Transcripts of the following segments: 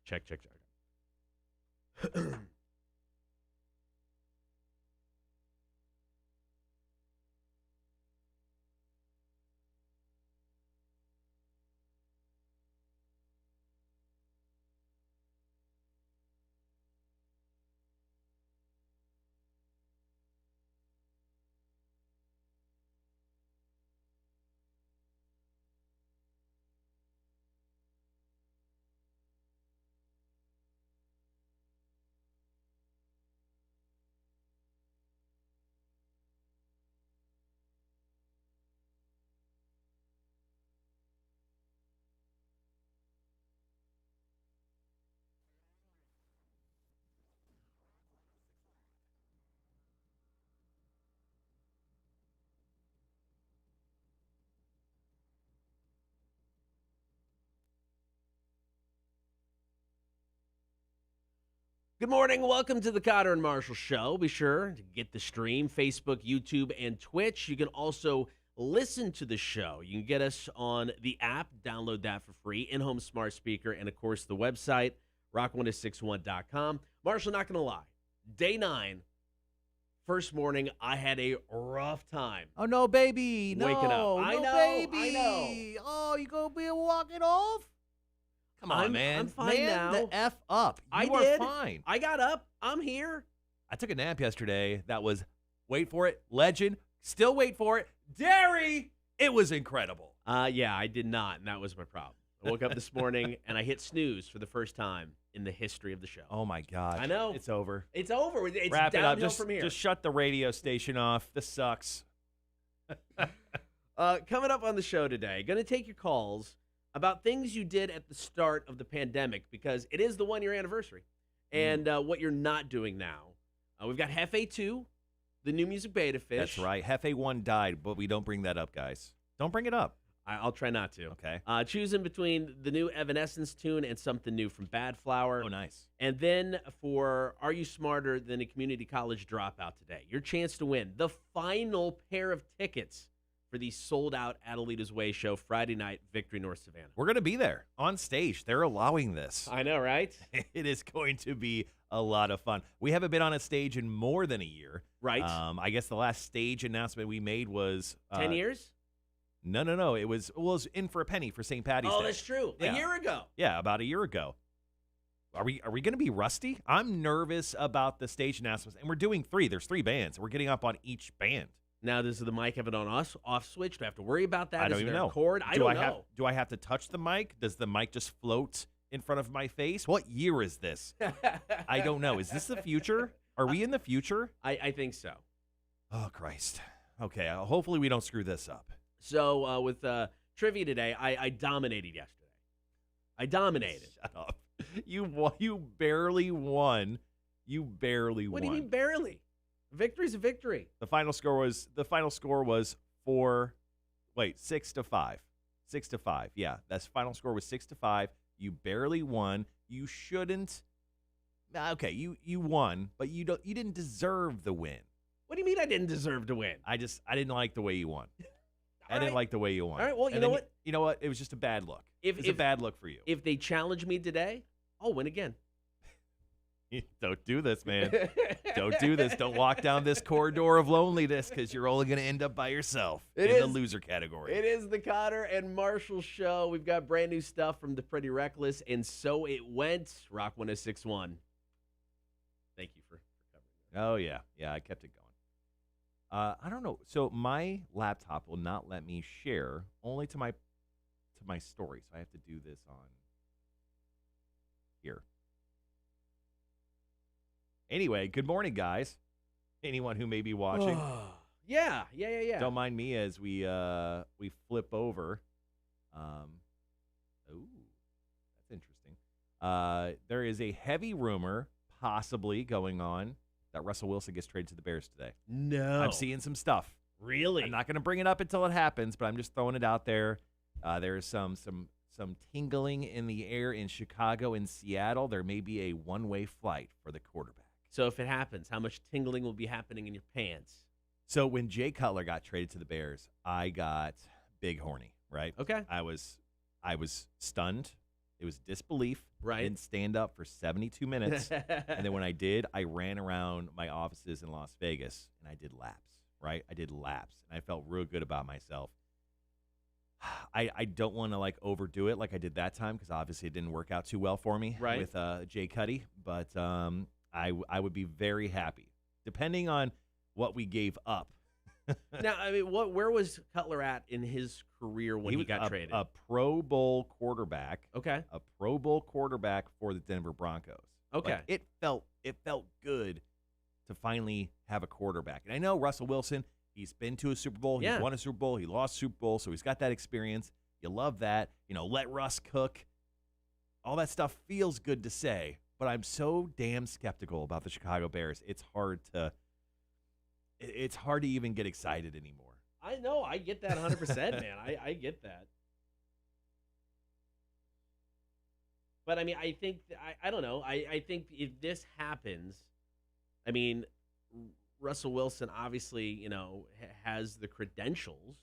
Check. Good morning. Welcome to the Cotter and Marshall Show. Be sure to get the stream, Facebook, YouTube, and Twitch. You can also listen to the show. You can get us on the app. Download that for free. In-home smart speaker. And, of course, the website, rock1061.com. Marshall, not going to lie. Day 9, first morning, I had a rough time. Oh, no, baby. No, waking up. I know, baby. I know. Oh, you going to be walking off? Come on, man. I'm fine now. The F up. You are did. fine. I got up. I'm here. I took a nap yesterday. That was, wait for it, legend. Still wait for it, dairy. It was incredible. Yeah, I did not, and that was my problem. I woke up this morning, and I hit snooze for the first time in the history of the show. Oh, my God. I know. It's over. It's over. It's Wrap it up. downhill from here. Just shut the radio station off. This sucks. Coming up on the show today, going to take your calls about things you did at the start of the pandemic, because it is the 1-year anniversary, and what you're not doing now. We've got Hefe 2, the new music beta fish. That's right. Hefe 1 died, but we don't bring that up, guys. Don't bring it up. I'll try not to. Okay. Choosing between the new Evanescence tune and something new from Bad Flower. Oh, nice. And then for Are You Smarter Than a Community College Dropout today? Your chance to win the final pair of tickets for the Sold Out Adelitas Way show Friday night, Victory, North Savannah. We're going to be there on stage. They're allowing this. I know, right? It is going to be a lot of fun. We haven't been on a stage in more than a year. Right. I guess the last stage announcement we made was 10 years? No. It was in for a penny for St. Patty's Day. Oh, that's true. Yeah. A year ago. Yeah, about a year ago. Are we going to be rusty? I'm nervous about the stage announcements, and we're doing 3. There's 3 bands. We're getting up on each band. Now, does the mic have it on off switch? Do I have to worry about that? I don't even know. Cord? I don't know. Do I have to touch the mic? Does the mic just float in front of my face? What year is this? I don't know. Is this the future? Are we in the future? I think so. Oh, Christ. Okay, hopefully we don't screw this up. So with trivia today, I dominated yesterday. I dominated. Shut up. You barely won. You barely won. What do you mean barely? Victory's a victory. The final score was 6-5. 6-5. Yeah, that's final score was 6-5. You barely won. You shouldn't. Okay, you won, but you didn't deserve the win. What do you mean I didn't deserve to win? I didn't like the way you won. I didn't like the way you won. All right, well, you know what? You know what? It was just a bad look. It was a bad look for you. If they challenge me today, I'll win again. Don't do this, man. Don't do this. Don't walk down this corridor of loneliness, because you're only going to end up by yourself in the loser category. It is the Cotter and Marshall Show. We've got brand new stuff from the Pretty Reckless, and so it went. Rock 106.1. Thank you for covering that. Oh, yeah. Yeah, I kept it going. I don't know. So my laptop will not let me share only to my story. So I have to do this on here. Anyway, good morning, guys. Anyone who may be watching. Yeah. Don't mind me as we flip over. Ooh, that's interesting. There is a heavy rumor possibly going on that Russell Wilson gets traded to the Bears today. No. I'm seeing some stuff. Really? I'm not going to bring it up until it happens, but I'm just throwing it out there. There's some tingling in the air in Chicago and Seattle. There may be a one-way flight for the quarterback. So if it happens, how much tingling will be happening in your pants? So when Jay Cutler got traded to the Bears, I got big horny, right? Okay. I was stunned. It was disbelief. Right. I didn't stand up for 72 minutes. And then when I did, I ran around my offices in Las Vegas, and I did laps, right? I did laps, and I felt real good about myself. I don't want to, like, overdo it like I did that time because obviously it didn't work out too well for me Right. with Jay Cuddy. But I would be very happy, depending on what we gave up. Now, I mean, where was Cutler at in his career when he was got traded? a Pro Bowl quarterback. Okay. A Pro Bowl quarterback for the Denver Broncos. Okay. Like, it felt good to finally have a quarterback. And I know Russell Wilson, he's been to a Super Bowl. Yeah. He's won a Super Bowl. He lost Super Bowl, so he's got that experience. You love that. Let Russ cook. All that stuff feels good to say, but I'm so damn skeptical about the Chicago Bears. It's hard to even get excited anymore. I know. I get that 100%, man. I get that. But, I mean, I think, I don't know. I think if this happens, I mean, Russell Wilson obviously, has the credentials.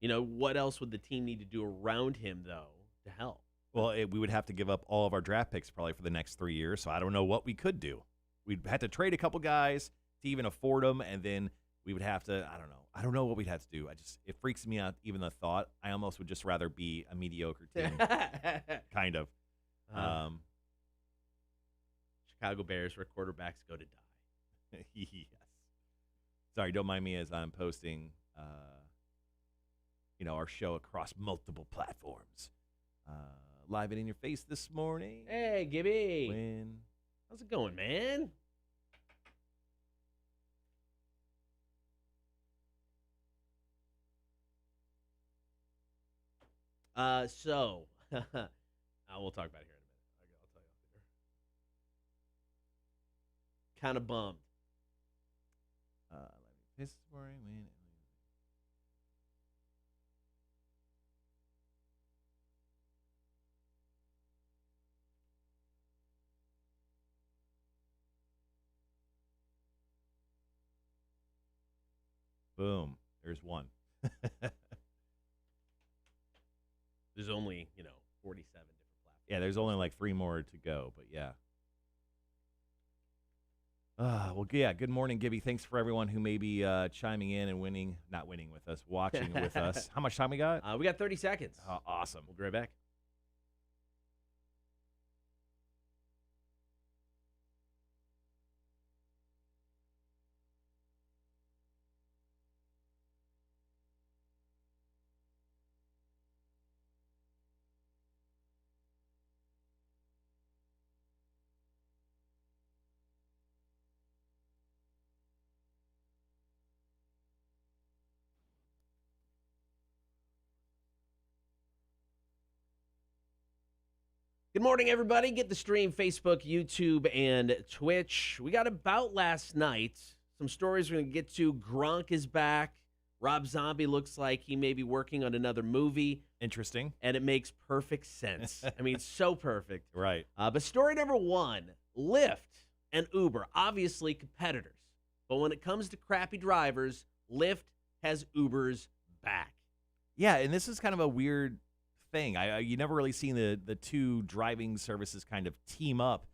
What else would the team need to do around him, though, to help? Well, we would have to give up all of our draft picks probably for the next 3 years, so I don't know what we could do. We'd have to trade a couple guys to even afford them, and then we would have to, I don't know. I don't know what we'd have to do. It freaks me out, even the thought. I almost would just rather be a mediocre team, kind of. Chicago Bears, where quarterbacks go to die. Yes. Sorry, don't mind me as I'm posting, our show across multiple platforms. Live and in your face this morning. Hey, Gibby. When? How's it going, man? So, we'll talk about it here in a minute. I'll tell you off there. Kind of bummed. Let me piss where I win. Boom. There's one. There's only, 47 different platforms. Yeah, there's only like 3 more to go, but yeah. Well, yeah, good morning, Gibby. Thanks for everyone who may be chiming in and not winning with us, watching with us. How much time we got? We got 30 seconds. Awesome. We'll be right back. Good morning, everybody. Get the stream, Facebook, YouTube, and Twitch. We got about last night. Some stories we're going to get to. Gronk is back. Rob Zombie looks like he may be working on another movie. Interesting. And it makes perfect sense. I mean, so perfect. Right. But story number 1, Lyft and Uber, obviously competitors. But when it comes to crappy drivers, Lyft has Uber's back. Yeah, and this is kind of a weird thing. You never really seen the two driving services kind of team up,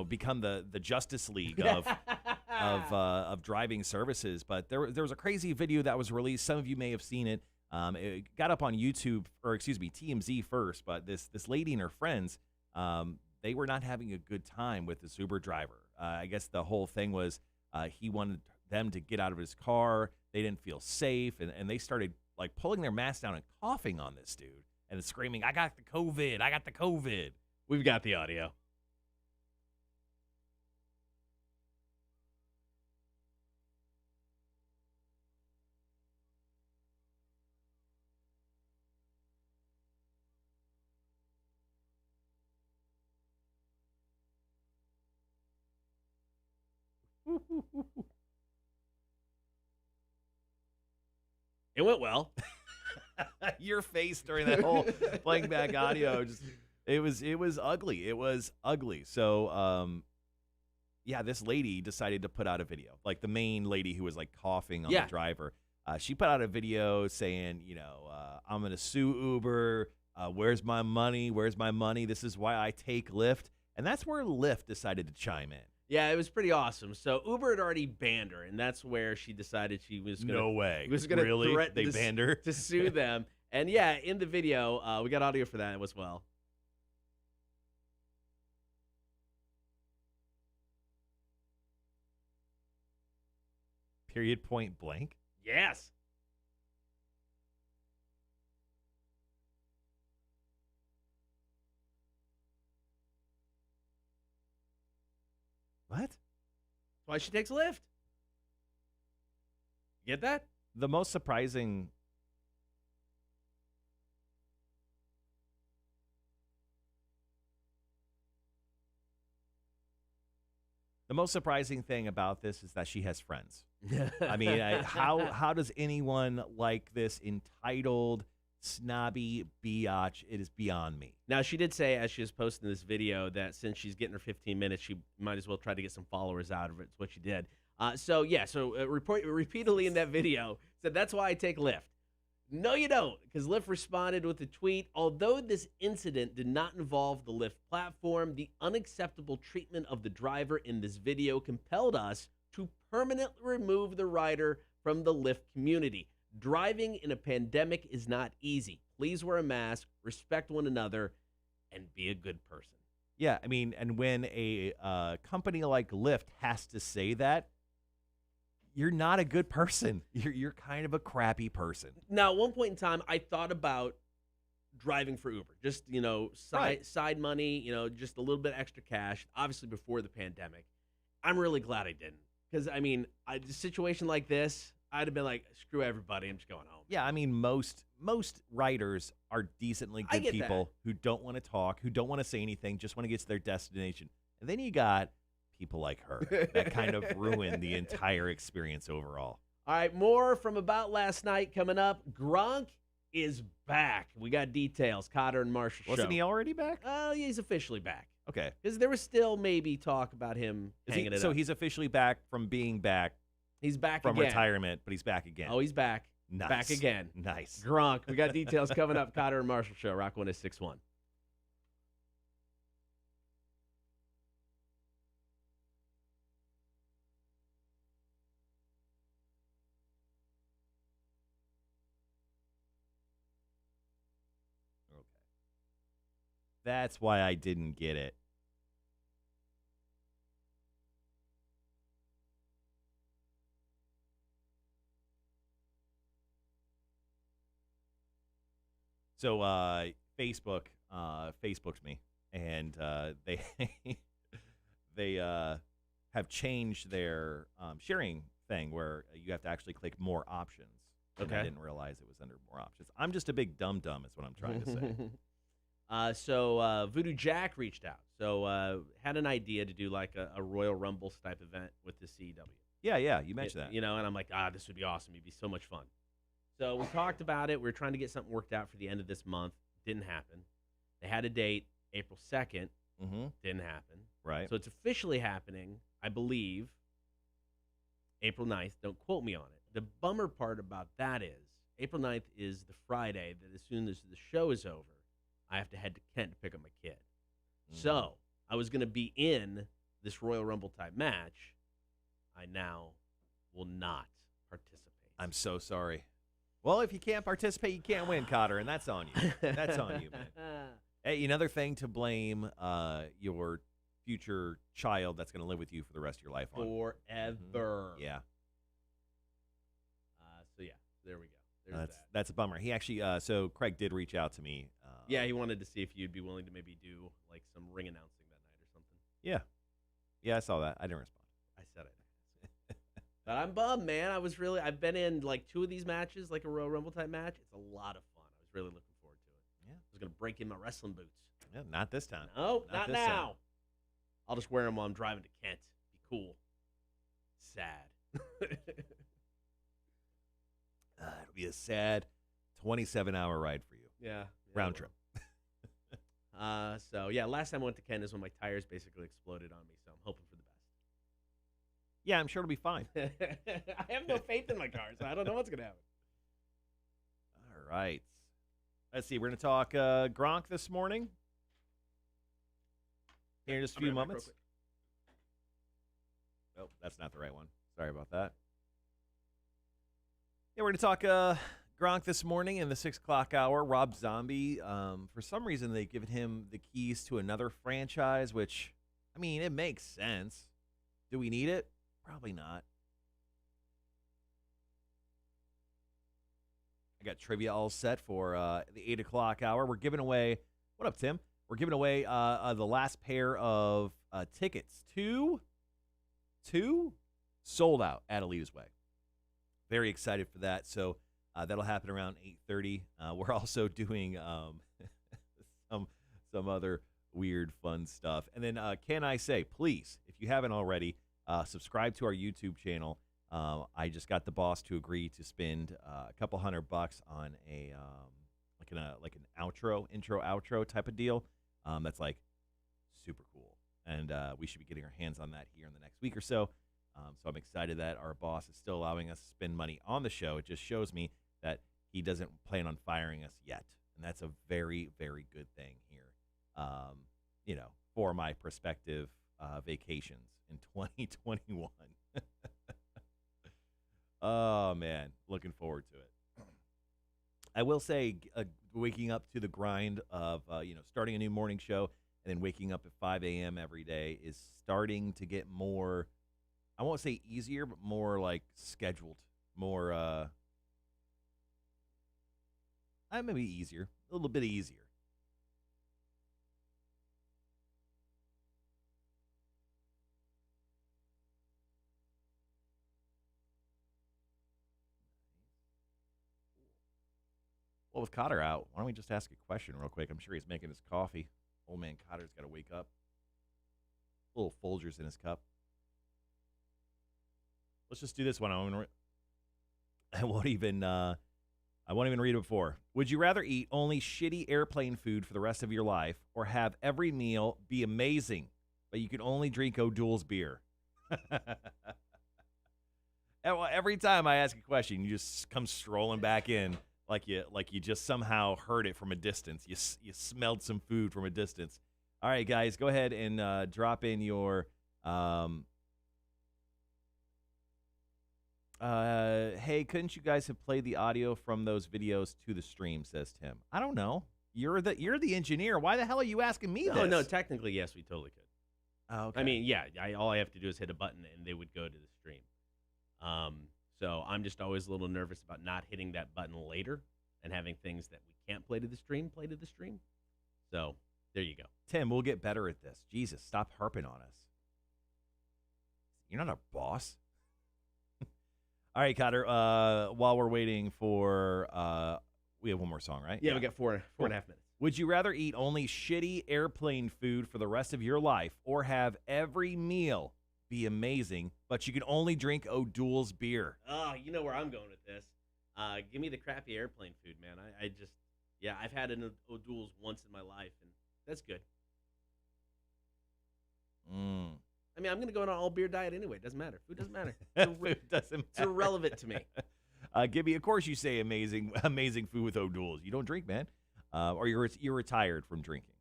become the Justice League of driving services. But there was a crazy video that was released. Some of you may have seen it. It got up on YouTube, or excuse me, TMZ first. But this lady and her friends, they were not having a good time with this Uber driver. I guess the whole thing was he wanted them to get out of his car. They didn't feel safe, and they started like pulling their masks down and coughing on this dude. And screaming, I got the COVID, I got the COVID. We've got the audio. It went well. Your face during that whole playing back audio, it was ugly. It was ugly. So, yeah, this lady decided to put out a video, like the main lady who was like coughing on the driver. She put out a video saying, I'm going to sue Uber. Where's my money? Where's my money? This is why I take Lyft. And that's where Lyft decided to chime in. Yeah, it was pretty awesome. So Uber had already banned her, and that's where she decided she was going to No way. was going to Really? threaten They banned her? to sue them. And yeah, in the video, we got audio for that as well. Period, point blank. Yes. What? That's why she takes Lyft. Get that? The most surprising. The most surprising thing about this is that she has friends. I mean, how does anyone like this entitled, snobby biatch? It is beyond me. Now, she did say, as she was posting this video, that since she's getting her 15 minutes, she might as well try to get some followers out of it. It's what she did. Repeatedly in that video, said, that's why I take Lyft. No, you don't, because Lyft responded with a tweet. Although this incident did not involve the Lyft platform, the unacceptable treatment of the driver in this video compelled us to permanently remove the rider from the Lyft community. Driving in a pandemic is not easy. Please wear a mask, respect one another, and be a good person. Yeah, I mean, and when a company like Lyft has to say that, you're not a good person. You're kind of a crappy person. Now, at one point in time, I thought about driving for Uber. Just, side money, just a little bit extra cash, obviously before the pandemic. I'm really glad I didn't. Because, I mean, a situation like this, I'd have been like, screw everybody, I'm just going home. Yeah, I mean, most riders are decently good people who don't want to talk, who don't want to say anything, just want to get to their destination. And then you got people like her that kind of ruin the entire experience overall. All right, more from About Last Night coming up. Gronk is back. We got details. Cotter and Marshall show. Wasn't he already back? Yeah, he's officially back. Okay. Because there was still maybe talk about him hanging it up. So he's officially back from being back. He's back from again. retirement, but he's back again. Oh, he's back. Nice. Back again. Nice. Gronk. We got details coming up. Cotter and Marshall show. Rock 106.1. That's why I didn't get it. So Facebook Facebooked me, and they they have changed their sharing thing where you have to actually click more options. And I didn't realize it was under more options. I'm just a big dum-dum is what I'm trying to say. So Voodoo Jack reached out. So had an idea to do like a Royal Rumble type event with the CW. Yeah, you mentioned that. And I'm like, this would be awesome. It'd be so much fun. So we talked about it. We were trying to get something worked out for the end of this month. Didn't happen. They had a date, April 2nd. Mm-hmm. Didn't happen. Right. So it's officially happening, I believe, April 9th. Don't quote me on it. The bummer part about that is April 9th is the Friday that as soon as the show is over, I have to head to Kent to pick up my kid. Mm-hmm. So I was going to be in this Royal Rumble type match. I now will not participate. I'm so sorry. Well, if you can't participate, you can't win, Cotter, and that's on you. That's on you, man. Hey, another thing to blame your future child that's going to live with you for the rest of your life on. Forever. Mm-hmm. Yeah. So, yeah, there we go. There's that's a bummer. He actually, so Craig did reach out to me. Yeah, he wanted to see if you'd be willing to maybe do like some ring announcing that night or something. Yeah. Yeah, I saw that. I didn't respond. I said it. But I'm bummed, man. I've been in like 2 of these matches, like a Royal Rumble type match. It's a lot of fun. I was really looking forward to it. Yeah. I was going to break in my wrestling boots. Yeah, not this time. No, not now. Time. I'll just wear them while I'm driving to Kent. Be cool. Sad. It'll be a sad 27-hour ride for you. Yeah. Round trip. So, yeah, last time I went to Kent is when my tires basically exploded on me, so I'm hoping for the best. Yeah, I'm sure it'll be fine. I have no faith in my car, so I don't know what's going to happen. All right. Let's see. We're going to talk Gronk this morning. Here in just a few moments. Oh, that's not the right one. Sorry about that. Yeah, we're going to talk Gronk this morning in the 6 o'clock hour. Rob Zombie, for some reason, they've given him the keys to another franchise, which, I mean, it makes sense. Do we need it? Probably not. I got trivia all set for the 8 o'clock hour. We're giving away, what up, Tim? We're giving away the last pair of tickets to Sold Out Adelitas Way. Very excited for that. So that'll happen around 8:30. We're also doing some other weird, fun stuff. And then can I say, please, if you haven't already, subscribe to our YouTube channel. I just got the boss to agree to spend a couple $100 on a like an intro outro type of deal. That's like super cool, and we should be getting our hands on that here in the next week or so. So I'm excited that our boss is still allowing us to spend money on the show. It just shows me that he doesn't plan on firing us yet, and that's a very, very good thing here. For my prospective vacations in 2021. Oh, man. Looking forward to it. I will say waking up to the grind of, starting a new morning show and then waking up at 5 a.m. every day is starting to get more, I won't say easier, but more like scheduled, more, maybe easier, a little bit easier. Well, with Cotter out, why don't we just ask a question real quick? I'm sure he's making his coffee. Old man Cotter's got to wake up. Little Folgers in his cup. Let's just do this one. I won't even read it before. Would you rather eat only shitty airplane food for the rest of your life or have every meal be amazing, but you can only drink O'Doul's beer? Every time I ask a question, you just come strolling back in. Like you just somehow heard it from a distance. You smelled some food from a distance. All right, guys, go ahead and drop in your hey, couldn't you guys have played the audio from those videos to the stream, says Tim. I don't know. You're the engineer. Why the hell are you asking me this? No, technically, yes, we totally could. Oh, okay. I mean, yeah, all I have to do is hit a button and they would go to the stream. So I'm just always a little nervous about not hitting that button later and having things that we can't play to the stream. So there you go. Tim, we'll get better at this. Jesus, stop harping on us. You're not our boss. All right, Cotter, while we're waiting for we have one more song, right? Yeah, we got four and a half minutes. Would you rather eat only shitty airplane food for the rest of your life or have every meal be amazing, but you can only drink O'Doul's beer? Oh, you know where I'm going with this. Give me the crappy airplane food, man. I've had an O'Doul's once in my life, and that's good. I mean, I'm going to go on an all-beer diet anyway. It doesn't matter. Food doesn't matter. Food doesn't matter. It's irrelevant to me. Of course you say amazing food with O'Doul's. You don't drink, man. Or you're retired from drinking.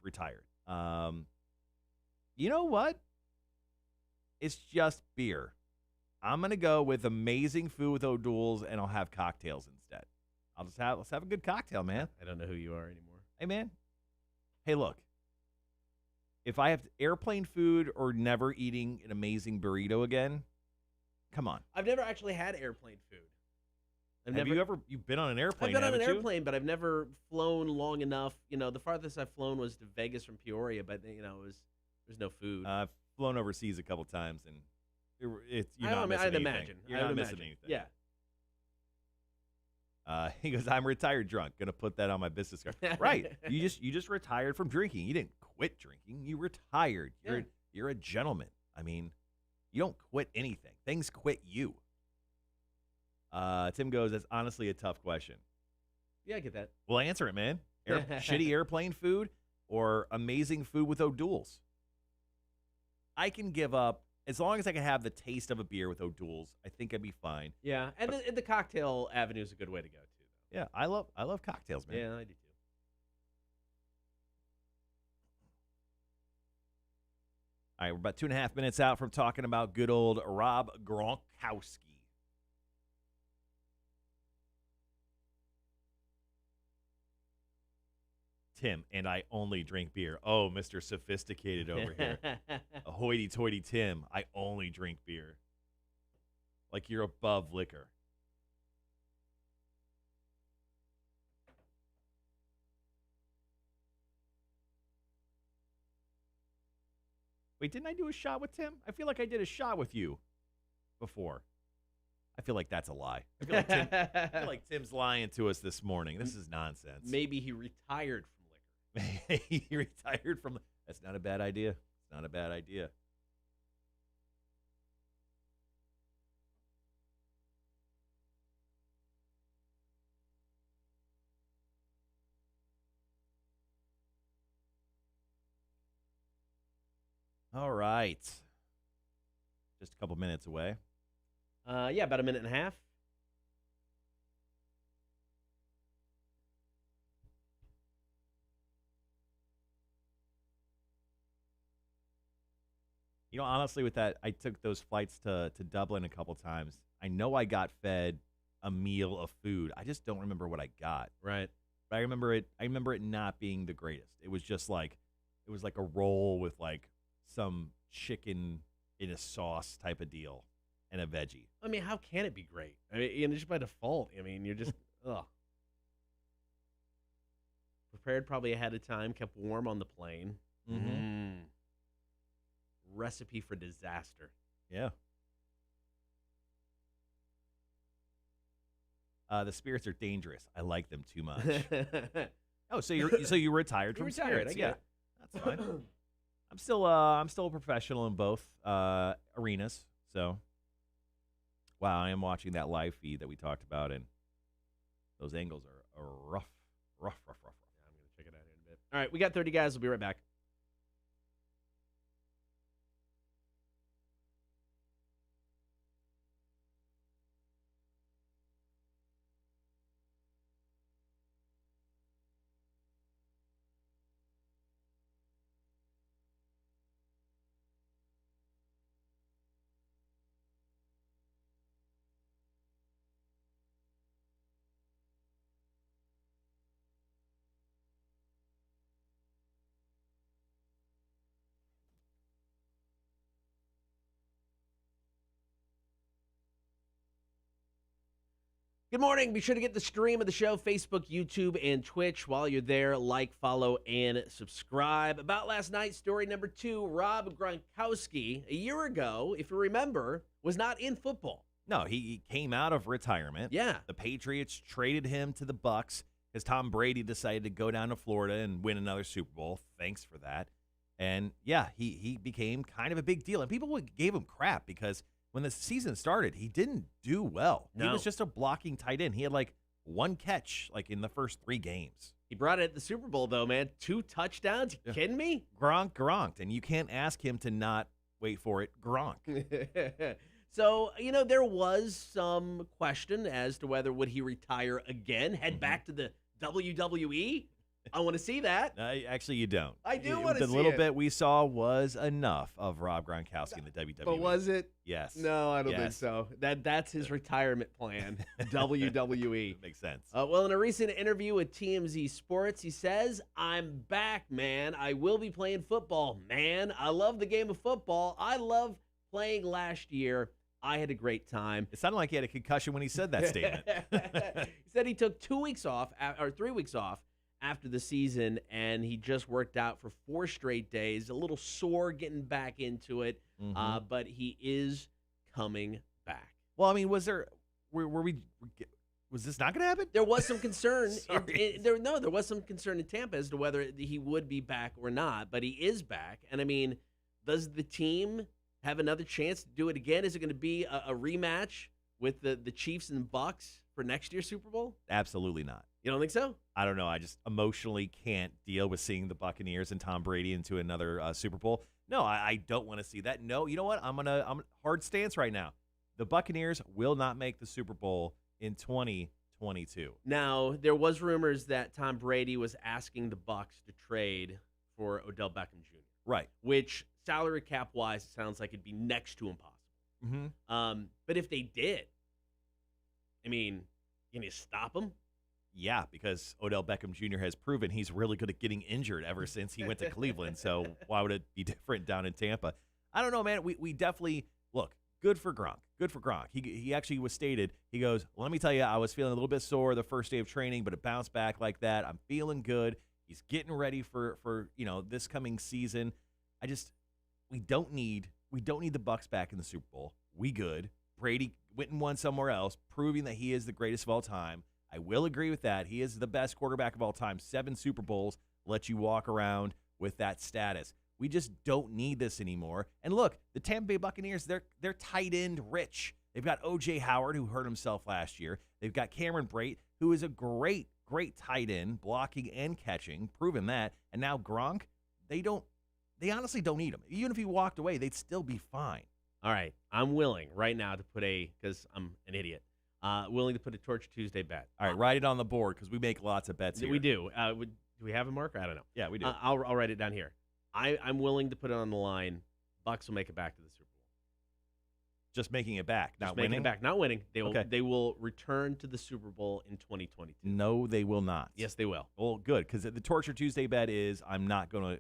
Retired. You know what? It's just beer. I'm going to go with amazing food with O'Doul's, and I'll have cocktails instead. Let's have a good cocktail, man. I don't know who you are anymore. Hey, man. Hey, look. If I have airplane food or never eating an amazing burrito again, come on. I've never actually had airplane food. You've been on an airplane? I've been on an airplane, but I've never flown long enough. The farthest I've flown was to Vegas from Peoria, but there's no food. I've flown overseas a couple times, and you're not missing anything. Imagine. You're not missing anything. Yeah. He goes, I'm retired drunk. Gonna put that on my business card. Right. You just retired from drinking. You didn't quit drinking. You retired. You're a gentleman. I mean, you don't quit anything. Things quit you. Tim goes, that's honestly a tough question. Yeah, I get that. Well, answer it, man. Shitty airplane food or amazing food with O'Doul's? I can give up, as long as I can have the taste of a beer with O'Doul's, I think I'd be fine. Yeah, and the cocktail avenue is a good way to go, too. Yeah, I love cocktails, man. Yeah, I do too. All right, we're about 2.5 minutes out from talking about good old Rob Gronkowski. Tim, and I only drink beer. Oh, Mr. Sophisticated over here. A hoity-toity Tim, I only drink beer. Like you're above liquor. Wait, didn't I do a shot with Tim? I feel like I did a shot with you before. I feel like that's a lie. I feel like Tim's lying to us this morning. This is nonsense. Maybe he retired from liquor. He retired from. That's not a bad idea. It's not a bad idea. All right. Just a couple minutes away. Yeah, about a minute and a half. You know, honestly, with that, I took those flights to Dublin a couple times. I know I got fed a meal of food. I just don't remember what I got. Right. But I remember it not being the greatest. It was just like a roll with like some chicken in a sauce type of deal and a veggie. I mean, how can it be great? I mean, just by default. I mean, you're just ugh. Prepared probably ahead of time, kept warm on the plane. Mm-hmm. Recipe for disaster. Yeah. The spirits are dangerous. I like them too much. Oh, so you retired from retired, spirits? I get Yeah, it. that's fine. I'm still a professional in both arenas. So, wow, I am watching that live feed that we talked about, and those angles are rough. Yeah, I'm gonna check it out here in a bit. All right, we got 30 guys. We'll be right back. Good morning. Be sure to get the stream of the show, Facebook, YouTube, and Twitch. While you're there, like, follow, and subscribe. About last night, story number 2, Rob Gronkowski, a year ago, if you remember, was not in football. No, he came out of retirement. Yeah. The Patriots traded him to the Bucks because Tom Brady decided to go down to Florida and win another Super Bowl. Thanks for that. And yeah, he became kind of a big deal. And people gave him crap because when the season started, he didn't do well. No. He was just a blocking tight end. He had like one catch like in the first 3 games. He brought it at the Super Bowl, though, man. 2 touchdowns? You kidding me? Gronked. And you can't ask him to not, wait for it, Gronk. So, there was some question as to whether would he retire again, head back to the WWE. I want to see that. Actually, you don't. I do want to see it. The little it. bit we saw was enough of Rob Gronkowski in the WWE. But was it? Yes. No, I don't think Yes. so. That's his retirement plan, WWE. Makes sense. Well, in a recent interview with TMZ Sports, he says, "I'm back, man. I will be playing football, man. I love the game of football. I love playing last year. I had a great time." It sounded like he had a concussion when he said that statement. He said he took 2 weeks off, or 3 weeks off after the season, and he just worked out for 4 straight days. A little sore getting back into it, but he is coming back. Well, I mean, was this not going to happen? There was some concern. Sorry. There was some concern in Tampa as to whether he would be back or not, but he is back. And I mean, does the team have another chance to do it again? Is it going to be a rematch with the Chiefs and Bucks for next year's Super Bowl? Absolutely not. You don't think so? I don't know. I just emotionally can't deal with seeing the Buccaneers and Tom Brady into another Super Bowl. No, I don't want to see that. No, you know what? I'm hard stance right now. The Buccaneers will not make the Super Bowl in 2024. 22. Now, there was rumors that Tom Brady was asking the Bucs to trade for Odell Beckham Jr., Right. which salary cap wise sounds like it'd be next to impossible. But if they did, I mean, can you stop him? Yeah, because Odell Beckham Jr. has proven he's really good at getting injured ever since he went to Cleveland. So why would it be different down in Tampa? I don't know, man. We definitely look good for Gronk. Good for Gronk. He actually was stated. He goes, let me tell you, I was feeling a little bit sore the first day of training, but it bounced back like that. I'm feeling good. He's getting ready for this coming season. We don't need the Bucs back in the Super Bowl. We good. Brady went and won somewhere else, proving that he is the greatest of all time. I will agree with that. He is the best quarterback of all time. 7 Super Bowls let you walk around with that status. We just don't need this anymore. And look, the Tampa Bay Buccaneers, they're tight end rich. They've got O.J. Howard, who hurt himself last year. They've got Cameron Brate, who is a great tight end, blocking and catching, proven that. And now Gronk, they honestly don't need him. Even if he walked away, they'd still be fine. All right, I'm willing right now to put because I'm an idiot, willing to put a Torch Tuesday bet. All right, write it on the board because we make lots of bets here. We do. Do we have a marker? I don't know. Yeah, we do. I'll write it down here. I'm willing to put it on the line. Bucs will make it back to the Super Bowl. Just making it back, not Just winning? making it back, not winning. They will. Okay. They will return to the Super Bowl in 2022. No, they will not. Yes, they will. Well, good, because the Torture Tuesday bet is I'm not going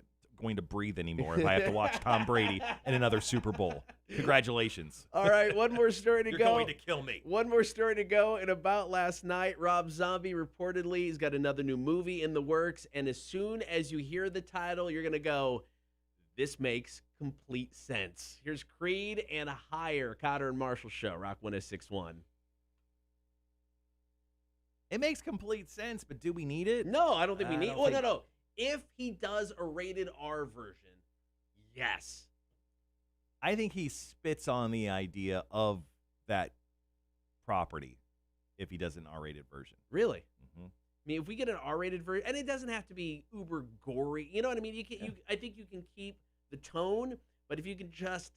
to breathe anymore if I have to watch Tom Brady in another Super Bowl. Congratulations. All right, one more story to You're go. going to kill me. One more story to go. And about last night, Rob Zombie reportedly has got another new movie in the works. And as soon as you hear the title, you're going to go, this makes complete sense. Here's Creed and a Higher, Cotter and Marshall Show, Rock 106.1. It makes complete sense, but do we need it? No, I don't think we need it. Well, think- no. If he does a rated R version, yes. I think he spits on the idea of that property if he does an R-rated version. Really? Mm-hmm. I mean, if we get an R-rated version, and it doesn't have to be uber gory, you know what I mean? I think you can keep the tone, but if you can just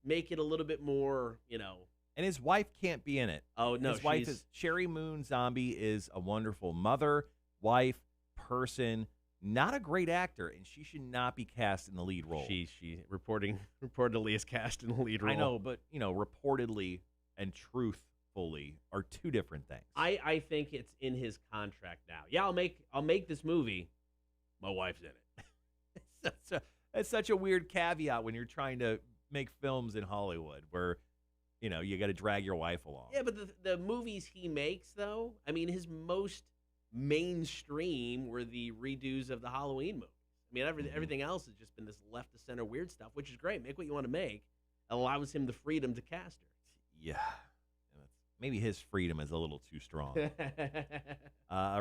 make it a little bit more, And his wife can't be in it. Oh, no. His wife is Sherry Moon Zombie is a wonderful mother, wife, person, not a great actor, and she should not be cast in the lead role. She reportedly is cast in the lead role. I know, but reportedly and truthfully are two different things. I think it's in his contract now. Yeah, I'll make this movie. My wife's in it. It's such a weird caveat when you're trying to make films in Hollywood where you got to drag your wife along. Yeah, but the movies he makes, though, I mean, his most mainstream were the redos of the Halloween movies. I mean, everything else has just been this left-to-center weird stuff, which is great. Make what you want to make. It allows him the freedom to cast her. Yeah. Maybe his freedom is a little too strong.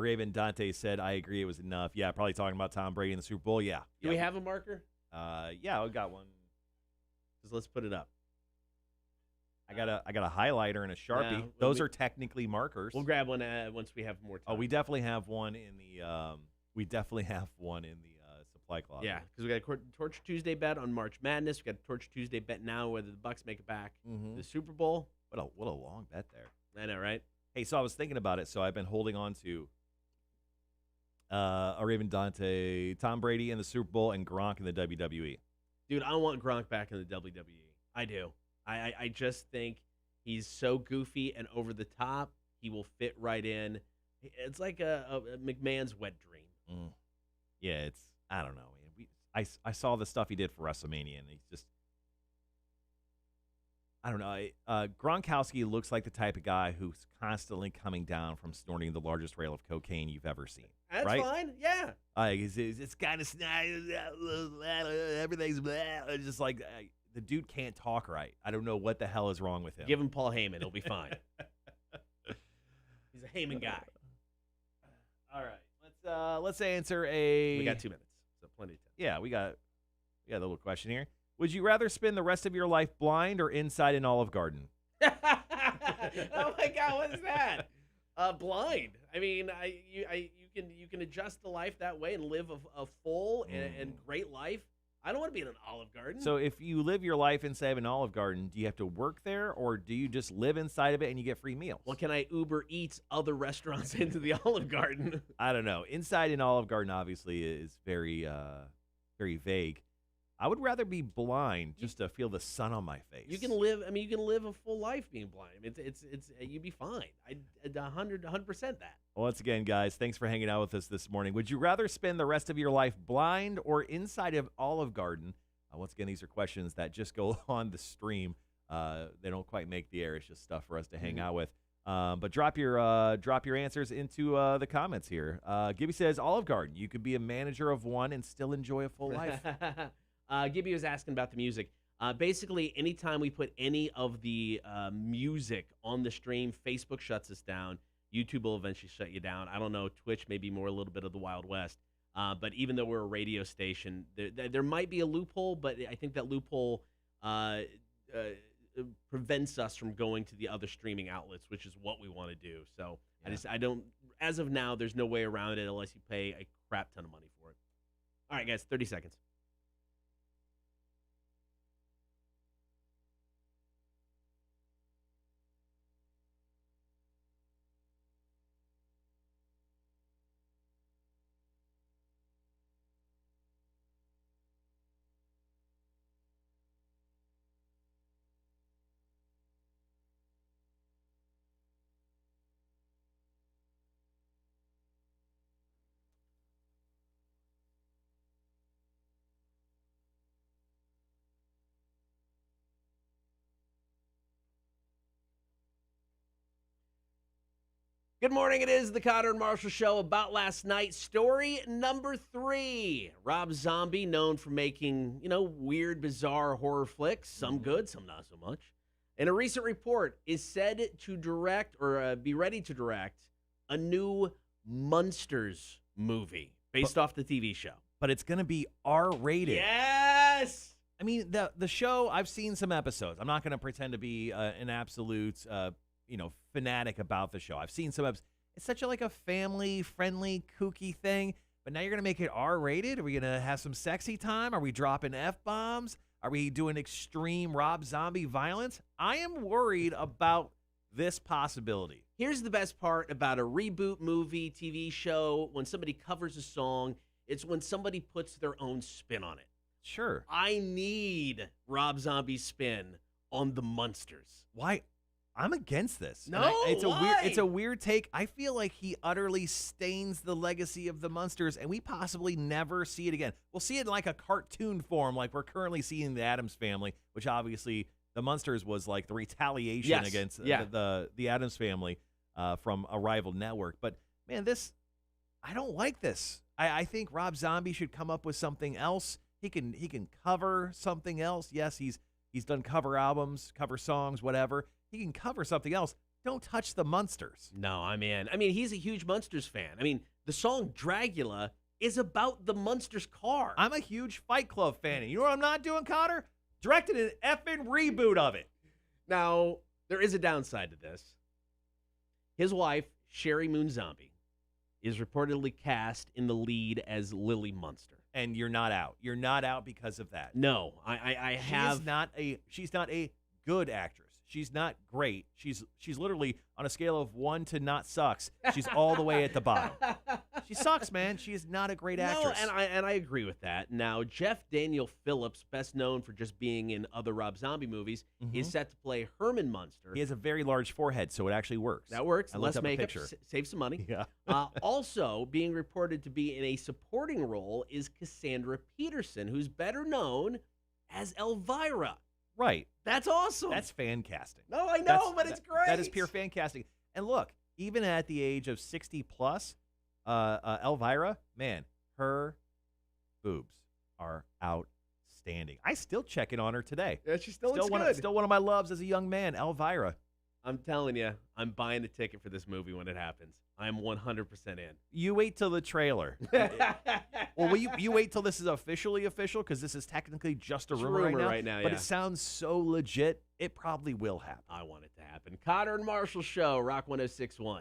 Raven Dante said, I agree it was enough. Yeah, probably talking about Tom Brady in the Super Bowl. Yeah. Do we have a marker? Yeah, I got one. Just let's put it up. I got a highlighter and a Sharpie. Yeah, Those are technically markers. We'll grab one once we have more time. Oh, we definitely have one in the supply closet. Yeah, because we got a Torch Tuesday bet on March Madness. We got a Torch Tuesday bet now whether the Bucs make it back to the Super Bowl. What a long bet there. I know, right? Hey, so I was thinking about it. So I've been holding on to Raven Dante, Tom Brady in the Super Bowl, and Gronk in the WWE. Dude, I want Gronk back in the WWE. I do. I just think he's so goofy and over the top. He will fit right in. It's like a McMahon's wet dream. Yeah, I don't know. I saw the stuff he did for WrestleMania, and he's just, I don't know. Gronkowski looks like the type of guy who's constantly coming down from snorting the largest rail of cocaine you've ever seen. That's right? fine. Yeah. It's kind of everything's just like the dude can't talk right. I don't know what the hell is wrong with him. Give him Paul Heyman. He'll be fine. He's a Heyman guy. All right. Let's answer a. We got 2 minutes, so plenty of time. Yeah, we got a little question here. Would you rather spend the rest of your life blind or inside an Olive Garden? Oh my God, what is that? Blind. I mean, you can adjust the life that way and live a full and great life. I don't want to be in an Olive Garden. So if you live your life inside of an Olive Garden, do you have to work there, or do you just live inside of it and you get free meals? Well, can I Uber Eats other restaurants into the Olive Garden? I don't know. Inside an Olive Garden obviously is very, very vague. I would rather be blind just to feel the sun on my face. You can live. I mean, you can live a full life being blind. I mean, it's you'd be fine. I'd 100% that. Once again, guys, thanks for hanging out with us this morning. Would you rather spend the rest of your life blind or inside of Olive Garden? Once again, these are questions that just go on the stream. They don't quite make the air. It's just stuff for us to hang out with. But drop your answers into the comments here. Gibby says Olive Garden. You could be a manager of one and still enjoy a full life. Gibby was asking about the music. Basically, anytime we put any of the music on the stream, Facebook shuts us down. YouTube will eventually shut you down. I don't know. Twitch may be more a little bit of the Wild West. But even though we're a radio station, there might be a loophole, but I think that loophole prevents us from going to the other streaming outlets, which is what we want to do. So Yeah. I don't, as of now, there's no way around it unless you pay a crap ton of money for it. All right, guys, 30 seconds. Good morning. It is the Cotter and Marshall Show about last night. Story number 3. Rob Zombie, known for making, weird, bizarre horror flicks, some good, some not so much. In a recent report, is said to direct or be ready to direct a new Munsters movie based off the TV show. But it's going to be R-rated. Yes! I mean, the show, I've seen some episodes. I'm not going to pretend to be an absolute fanatic about the show. I've seen some episodes. It's such a family-friendly, kooky thing, but now you're going to make it R-rated? Are we going to have some sexy time? Are we dropping F-bombs? Are we doing extreme Rob Zombie violence? I am worried about this possibility. Here's the best part about a reboot movie, TV show, when somebody covers a song, it's when somebody puts their own spin on it. Sure. I need Rob Zombie's spin on the Munsters. Why? I'm against this. No, why? why? It's a weird take. I feel like he utterly stains the legacy of the Munsters, and we possibly never see it again. We'll see it in like a cartoon form, like we're currently seeing the Addams Family, which obviously the Munsters was like the retaliation against the Addams Family from a rival network. But man, I don't like this. I think Rob Zombie should come up with something else. He can cover something else. Yes, he's done cover albums, cover songs, whatever. He can cover something else. Don't touch the Munsters. No, I'm in. I mean, he's a huge Munsters fan. I mean, the song Dragula is about the Munsters car. I'm a huge Fight Club fan. And you know what I'm not doing, Cotter? Directed an effing reboot of it. Now, there is a downside to this. His wife, Sherry Moon Zombie, is reportedly cast in the lead as Lily Munster. And you're not out. You're not out because of that. No, I have. She's not a good actress. She's not great. She's literally on a scale of 1 to not sucks. She's all the way at the bottom. She sucks, man. She is not a great actress. No, and I agree with that. Now, Jeff Daniel Phillips, best known for just being in other Rob Zombie movies, is set to play Herman Munster. He has a very large forehead, so it actually works. That works. I Less looked up a makeup, picture. save some money. Yeah. Also, being reported to be in a supporting role is Cassandra Peterson, who's better known as Elvira. Right. That's awesome. That's fan casting. No, I know, but it's great. That is pure fan casting. And look, even at the age of 60 plus, Elvira, man, her boobs are outstanding. I still check in on her today. Yeah, she still looks good. Still one of my loves as a young man, Elvira. I'm telling you, I'm buying the ticket for this movie when it happens. I'm 100% in. You wait till the trailer. Well, you wait till this is officially official, because this is technically just a rumor right now. But yeah. It sounds so legit, it probably will happen. I want it to happen. Cotter and Marshall Show, Rock 106.1.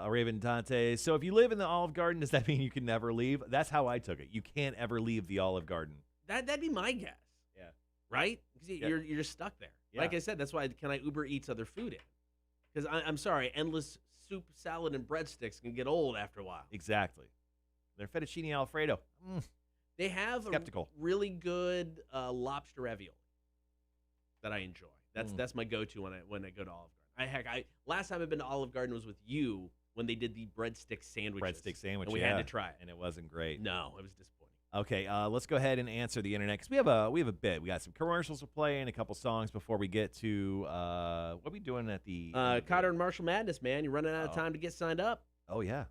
Raven Dante. So if you live in the Olive Garden, does that mean you can never leave? That's how I took it. You can't ever leave the Olive Garden. That'd be my guess. Yeah. Right? Because you're just stuck there. Yeah. Like I said, that's why can I Uber Eats other food in? Because I'm sorry, endless soup, salad, and breadsticks can get old after a while. Exactly. Their fettuccine Alfredo. They have Skeptical. a really good lobster ravioli that I enjoy. That's my go-to when I go to Olive Garden. Last time I've been to Olive Garden was with you when they did the breadstick sandwiches. Breadstick sandwich, and we had to try it. And it wasn't great. No, it was disappointing. Okay, let's go ahead and answer the internet because we have a bit. We got some commercials to play and a couple songs before we get to what are we doing at the Cotter and Marshall Madness, man. You're running out of time to get signed up. Oh yeah.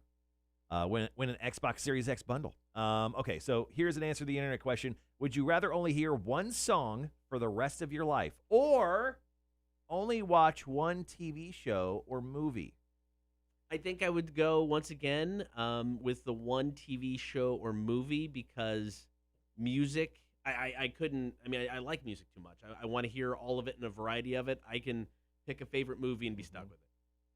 Win an Xbox Series X bundle. Okay, so here's an answer to the internet question. Would you rather only hear one song for the rest of your life or only watch one TV show or movie? I think I would go once again with the one TV show or movie because music, I couldn't, I mean, I like music too much. I want to hear all of it and a variety of it. I can pick a favorite movie and be stuck with it.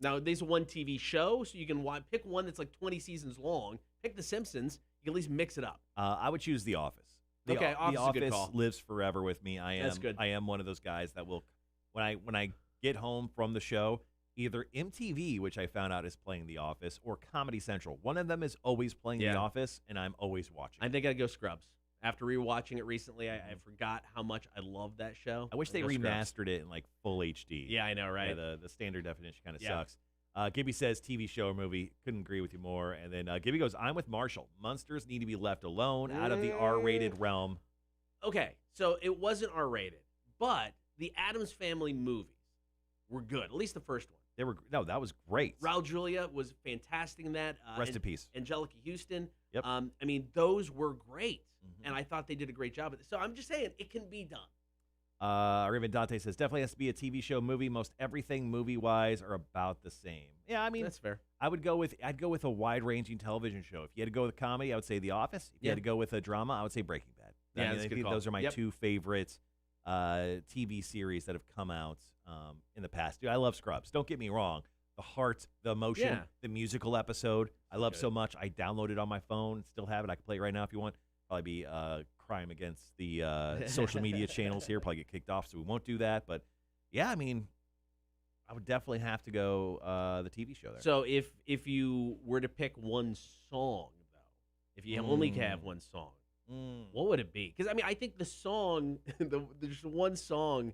Now, there's one TV show, so you can pick one that's like 20 seasons long. Pick The Simpsons. You can at least mix it up. I would choose The Office. Office The is a good call. lives forever with me. That's good. I am one of those guys that will, when I get home from the show, either MTV, which I found out is playing The Office, or Comedy Central. One of them is always playing The Office, and I'm always watching. I think I'd go Scrubs. After rewatching it recently, I forgot how much I love that show. I wish they remastered it in like full HD. Yeah, I know, right? Yeah, the standard definition kind of sucks. Gibby says TV show or movie. Couldn't agree with you more. And then Gibby goes, I'm with Marshall. Monsters need to be left alone, out of the R-rated realm. Okay, so it wasn't R-rated, but the Addams Family movies were good. At least the first one. That was great. Raul Julia was fantastic in that. Rest in peace. Angelica Houston. Yep. I mean, those were great, and I thought they did a great job with it. So I'm just saying, it can be done. Raven Dante says, definitely has to be a TV show, movie. Most everything movie-wise are about the same. Yeah, I mean, that's fair. I'd go with a wide-ranging television show. If you had to go with a comedy, I would say The Office. If you had to go with a drama, I would say Breaking Bad. I think those are my two favorite TV series that have come out in the past. Dude, I love Scrubs. Don't get me wrong. The heart, the emotion, the musical episode, I love so much. I downloaded it on my phone. Still have it. I can play it right now if you want. Probably be crime against the social media channels here. Probably get kicked off, so we won't do that. But, yeah, I mean, I would definitely have to go the TV show there. So if you were to pick one song, though, if you only have one song, what would it be? Because, I mean, I think the song, there's one song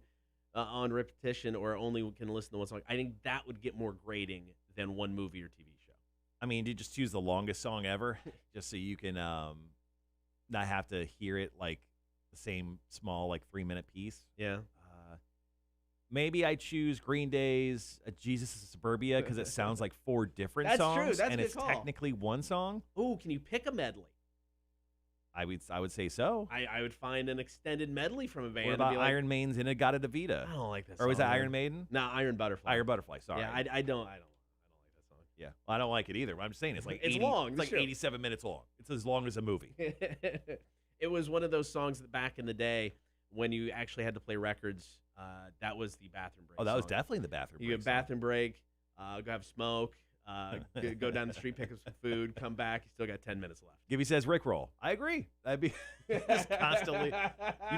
on repetition or only can listen to one song, I think that would get more grading than one movie or TV show. I mean, do you just choose the longest song ever just so you can not have to hear it like the same small, like 3-minute piece? Yeah. Maybe I choose Green Day's Jesus is Suburbia because it sounds like 4 different songs. That's true. That's and a good it's call. Technically one song. Ooh, can you pick a medley? I would say so. I would find an extended medley from a band. What about Iron Maiden's In-A-Gadda-Da-Vida? I don't like that song. Or was that Iron Maiden? No, Iron Butterfly. Iron Butterfly, sorry. Yeah, I don't like that song. Yeah, well, I don't like it either. But I'm just saying it's like it's long. It's like 87 minutes long. It's as long as a movie. It was one of those songs that back in the day when you actually had to play records. That was the bathroom break. Oh, that was song. definitely the bathroom break. You get bathroom break, go have a smoke, go down the street, pick up some food, come back. You still got 10 minutes left. Gibby says Rickroll. I agree. That'd be just constantly. You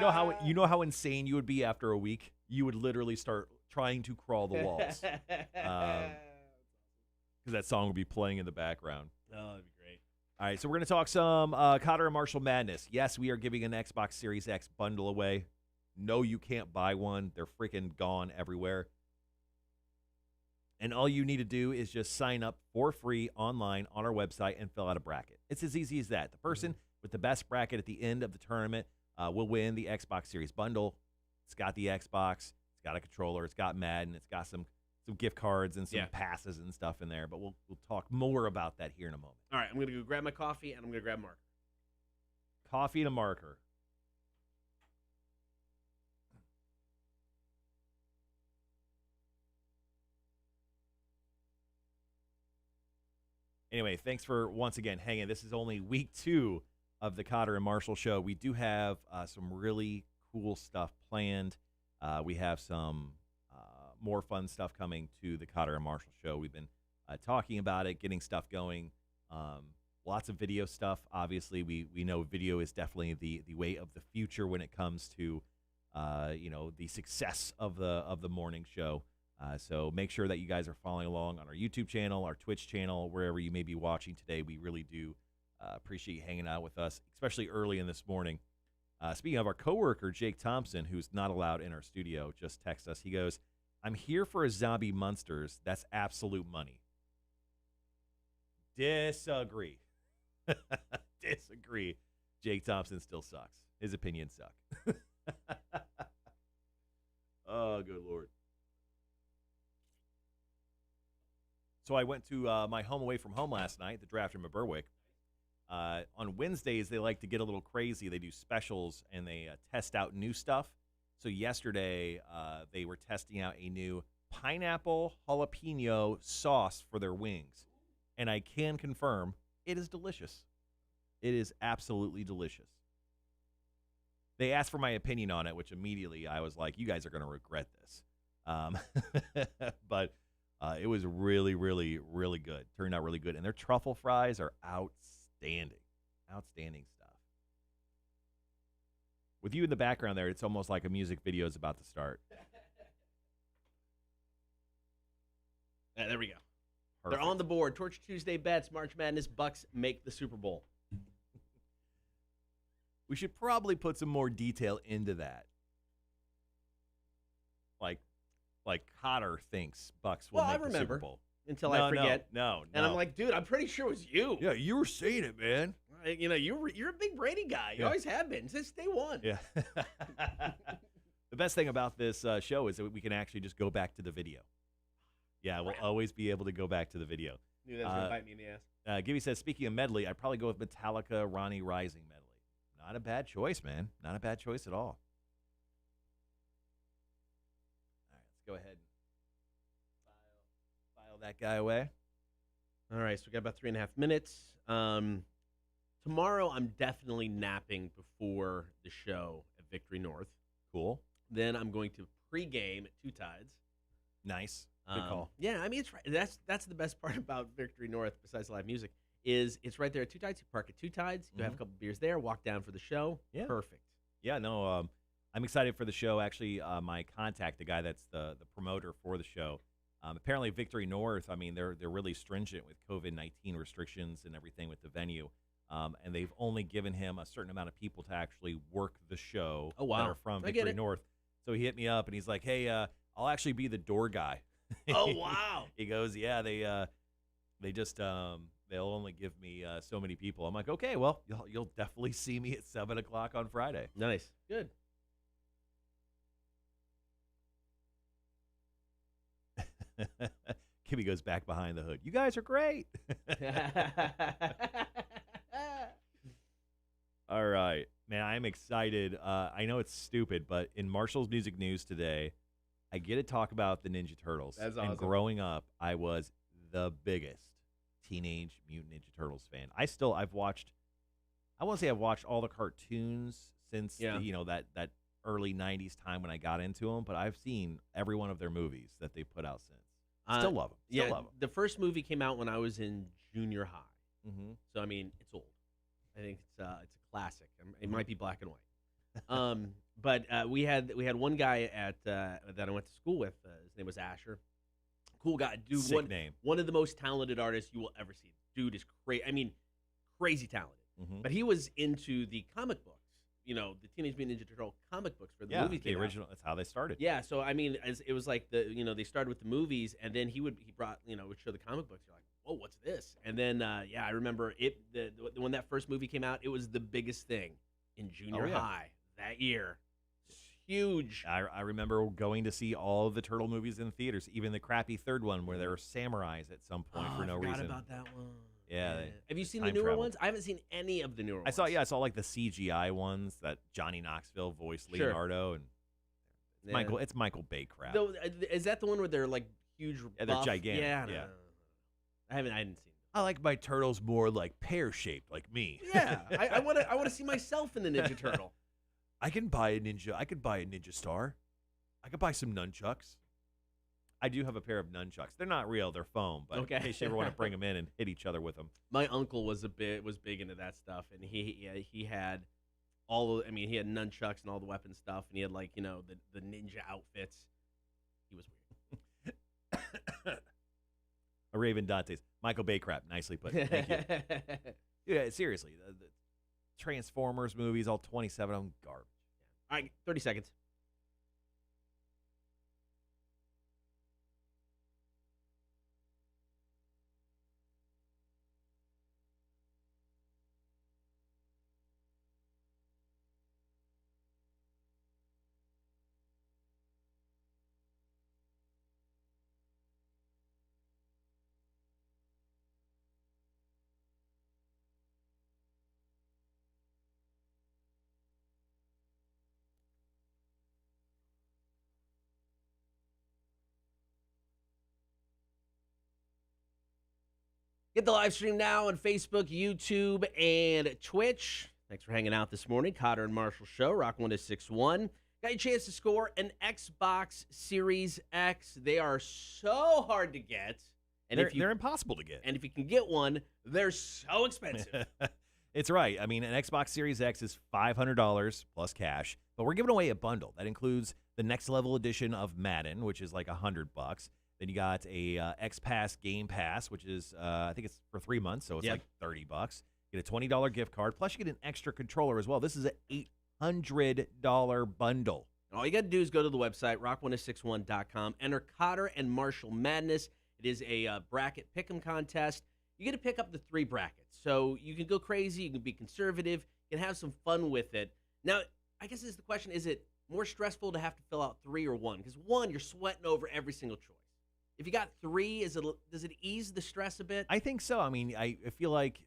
know how insane you would be after a week. You would literally start trying to crawl the walls because that song would be playing in the background. Oh, that'd be great. All right, so we're going to talk some Cotter and Marshall Madness. Yes, we are giving an Xbox Series X bundle away. No, you can't buy one. They're freaking gone everywhere. And all you need to do is just sign up for free online on our website and fill out a bracket. It's as easy as that. The person with the best bracket at the end of the tournament will win the Xbox Series bundle. It's got the Xbox. It's got a controller. It's got Madden. It's got some gift cards and some passes and stuff in there. But we'll talk more about that here in a moment. All right, I'm going to go grab my coffee, and I'm going to grab a marker. Coffee and a marker. Anyway, thanks for once again hanging. This is only week 2 of the Cotter and Marshall show. We do have some really cool stuff planned. We have some more fun stuff coming to the Cotter and Marshall show. We've been talking about it, getting stuff going. Lots of video stuff. Obviously, we know video is definitely the way of the future when it comes to the success of the morning show. So make sure that you guys are following along on our YouTube channel, our Twitch channel, wherever you may be watching today. We really do appreciate you hanging out with us, especially early in this morning. Speaking of our coworker, Jake Thompson, who's not allowed in our studio, just texted us. He goes, "I'm here for a zombie monsters. That's absolute money." Disagree. Disagree. Jake Thompson still sucks. His opinions suck. Oh, good Lord. So I went to my home away from home last night, the draft room of Berwick. On Wednesdays, they like to get a little crazy. They do specials, and they test out new stuff. So yesterday, they were testing out a new pineapple jalapeno sauce for their wings. And I can confirm it is delicious. It is absolutely delicious. They asked for my opinion on it, which immediately I was like, you guys are going to regret this. But it was really, really, really good. Turned out really good. And their truffle fries are outstanding. Outstanding stuff. With you in the background there, it's almost like a music video is about to start. Yeah, there we go. Perfect. They're on the board. Torch Tuesday bets. March Madness Bucks make the Super Bowl. We should probably put some more detail into that. Like Cotter thinks Bucks will make the Super Bowl. Until I forget. No. And I'm like, dude, I'm pretty sure it was you. Yeah, you were saying it, man. You're a big Brady guy. You always have been since day one. Yeah. The best thing about this show is that we can actually just go back to the video. Yeah, we'll always be able to go back to the video. Knew that was going to bite me in the ass. Gibby says, speaking of medley, I'd probably go with Metallica, Ronnie Rising medley. Not a bad choice, man. Not a bad choice at all. All right, let's go ahead and file that guy away. All right, so we got about 3.5 minutes. Tomorrow, I'm definitely napping before the show at Victory North. Cool. Then I'm going to pregame at Two Tides. Nice. Good call. Yeah, I mean, it's right. That's the best part about Victory North, besides live music, is it's right there at Two Tides. You park at Two Tides. You have a couple beers there. Walk down for the show. Yeah. Perfect. Yeah, no, I'm excited for the show. Actually, my contact, the guy that's the promoter for the show, apparently Victory North, I mean, they're really stringent with COVID-19 restrictions and everything with the venue. And they've only given him a certain amount of people to actually work the show that are from Victory North. So he hit me up, and he's like, hey, I'll actually be the door guy. Oh, wow. He goes, yeah, they just they'll only give me so many people. I'm like, okay, well, you'll definitely see me at 7 o'clock on Friday. Nice. Good. Kimmy goes back behind the hood. You guys are great. All right, man, I'm excited. I know it's stupid, but in Marshall's Music News today, I get to talk about the Ninja Turtles. That's awesome. And growing up, I was the biggest Teenage Mutant Ninja Turtles fan. I've watched, I won't say I've watched all the cartoons since that early 90s time when I got into them, but I've seen every one of their movies that they put out since. Still love them. Still love them. The first movie came out when I was in junior high. Mm-hmm. So, I mean, it's old. I think it's a classic. It might be black and white. But we had one guy that I went to school with. His name was Asher. Cool guy, dude. Sick name. One of the most talented artists you will ever see. Dude is crazy. I mean, crazy talented. Mm-hmm. But he was into the comic books. The Teenage Mutant Ninja Turtle comic books for the movies. The original. That's how they started. Yeah. So I mean, it was like they started with the movies, and then he would show the comic books. You're like, whoa, what's this? And then I remember when that first movie came out, it was the biggest thing in junior high that year. Huge. I remember going to see all of the Turtle movies in theaters, even the crappy third one where there were samurais at some point for no reason. I forgot about that one. Yeah. Have you seen the newer ones? I haven't seen any of the newer ones. I saw like the CGI ones that Johnny Knoxville voiced Leonardo, and it's Michael Bay crap. Though, is that the one where they're like huge? Yeah, they're gigantic. Yeah. No. I hadn't seen them. I like my turtles more like pear-shaped, like me. Yeah, I want to see myself in the Ninja Turtle. I could buy a ninja star. I could buy some nunchucks. I do have a pair of nunchucks. They're not real; they're foam. But Okay. in case you ever want to bring them in and hit each other with them. My uncle was big into that stuff, and he had he had nunchucks and all the weapon stuff, and he had like the ninja outfits. He was weird. A Raven Dante's Michael Baycrap, nicely put. Thank you. Yeah, seriously, the Transformers movies, all 27 of them, garbage. All right, 30 seconds. Get the live stream now on Facebook, YouTube, and Twitch. Thanks for hanging out this morning. Cotter and Marshall Show, Rock 106.1. Got your chance to score an Xbox Series X. They are so hard to get. And They're impossible to get. And if you can get one, they're so expensive. It's right. I mean, an Xbox Series X is $500 plus cash, but we're giving away a bundle. That includes the next level edition of Madden, which is like $100. Then you got a X Pass Game Pass, which is I think it's for 3 months, so it's like $30. You get a $20 gift card, plus you get an extra controller as well. This is an $800 bundle. All you got to do is go to the website, rock1061.com, enter Cotter and Marshall Madness. It is a bracket pick'em contest. You get to pick up the 3 brackets, so you can go crazy, you can be conservative, you can have some fun with it. Now, I guess this is the question, is it more stressful to have to fill out 3 or 1? Because 1, you're sweating over every single choice. If you got 3, does it ease the stress a bit? I think so. I mean, I feel like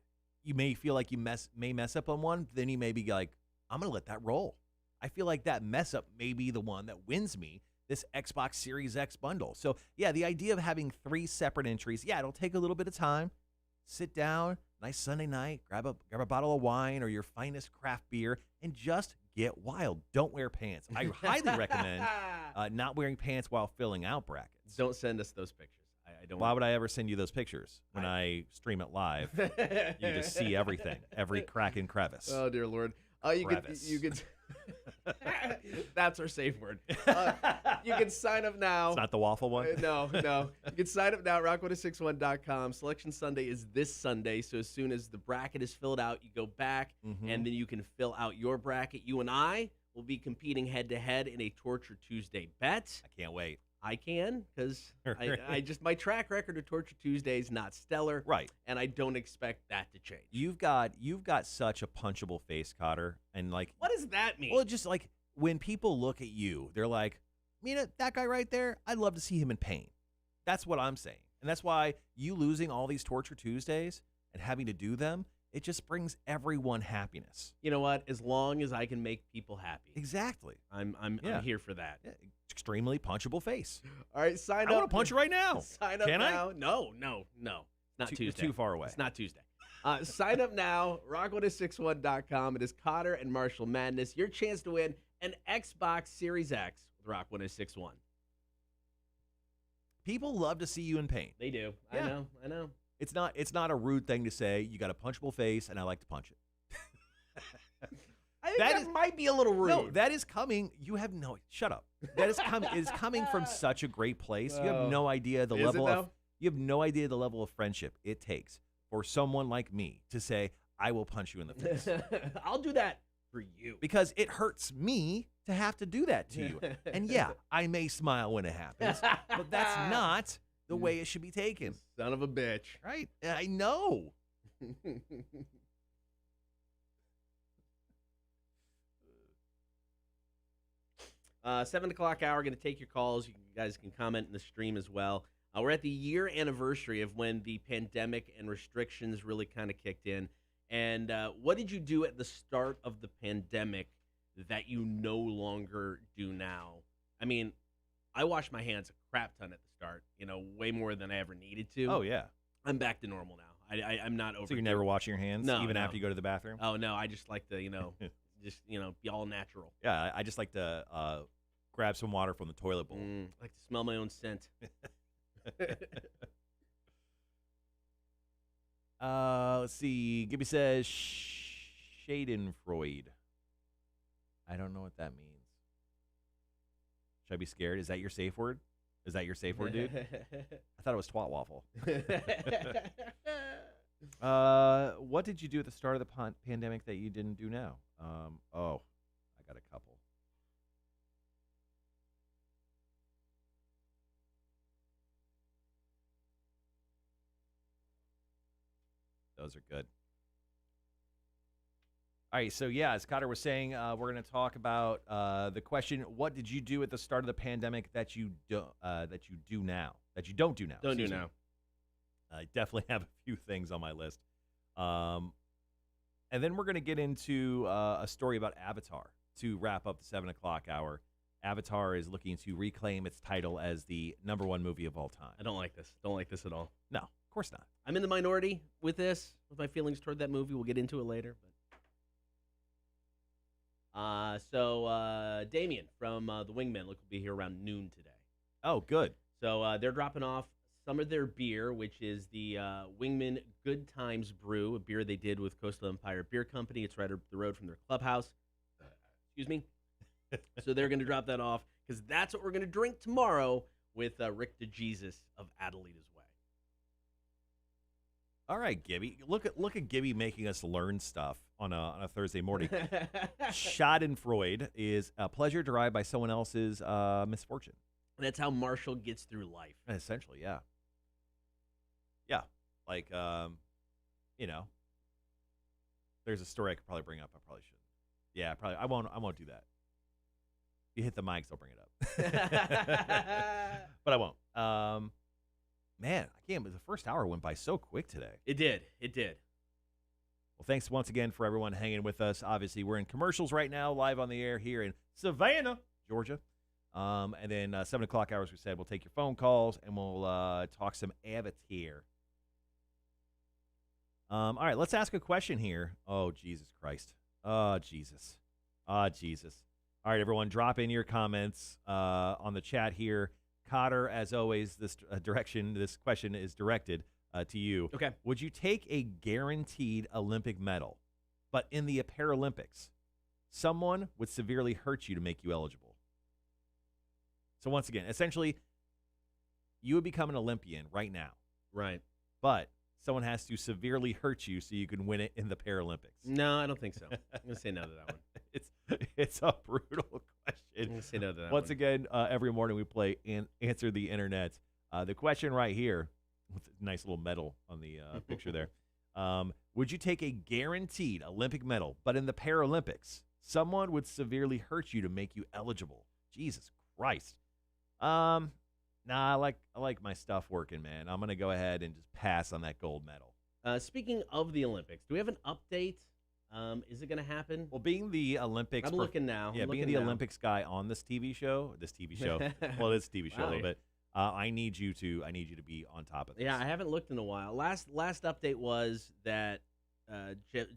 you may feel like you may mess up on one, then you may be like, I'm going to let that roll. I feel like that mess up may be the one that wins me this Xbox Series X bundle. So, yeah, the idea of having 3 separate entries, it'll take a little bit of time. Sit down, nice Sunday night, grab a bottle of wine or your finest craft beer, and just get wild. Don't wear pants. I highly recommend not wearing pants while filling out brackets. Don't send us those pictures. I don't. Why would I ever send you those pictures when I stream it live? You just see everything, every crack and crevice. Oh dear Lord! You could. That's our safe word. You can sign up now. It's not the waffle one? No. You can sign up now at rock1061.com. Selection Sunday is this Sunday, so as soon as the bracket is filled out, you go back, and then you can fill out your bracket. You and I will be competing head-to-head in a Torture Tuesday bet. I can't wait. I can, because I just my track record of Torture Tuesday is not stellar, right? And I don't expect that to change. You've got such a punchable face, Cotter, and like, what does that mean? Well, just like when people look at you, they're like, Mina, that guy right there, I'd love to see him in pain. That's what I'm saying, and that's why you losing all these Torture Tuesdays and having to do them, it just brings everyone happiness. You know what? As long as I can make people happy, exactly. I'm here for that. Yeah. Extremely punchable face. All right, sign up. I want to punch you right now. Sign up now. No. Not Tuesday. It's too far away. It's not Tuesday. Sign up now, rock1061.com. It is Cotter and Marshall Madness. Your chance to win an Xbox Series X with Rock 1061. People love to see you in pain. They do. Yeah. I know. It's not a rude thing to say. You got a punchable face, and I like to punch it. I think that might be a little rude. No, that is coming. You have no. Shut up. That is coming from such a great place. You have no idea the level of. You have no idea the level of friendship it takes for someone like me to say, "I will punch you in the face." I'll do that for you because it hurts me to have to do that to you. And yeah, I may smile when it happens, but that's not the way it should be taken. Son of a bitch. Right? I know. 7 o'clock hour, going to take your calls. You guys can comment in the stream as well. We're at the year anniversary of when the pandemic and restrictions really kind of kicked in. And what did you do at the start of the pandemic that you no longer do now? I mean, I washed my hands a crap ton at the start, way more than I ever needed to. Oh, yeah. I'm back to normal now. I'm not over. So you're never washing your hands, no, even after you go to the bathroom? Oh, no. I just like to, just, be all natural. Yeah, I just like to grab some water from the toilet bowl. I like to smell my own scent. Let's see. Gibby says Schadenfreude. I don't know what that means. Should I be scared? Is that your safe word? Is that your safe word, dude? I thought it was twat waffle. What did you do at the start of the pandemic that you didn't do now? I got a couple. Those are good. All right, so yeah, as Cotter was saying, we're going to talk about the question: what did you do at the start of the pandemic that you don't do now? Don't do now. I definitely have a few things on my list, and then we're going to get into a story about Avatar to wrap up the 7 o'clock hour. Avatar is looking to reclaim its title as the #1 movie of all time. I don't like this. Don't like this at all. No, of course not. I'm in the minority with this, with my feelings toward that movie. We'll get into it later. So Damien from the Wingman will be here around noon today. Oh, good. So they're dropping off some of their beer, which is the Wingman Good Times Brew, a beer they did with Coastal Empire Beer Company. It's right up the road from their clubhouse. Excuse me. So they're going to drop that off because that's what we're going to drink tomorrow with Rick DeJesus of Adelitas Way. All right, Gibby. Look at Gibby making us learn stuff on a Thursday morning. Schadenfreude is a pleasure derived by someone else's misfortune. That's how Marshall gets through life. Essentially, yeah. Yeah, like there's a story I could probably bring up. I probably shouldn't. Yeah, probably. I won't do that. If you hit the mics, I'll bring it up. But I won't. Man, I can't. The first hour went by so quick today. It did. Well, thanks once again for everyone hanging with us. Obviously, we're in commercials right now, live on the air here in Savannah, Georgia. And then 7 o'clock hours, we said, we'll take your phone calls and we'll talk some Avatar. All right, let's ask a question here. Oh, Jesus Christ. Oh, Jesus. Oh, Jesus. All right, everyone, drop in your comments on the chat here. Cotter, as always, this question is directed to you. Okay. Would you take a guaranteed Olympic medal, but in the Paralympics, someone would severely hurt you to make you eligible? So once again, essentially, you would become an Olympian right now. Right. But someone has to severely hurt you so you can win it in the Paralympics. No, I don't think so. I'm going to say no to that one. It's a brutal question. I'm going to say no to that Once one. again, every morning we play Answer the Internet. The question right here, with a nice little medal on the picture there. Would you take a guaranteed Olympic medal, but in the Paralympics, someone would severely hurt you to make you eligible? Jesus Christ. Nah, I like my stuff working, man. I'm going to go ahead and just pass on that gold medal. Speaking of the Olympics, do we have an update? Is it going to happen? Well, being the Olympics... I'm looking now. Yeah, being the Olympics guy on this TV show, well, it's a TV show a little bit. I need you to be on top of this. Yeah, I haven't looked in a while. Last update was that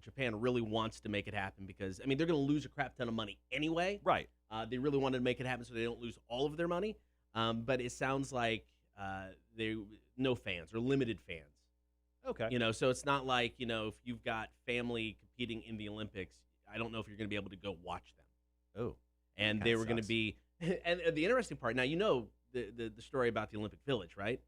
Japan really wants to make it happen because, I mean, they're going to lose a crap ton of money anyway. Right. They really wanted to make it happen so they don't lose all of their money. But it sounds like no fans or limited fans. Okay. So it's not like, if you've got family competing in the Olympics, I don't know if you're going to be able to go watch them. Oh. And they were going to be, and the interesting part, now the story about the Olympic Village, right?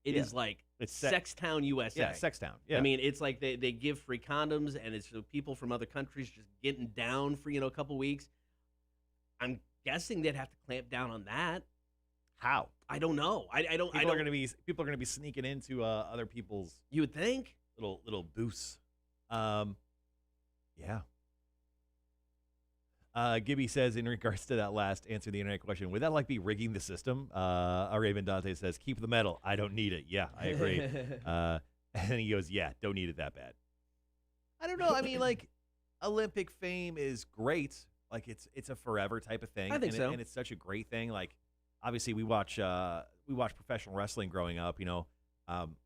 It is like it's Sextown, USA. Yeah, Sextown. Yeah. I mean, it's like they give free condoms, and it's people from other countries just getting down for, a couple weeks. I'm guessing they'd have to clamp down on that. How? I don't know. People are going to be sneaking into other people's. You would think little booths. Yeah. Gibby says in regards to that last answer the internet question, would that be rigging the system? Raven Dante says keep the medal. I don't need it. Yeah, I agree. And he goes, yeah, don't need it that bad. I don't know. I mean, Olympic fame is great. It's a forever type of thing. I think so. And it's such a great thing. Obviously, we watch professional wrestling growing up.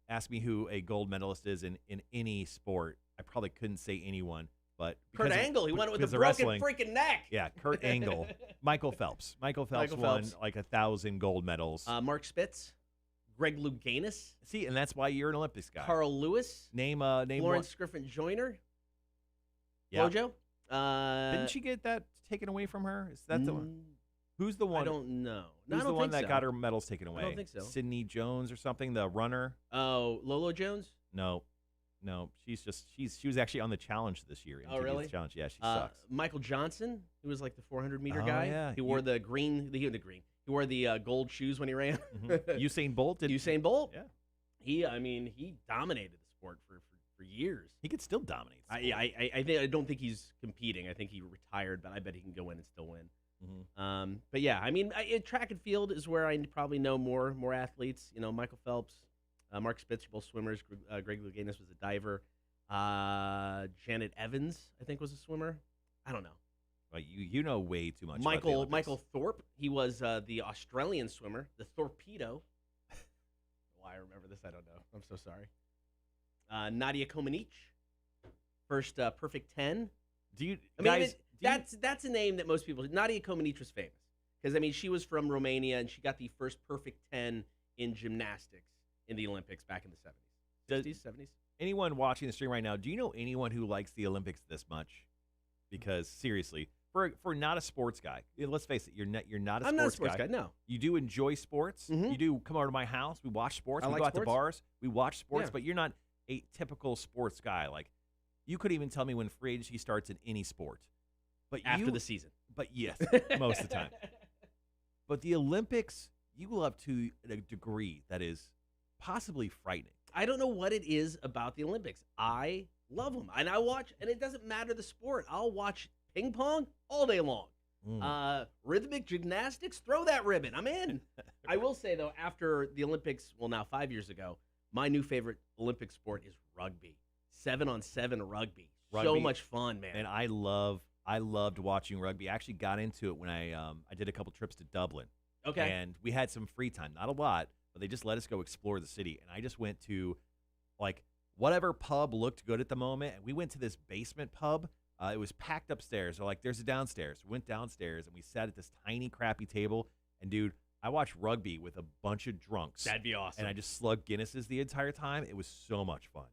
Ask me who a gold medalist is in any sport. I probably couldn't say anyone. but Kurt Angle, he won it with a because of broken wrestling, freaking neck. yeah, Kurt Angle. Michael Phelps. Michael Phelps won like 1,000 gold medals. Mark Spitz, Greg Louganis. See, and that's why you're an Olympics guy. Carl Lewis. Name Lawrence one. Griffin Joyner. Yeah. Flojo. Didn't she get that taken away from her? Is that the one? Who's the one? I don't know. Who's the one that got her medals taken away? I don't think so. Sydney Jones or something, the runner? Oh, Lolo Jones? No. She was actually on the challenge this year. Oh, really? Challenge. Yeah, she sucks. Michael Johnson, who was like the 400-meter guy. Yeah. He wore the green. He wore the gold shoes when he ran. Usain Bolt did. Usain Bolt. Yeah. He dominated the sport for years. He could still dominate. I don't think he's competing. I think he retired, but I bet he can go in and still win. Mm-hmm. But yeah, track and field is where I probably know more athletes. Michael Phelps, Mark Spitz, both swimmers. Greg Louganis was a diver. Janet Evans, I think, was a swimmer. I don't know. Well, you know way too much. Michael Thorpe, he was the Australian swimmer, the Torpedo. Why I remember this, I don't know. I'm so sorry. Nadia Comaneci, first perfect 10. That's a name that most people. Nadia Comaneci was famous because she was from Romania and she got the first perfect 10 in gymnastics in the Olympics back in the 70s, 70s. Anyone watching the stream right now, do you know anyone who likes the Olympics this much? Because seriously, for not a sports guy, let's face it, you're not a sports guy. I'm not a sports guy. No, you do enjoy sports. Mm-hmm. You do come over to my house. We watch sports. We like go out sports. to bars. We watch sports. Yeah. But you're not a typical sports guy. Like you could even tell me when free agency starts in any sport. But after the season. But yes, most of the time. But the Olympics, you love to a degree that is possibly frightening. I don't know what it is about the Olympics. I love them. And I watch, and it doesn't matter the sport. I'll watch ping pong all day long. Rhythmic gymnastics, throw that ribbon. I'm in. I will say, though, after the Olympics, well, now 5 years ago, my new favorite Olympic sport is rugby. 7-on-7 rugby. So much fun, man. And I loved watching rugby. I actually got into it when I did a couple trips to Dublin. Okay. And we had some free time, not a lot, but they just let us go explore the city. And I just went to like whatever pub looked good at the moment. And we went to this basement pub. It was packed upstairs. They're like, there's a downstairs. We went downstairs and we sat at this tiny, crappy table. And dude, I watched rugby with a bunch of drunks. That'd be awesome. And I just slugged Guinnesses the entire time. It was so much fun.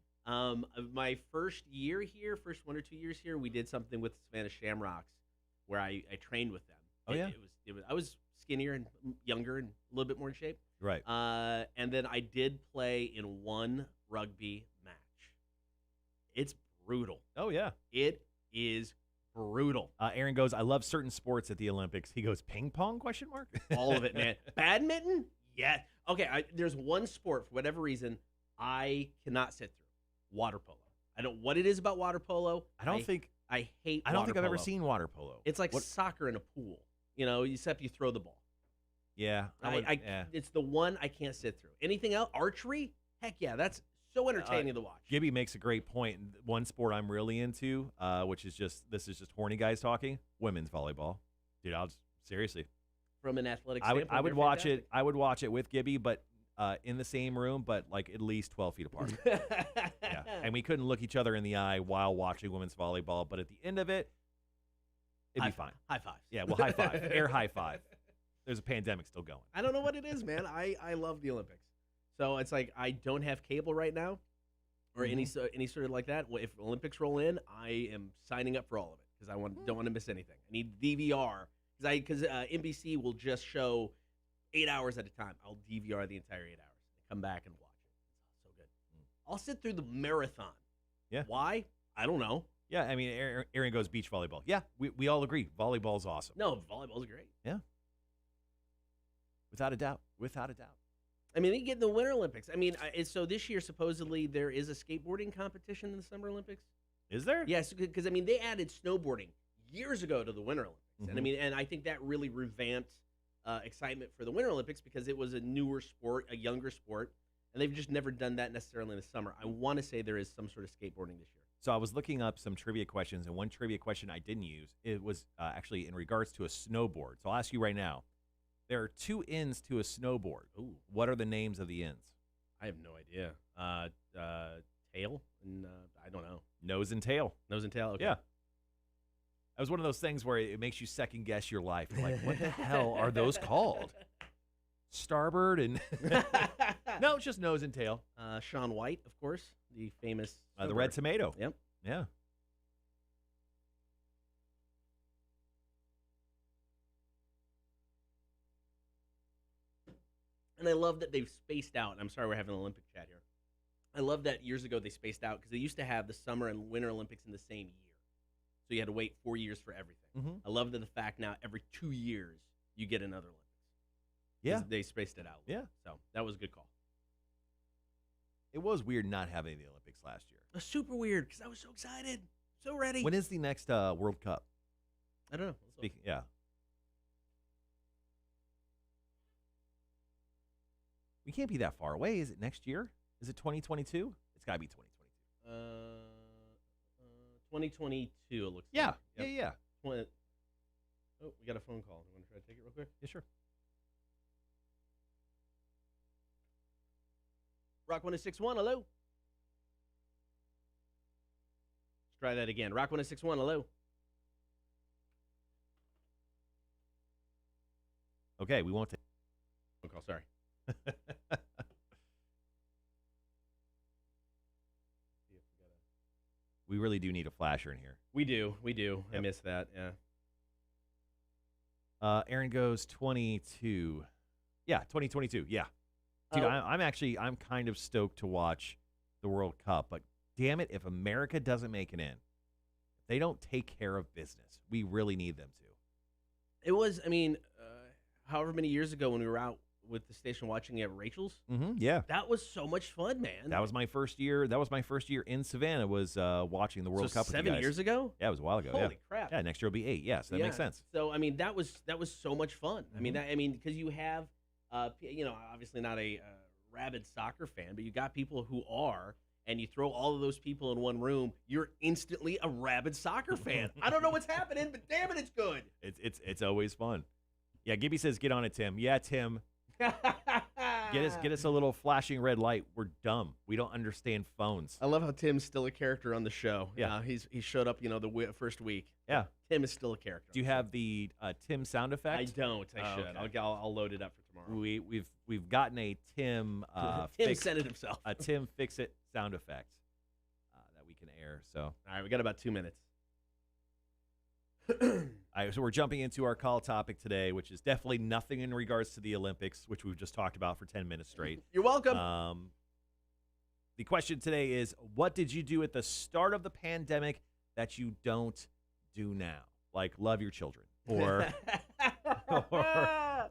My first year here, first 1 or 2 years here, we did something with Savannah Shamrocks where I trained with them. Oh, yeah? I was skinnier and younger and a little bit more in shape. Right. And then I did play in one rugby match. It's brutal. Oh, yeah. It is brutal. Aaron goes, I love certain sports at the Olympics. He goes, ping pong, question mark? All of it, man. Badminton? Yeah. Okay, there's one sport, for whatever reason, I cannot sit through. Water polo. I don't know what it is about water polo. I hate I don't think I've ever seen water polo. It's like soccer in a pool, except you throw the ball. Yeah. It's the one I can't sit through. Anything else? Archery? Heck yeah, that's so entertaining to watch. Gibby makes a great point. One sport I'm really into, which is just horny guys talking, women's volleyball. Dude, seriously. From an athletic standpoint, I would watch it. I would watch it with Gibby, but in the same room, but like at least 12 feet apart. Yeah, and we couldn't look each other in the eye while watching women's volleyball. But at the end of it, it'd be fine. High fives. Yeah, well, high five, air high five. There's a pandemic still going. I don't know what it is, man. I love the Olympics. So it's like I don't have cable right now, or any sort of like that. If Olympics roll in, I am signing up for all of it because I don't want to miss anything. I need DVR because NBC will just show 8 hours at a time. I'll DVR the entire 8 hours, come back and watch it. It's so good. I'll sit through the marathon. Yeah. Why? I don't know. Yeah, I mean, Aaron goes beach volleyball. Yeah, we all agree. Volleyball's awesome. No, volleyball's great. Yeah. Without a doubt. Without a doubt. I mean, they get in the Winter Olympics. I mean, so this year, supposedly, there is a skateboarding competition in the Summer Olympics. Is there? Yes, because, they added snowboarding years ago to the Winter Olympics. And, and I think that really revamped excitement for the Winter Olympics because it was a newer sport, a younger sport, and they've just never done that necessarily in the summer. I want to say there is some sort of skateboarding this year. So I was looking up some trivia questions, and one trivia question I didn't use, it was actually in regards to a snowboard. So I'll ask you right now. There are two ends to a snowboard. Ooh. What are the names of the ends? I have no idea. Tail and I don't know. Nose and tail. Nose and tail. Okay. Yeah. was one of those things where it makes you second guess your life. You're like, what the hell are those called? Starboard and no, it's just nose and tail. Shaun White, of course, the famous The red tomato. Yep. Yeah. And I love that they've spaced out. I'm sorry we're having an Olympic chat here. I love that years ago they spaced out because they used to have the Summer and Winter Olympics in the same year. So you had to wait 4 years for everything. Mm-hmm. I love that the fact now every 2 years you get another Olympics. Yeah. They spaced it out. Yeah. So that was a good call. It was weird not having the Olympics last year. It was super weird because I was so excited, so ready. When is the next World Cup? I don't know. Speaking, yeah. We can't be that far away. Is it next year? Is it 2022? It's got to be 2022. 2022, it looks Yeah. like. Yeah, Yep. yeah. Oh, we got a phone call. You want to try to take it real quick? Yeah, sure. Rock 1061, hello. Let's try that again. Rock 1061, hello. Okay, we won't take Phone call, sorry. We really do need a flasher in here. We do. I Yep. missed that, yeah. Aaron goes 22. Yeah, 2022. Yeah. Dude, Oh. I'm kind of stoked to watch the World Cup, but damn it, if America doesn't make it in, if they don't take care of business, we really need them to. It was, I mean, however many years ago when we were out with the station watching it at Rachel's, Mm-hmm. Yeah. that was so much fun, man. That was my first year. That was my first year in Savannah. Was watching the World so Cup with you 7 guys. years ago? Yeah, it was a while ago. Holy crap. Yeah, next year will be 8. Yeah, so that makes sense. So I mean, that was so much fun. I mean, Mhm. because you have, obviously not a rabid soccer fan, but you got people who are, and you throw all of those people in one room, you're instantly a rabid soccer fan. I don't know what's happening, but damn it, it's good. It's always fun. Yeah, Gibby says, "Get on it, Tim." Yeah, Tim. Get us a little flashing red light. We're dumb. We don't understand phones. I love how Tim's still a character on the show. Yeah. He showed up, first week. Yeah. Tim is still a character. Do you have the Tim sound effect? I don't. I should. Okay. I'll load it up for tomorrow. We've gotten a Tim Tim sent it himself. a Tim fix it sound effect that we can air. So All right, we got about 2 minutes. all right, so we're jumping into our call topic today, which is definitely nothing in regards to the Olympics, which we've just talked about for 10 minutes straight. You're welcome. The question today is, what did you do at the start of the pandemic that you don't do now? Like love your children,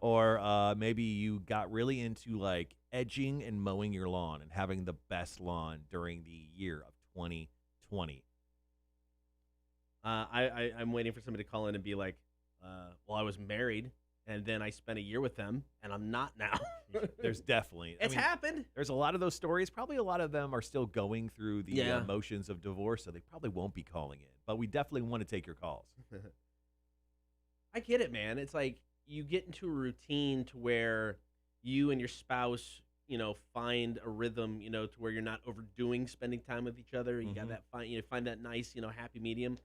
or maybe you got really into like edging and mowing your lawn and having the best lawn during the year of 2020. I'm waiting for somebody to call in and be like, well, I was married, and then I spent a year with them, and I'm not now. There's definitely, It's happened. There's a lot of those stories. Probably a lot of them are still going through the Yeah. emotions of divorce, so they probably won't be calling in. But we definitely want to take your calls. I get it, man. It's like you get into a routine to where you and your spouse, find a rhythm, to where you're not overdoing spending time with each other. You got that find that nice, happy medium.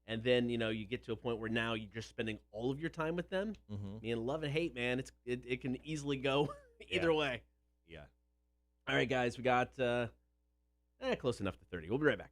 And then, you get to a point where now you're just spending all of your time with them. Mm-hmm. I mean, love and hate, man. It can easily go either way. Yeah. All right, guys, we got close enough to 30. We'll be right back.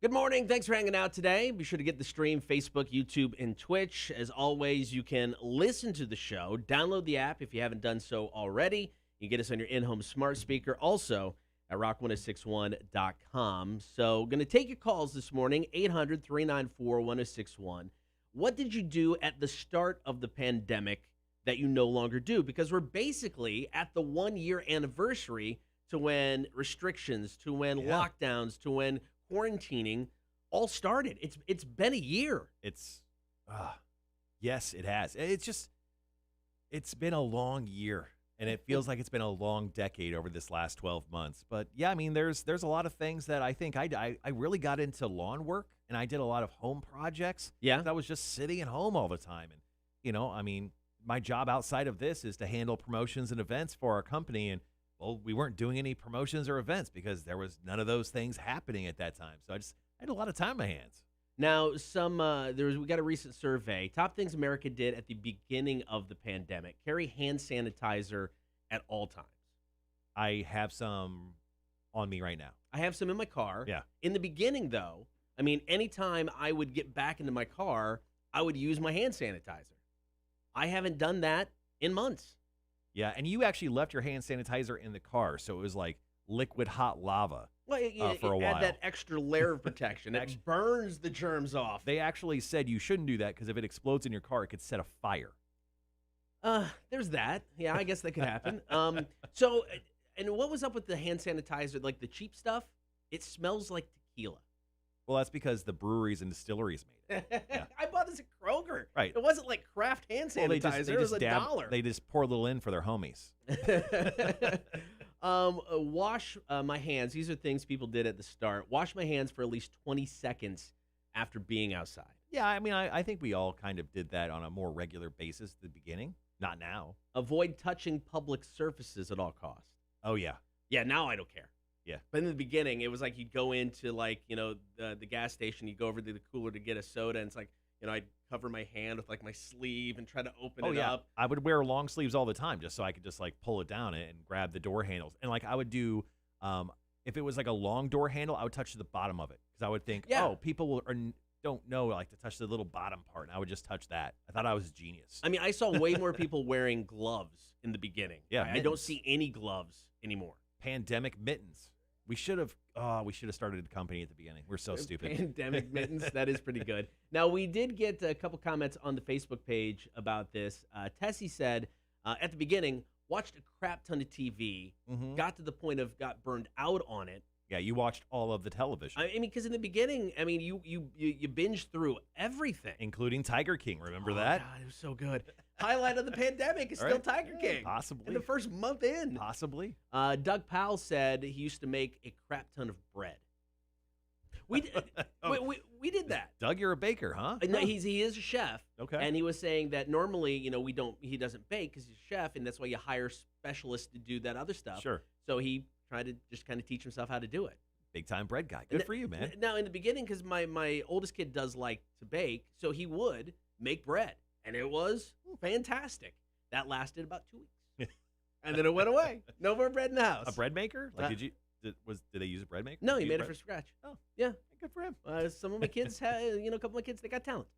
Good morning. Thanks for hanging out today. Be sure to get the stream, Facebook, YouTube, and Twitch. As always, you can listen to the show. Download the app if you haven't done so already. You can get us on your in-home smart speaker. Also, at rock1061.com. So, going to take your calls this morning, 800 394 1061. What did you do at the start of the pandemic that you no longer do? Because we're basically at the 1 year anniversary to when restrictions, to when lockdowns, to when quarantining all started. It's been a year. Yes, it has. It's been a long year, and it feels like it's been a long decade over this last 12 months. But yeah, I mean, there's a lot of things that I think I really got into lawn work, and I did a lot of home projects. Yeah. I was just sitting at home all the time, and I mean, my job outside of this is to handle promotions and events for our company, and well, we weren't doing any promotions or events because there was none of those things happening at that time. So I had a lot of time on my hands. Now, we got a recent survey. Top things America did at the beginning of the pandemic: carry hand sanitizer at all times. I have some on me right now. I have some in my car. Yeah. In the beginning, though, I mean, anytime I would get back into my car, I would use my hand sanitizer. I haven't done that in months. Yeah, and you actually left your hand sanitizer in the car, so it was like liquid hot lava. Well, for a while. Add that extra layer of protection. It burns the germs off. They actually said you shouldn't do that because if it explodes in your car, it could set a fire. There's that. Yeah, I guess that could happen. And what was up with the hand sanitizer, like the cheap stuff? It smells like tequila. Well, that's because the breweries and distilleries made it. Yeah. I bought this at Kroger. Right. It wasn't like craft hand sanitizer. It was $1. They just pour a little in for their homies. Wash my hands. These are things people did at the start. Wash my hands for at least 20 seconds after being outside. Yeah, I mean, I think we all kind of did that on a more regular basis at the beginning. Not now. Avoid touching public surfaces at all costs. Oh, yeah. Yeah, now I don't care. Yeah. But in the beginning, it was like you'd go into the gas station, you go over to the cooler to get a soda, and it's like, I'd cover my hand with like my sleeve and try to open it up. I would wear long sleeves all the time just so I could just like pull it down and grab the door handles. And like I would do, if it was like a long door handle, I would touch the bottom of it because I would think, people don't know like to touch the little bottom part. And I would just touch that. I thought I was a genius. I mean, I saw way more people wearing gloves in the beginning. Yeah, I don't see any gloves anymore. Pandemic mittens. We should have started a company at the beginning. We're so stupid. Pandemic mittens. That is pretty good. Now, we did get a couple comments on the Facebook page about this. Tessie said, at the beginning, watched a crap ton of TV, got to the point of got burned out on it. Yeah, you watched all of the television. I mean, because in the beginning, I mean, you binged through everything. Including Tiger King. Remember that? God, it was so good. Highlight of the pandemic is still Tiger King. Possibly. In the first month in. Possibly. Doug Powell said he used to make a crap ton of bread. We did that. Doug, you're a baker, huh? No, he is a chef. Okay. And he was saying that normally, he doesn't bake because he's a chef, and that's why you hire specialists to do that other stuff. Sure. So he tried to just kind of teach himself how to do it. Big time bread guy. Good for you, man. Now, in the beginning, because my oldest kid does like to bake, so he would make bread, and it was fantastic. That lasted about 2 weeks, and then it went away. No more bread in the house. A bread maker? Like, did they use a bread maker? No, he made it from scratch. Oh, yeah, good for him. Some of my kids have, a couple of my kids, they got talent.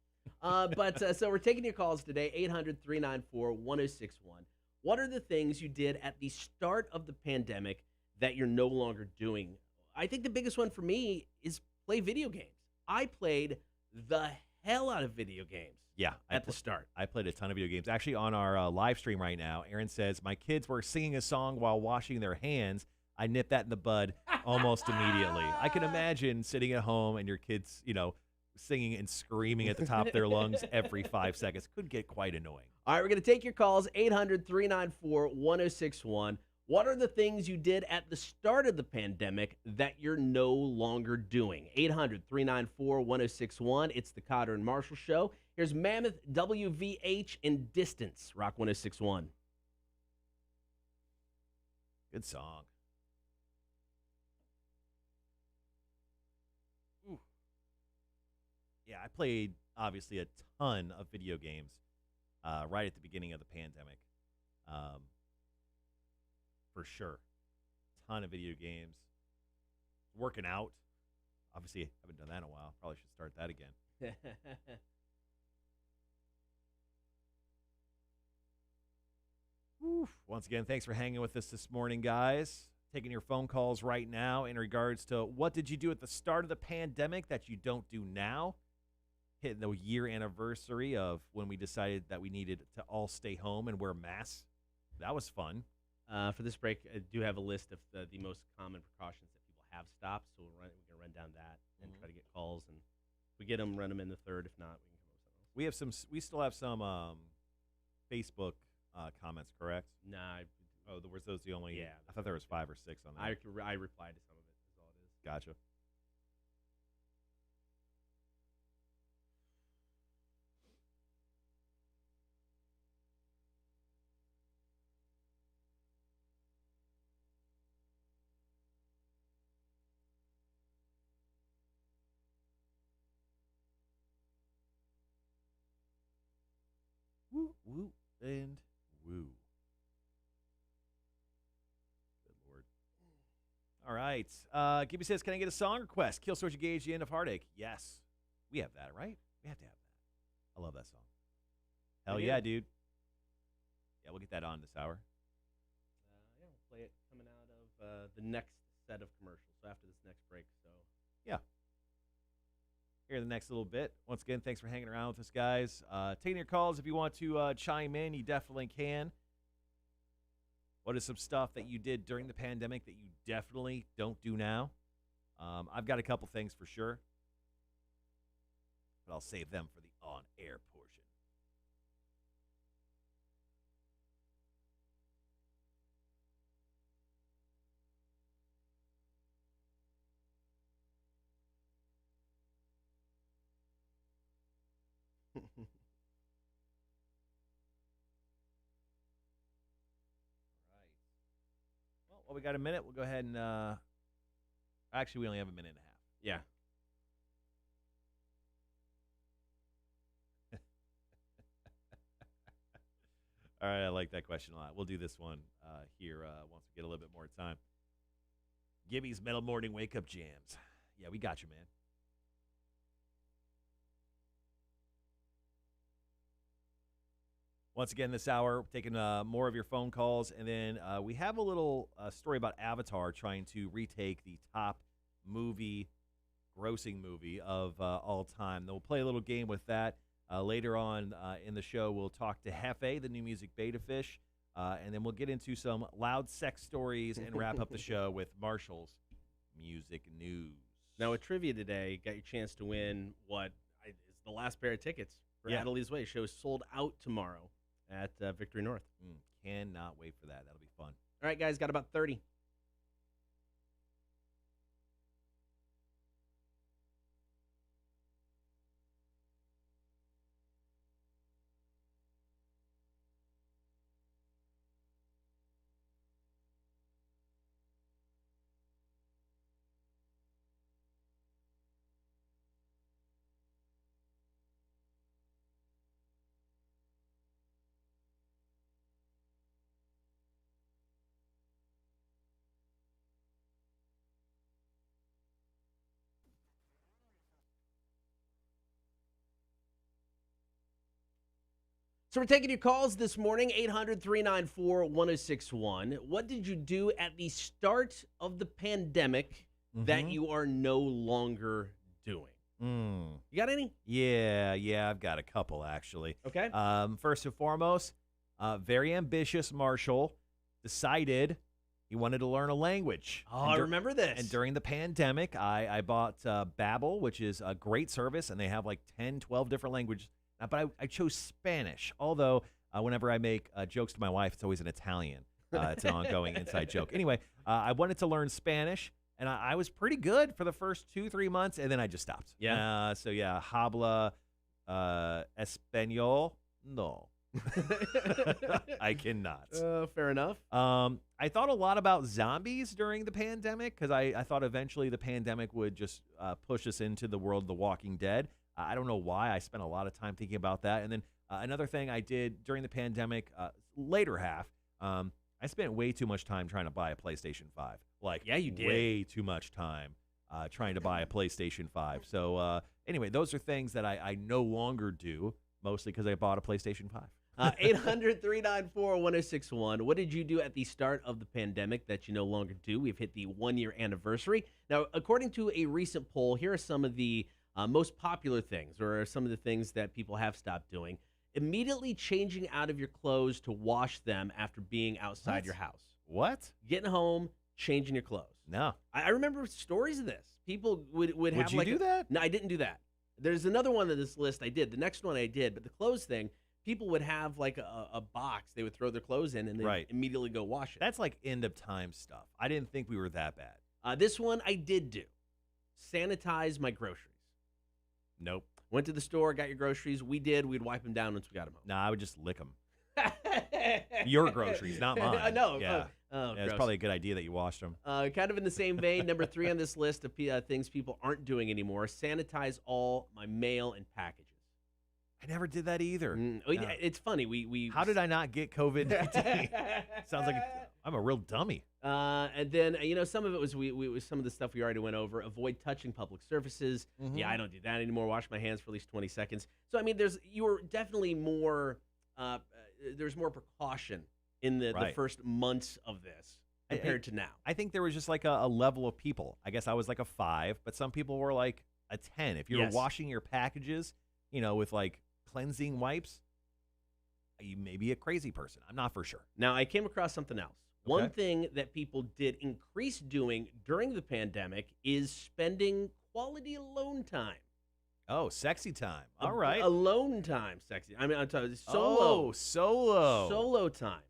So we're taking your calls today, 800-394-1061. What are the things you did at the start of the pandemic that you're no longer doing? I think the biggest one for me is play video games. I played the hell out of video games. Yeah, at the start. I played a ton of video games. Actually, on our live stream right now, Aaron says, my kids were singing a song while washing their hands. I nipped that in the bud almost immediately. I can imagine sitting at home and your kids, singing and screaming at the top of their lungs every 5 seconds. Could get quite annoying. All right, we're going to take your calls, 800-394-1061. What are the things you did at the start of the pandemic that you're no longer doing? 800-394-1061. It's the Cotter and Marshall Show. Here's Mammoth, WVH, and Distance, Rock 1061. Good song. Ooh. Yeah, I played, obviously, a ton of video games right at the beginning of the pandemic. For sure. Ton of video games. Working out. Obviously, I haven't done that in a while. Probably should start that again. Once again, thanks for hanging with us this morning, guys. taking your phone calls right now in regards to what did you do at the start of the pandemic that you don't do now? Hitting the year anniversary of when we decided that we needed to all stay home and wear masks. That was fun. For this break, I do have a list of the most common precautions that people have stopped, so we can run down that and try to get calls. And if we get them, run them in the third. If not, we can come up with something else. We still have some Facebook comments, correct? Nah, Was those the only? Yeah. I thought there was 5 or 6 on I there. replied to some of it. Is all it is. Gotcha. Woo, woo, and woo. Good Lord. All right. Gibby says, can I get a song request? Kill Switch Engage, The End of Heartache. Yes. We have that, right? We have to have that. I love that song. Hell yeah, dude. Yeah, we'll get that on this hour. Yeah, we'll play it coming out of the next set of commercials. So after this next break. So Yeah. Here in the next little bit. Once again, thanks for hanging around with us, guys. Taking your calls if you want to chime in, you definitely can. What is some stuff that you did during the pandemic that you definitely don't do now? I've got a couple things for sure, but I'll save them for the on-air portion. Right. Well, we got a minute. We'll go ahead and actually, we only have a minute and a half. yeah. All right, I like that question a lot. We'll do this one here once we get a little bit more time. Gibby's Metal Morning Wake Up Jams. Yeah, we got you, man. Once again, this hour, we're taking more of your phone calls. And then we have a little story about Avatar trying to retake the top grossing movie of all time. Then we'll play a little game with that. Later on in the show, we'll talk to Hefe, the new music beta fish. And then we'll get into some loud sex stories and wrap up the show with Marshall's music news. Now, with trivia today, got your chance to win is the last pair of tickets for Adelitas Way. Show is sold out tomorrow at Victory North. Cannot wait for that. That'll be fun. All right, guys, got about 30. So we're taking your calls this morning, 800-394-1061. What did you do at the start of the pandemic that you are no longer doing? You got any? Yeah, I've got a couple, actually. Okay. First and foremost, very ambitious Marshall decided he wanted to learn a language. Oh, I remember this. And during the pandemic, I bought Babbel, which is a great service, and they have like 10, 12 different languages. But I chose Spanish, although whenever I make jokes to my wife, it's always in Italian. It's an ongoing inside joke. Anyway, I wanted to learn Spanish, and I was pretty good for the first 2-3 months, and then I just stopped. Yeah. Habla Español? No. I cannot. Fair enough. I thought a lot about zombies during the pandemic because I thought eventually the pandemic would just push us into the world of The Walking Dead. I don't know why. I spent a lot of time thinking about that. And then another thing I did during the pandemic, later half, I spent way too much time trying to buy a PlayStation 5. Yeah, you did. Way too much time trying to buy a PlayStation 5. So anyway, those are things that I no longer do, mostly because I bought a PlayStation 5. 800 394 1061. What did you do at the start of the pandemic that you no longer do? We've hit the 1 year anniversary. Now, according to a recent poll, here are some of the most popular things, or some of the things that people have stopped doing. Immediately changing out of your clothes to wash them after being outside What? your house. What? Getting home, changing your clothes. No. I remember stories of this. People would have you like do that? No, I didn't do that. There's another one on this list I did. The next one I did, but the clothes thing, people would have like a box they would throw their clothes in and then Right. immediately go wash it. That's like end of time stuff. I didn't think we were that bad. This one I did do. Sanitize my groceries. Nope. Went to the store, got your groceries. We'd wipe them down once we got them home. Nah, I would just lick them. Your groceries, not mine. I know. Yeah. Oh, Yeah, it's gross. probably a good idea that you washed them. Kind of in the same vein, number 3 on this list of things people aren't doing anymore: sanitize all my mail and packages. I never did that either. No. It's funny. We How did I not get COVID-19? Sounds like I'm a real dummy. And then some of it was was some of the stuff we already went over. Avoid touching public surfaces. Mhm. Yeah, I don't do that anymore. Wash my hands for at least 20 seconds. So I mean, you were definitely more. There's more precaution in the Right. first months of this compared to now. I think there was just like a level of people. I guess I was like a 5, but some people were like a 10. If you were Yes. washing your packages, with like cleansing wipes, you may be a crazy person. I'm not for sure. Now, I came across something else. One Okay. thing that people did increase doing during the pandemic is spending quality alone time. Oh, sexy time. All right. Alone time, sexy. I mean, I'm talking Oh, solo. solo. Solo time.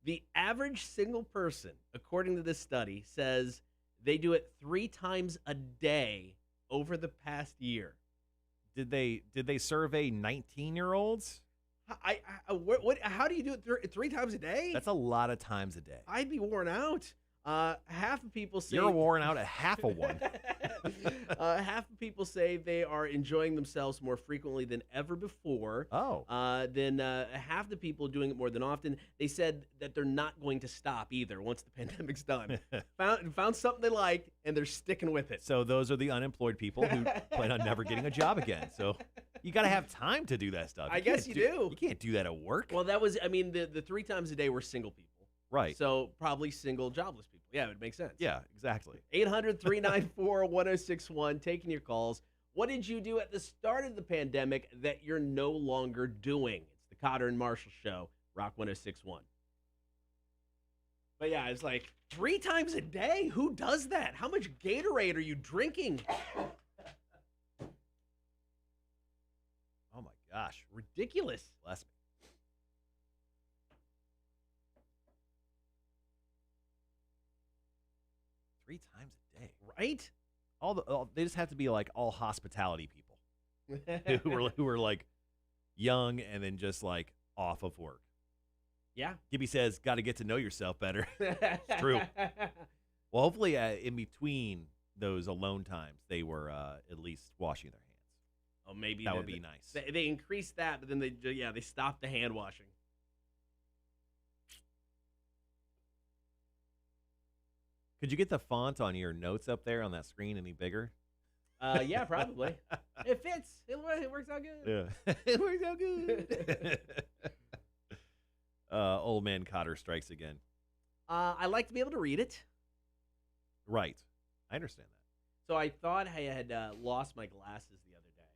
The average single person, according to this study, says they do it 3 times a day over the past year. Did they survey 19-year-olds? How do you do it 3 times a day? That's a lot of times a day. I'd be worn out. Half of people say You're worn out at half of one. half of people say they are enjoying themselves more frequently than ever before. Oh. Then half the people doing it more than often. They said that they're not going to stop either once the pandemic's done. found something they like, and they're sticking with it. So those are the unemployed people who plan on never getting a job again. So you got to have time to do that stuff. I guess you do. You can't do that at work. Well, that was, the 3 times a day were single people. Right. So probably single jobless people. Yeah, it would make sense. Yeah, exactly. 800 394 1061, taking your calls. What did you do at the start of the pandemic that you're no longer doing? It's the Cotter and Marshall Show, Rock 1061. But yeah, it's like 3 times a day? Who does that? How much Gatorade are you drinking? Oh my gosh. Ridiculous. Bless me. Three times a day. Right? They just have to be like all hospitality people who are like young and then just like off of work. Yeah. Gibby says, got to get to know yourself better. It's true. Well, hopefully in between those alone times, they were at least washing their hands. Oh, maybe That would be nice. They increased that, but then they stopped the hand washing. Could you get the font on your notes up there on that screen any bigger? Yeah, probably. It fits. It works out good. Yeah. It works out good. Old man Cotter strikes again. I like to be able to read it. Right. I understand that. So I thought I had lost my glasses the other day,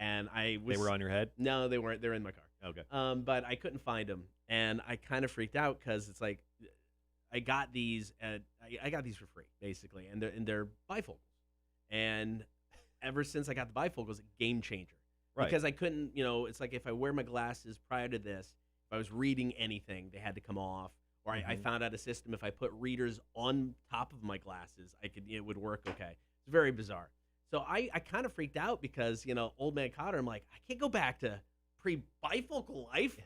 and I was. They were on your head? No, they weren't. They're in my car. Okay. But I couldn't find them, and I kind of freaked out because it's like I got these I got these for free basically, and they're bifocals, and ever since I got the bifocals, game changer. Right. Because I couldn't, it's like if I wear my glasses prior to this, if I was reading anything, they had to come off. Or I found out a system, if I put readers on top of my glasses, it would work okay. It's very bizarre. So I kind of freaked out because, old man Cotter, I'm like, I can't go back to pre-bifocal life. Yeah.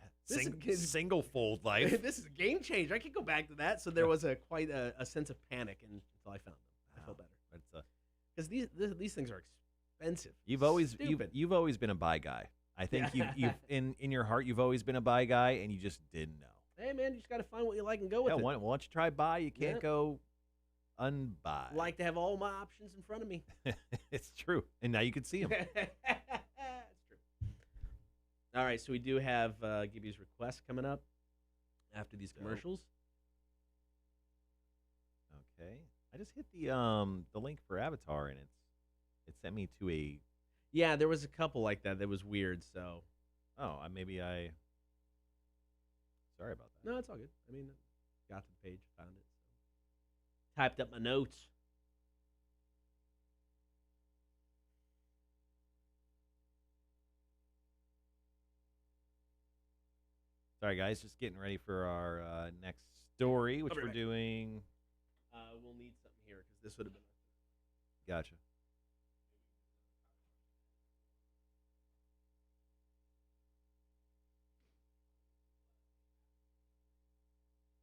Single fold life. This is a game changer. I can't go back to that. So there was quite a sense of panic until I found them. I felt better. Because these things are expensive. You've always Stupid. you've always been a buy guy. I think you've in your heart you've always been a buy guy, and you just didn't know. Hey man, you just got to find what you like and go with it. Why don't you try buy? You can't go unbuy. Like to have all my options in front of me. It's true, and now you can see them. That's true. All right, so we do have Gibby's request coming up after these Dope. commercials. Okay. I just hit the link for Avatar and it sent me to a Yeah, there was a couple like that was weird. So maybe I sorry about that. no, it's all good. I mean, got to the page, found it, so. Typed up my notes. Sorry guys, just getting ready for our next story, which I'll be we're right back. doing. We'll need something here because this would have been. Gotcha.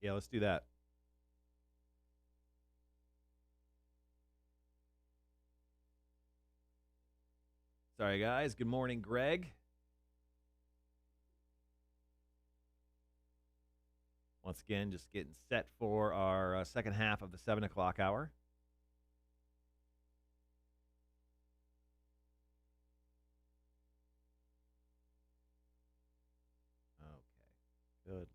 Yeah, let's do that. Sorry guys. Good morning, Greg. Once again, just getting set for our second half of the 7 o'clock hour. Okay. Good Lord.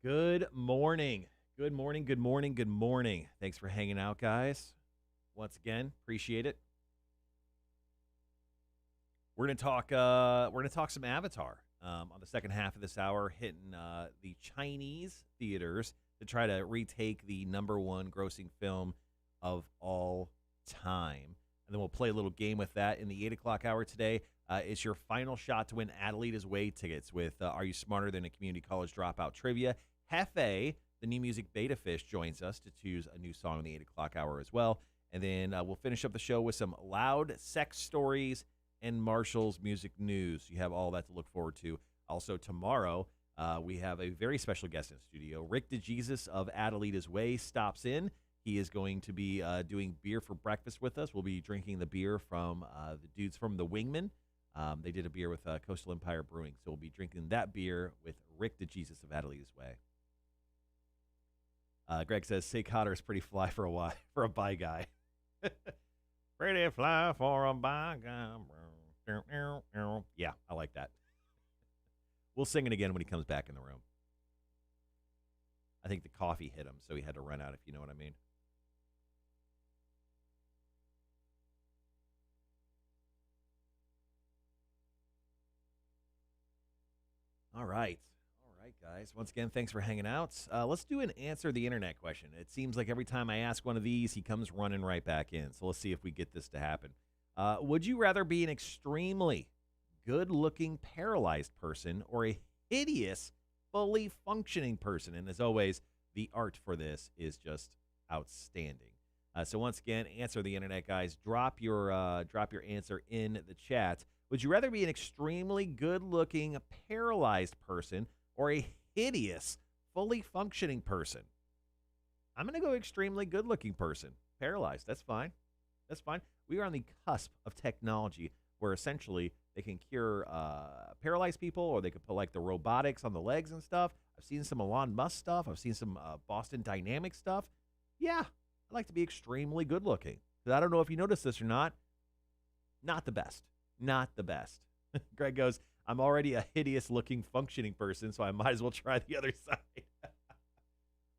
Good morning. Good morning. Good morning. Good morning. Thanks for hanging out, guys. Once again, appreciate it. We're gonna talk. We're gonna talk some Avatar on the second half of this hour, hitting the Chinese theaters to try to retake the #1 grossing film of all time. And then we'll play a little game with that in the 8 o'clock hour today. It's your final shot to win Adelitas Way tickets with Are You Smarter Than a Community College Dropout Trivia. Hefe, the new music beta fish, joins us to choose a new song in the 8 o'clock hour as well. And then we'll finish up the show with some loud sex stories and Marshall's music news. You have all that to look forward to. Also, tomorrow, we have a very special guest in the studio. Rick DeJesus of Adelitas Way stops in. He is going to be doing beer for breakfast with us. We'll be drinking the beer from the dudes from the Wingman. They did a beer with Coastal Empire Brewing, so we'll be drinking that beer with Rick DeJesus of Adelitas Way. Greg says, Say Cotter is pretty fly for a bi guy. Pretty fly for a bi guy. Yeah, I like that. We'll sing it again when he comes back in the room. I think the coffee hit him, so he had to run out, if you know what I mean. All right. All right, guys. Once again, thanks for hanging out. Let's do an answer the internet question. It seems like every time I ask one of these, he comes running right back in. So let's see if we get this to happen. Would you rather be an extremely good-looking paralyzed person or a hideous, fully functioning person? And as always, the art for this is just outstanding. So once again, answer the internet, guys. Drop your answer in the chat. Would you rather be an extremely good-looking paralyzed person or a hideous, fully functioning person? I'm going to go extremely good-looking person. Paralyzed, that's fine. That's fine. We are on the cusp of technology where essentially they can cure paralyzed people, or they could put like the robotics on the legs and stuff. I've seen some Elon Musk stuff. I've seen some Boston Dynamics stuff. Yeah, I like to be extremely good-looking. I don't know if you noticed this or not. Not the best. Not the best. Greg goes, I'm already a hideous-looking, functioning person, so I might as well try the other side.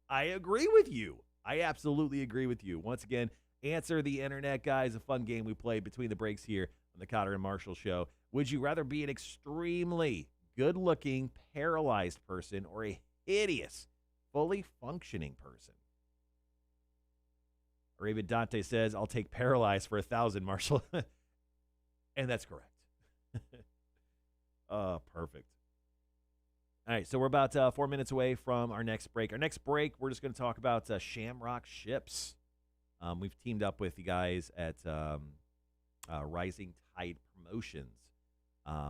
I agree with you. I absolutely agree with you. Once again, answer the internet, guys. A fun game we played between the breaks here on the Cotter and Marshall Show. Would you rather be an extremely good-looking, paralyzed person or a hideous, fully functioning person? Raven Dante says, I'll take paralyzed for 1,000, Marshall. And that's correct. Perfect. All right, so we're about 4 minutes away from our next break. Our next break, we're just going to talk about Shamrock Ships. We've teamed up with the guys at Rising Tide Promotions.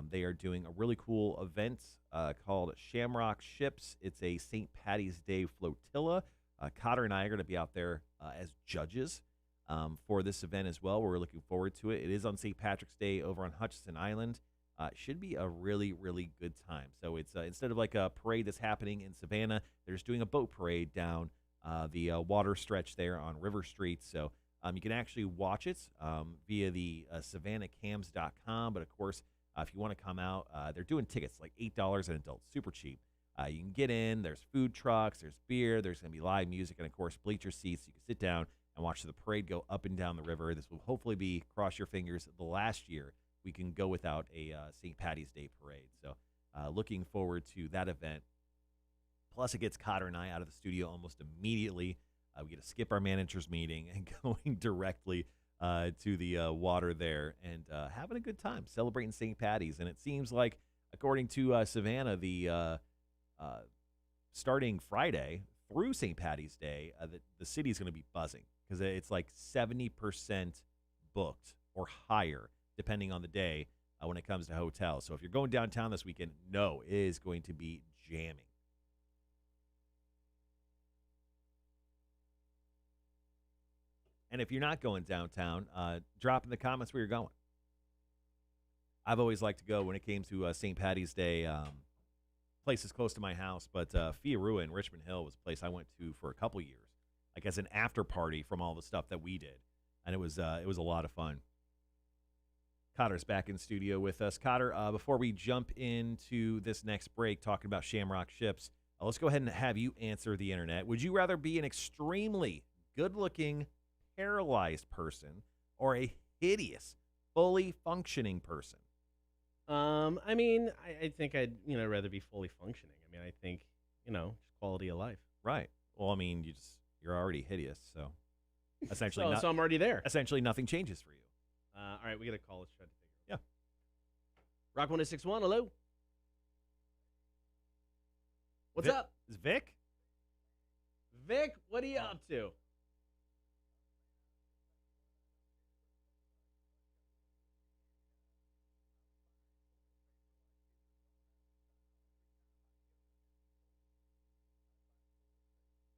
They are doing a really cool event called Shamrock Ships. It's a St. Patty's Day flotilla. Cotter and I are going to be out there as judges for this event as well. We're looking forward to it. It is on St. Patrick's Day over on Hutchinson Island. It should be a really, really good time. So it's instead of like a parade that's happening in Savannah, they're just doing a boat parade down the water stretch there on River Street. So you can actually watch it via the SavannahCams.com. But, of course, if you want to come out, they're doing tickets, like $8 an adult, super cheap. You can get in. There's food trucks. There's beer. There's going to be live music and, of course, bleacher seats. You can sit down and watch the parade go up and down the river. This will hopefully be, cross your fingers, the last year we can go without a St. Patty's Day parade. So looking forward to that event. Plus, it gets Cotter and I out of the studio almost immediately. We get to skip our manager's meeting and going directly to the water there and having a good time celebrating St. Patty's. And it seems like, according to Savannah, the starting Friday through St. Patty's Day, the city's going to be buzzing because it's like 70% booked or higher, depending on the day when it comes to hotels. So if you're going downtown this weekend, no, it is going to be jamming. And if you're not going downtown, drop in the comments where you're going. I've always liked to go when it came to St. Patty's Day, places close to my house, but Fiorua in Richmond Hill was a place I went to for a couple years, like as an after party from all the stuff that we did, and it was a lot of fun. Cotter's back in studio with us. Cotter, before we jump into this next break talking about Shamrock Ships, let's go ahead and have you answer the internet. Would you rather be an extremely good-looking, paralyzed person or a hideous, fully functioning person? I mean, I think I'd rather be fully functioning. I mean, I think just quality of life. Right. Well, I mean, you're already hideous, so essentially, so I'm already there. Essentially, nothing changes for you. All right, we got a call. Let's try to figure it Yeah. out. Rock 1061, hello. What's up? Is Vic? Vic, what are you up to?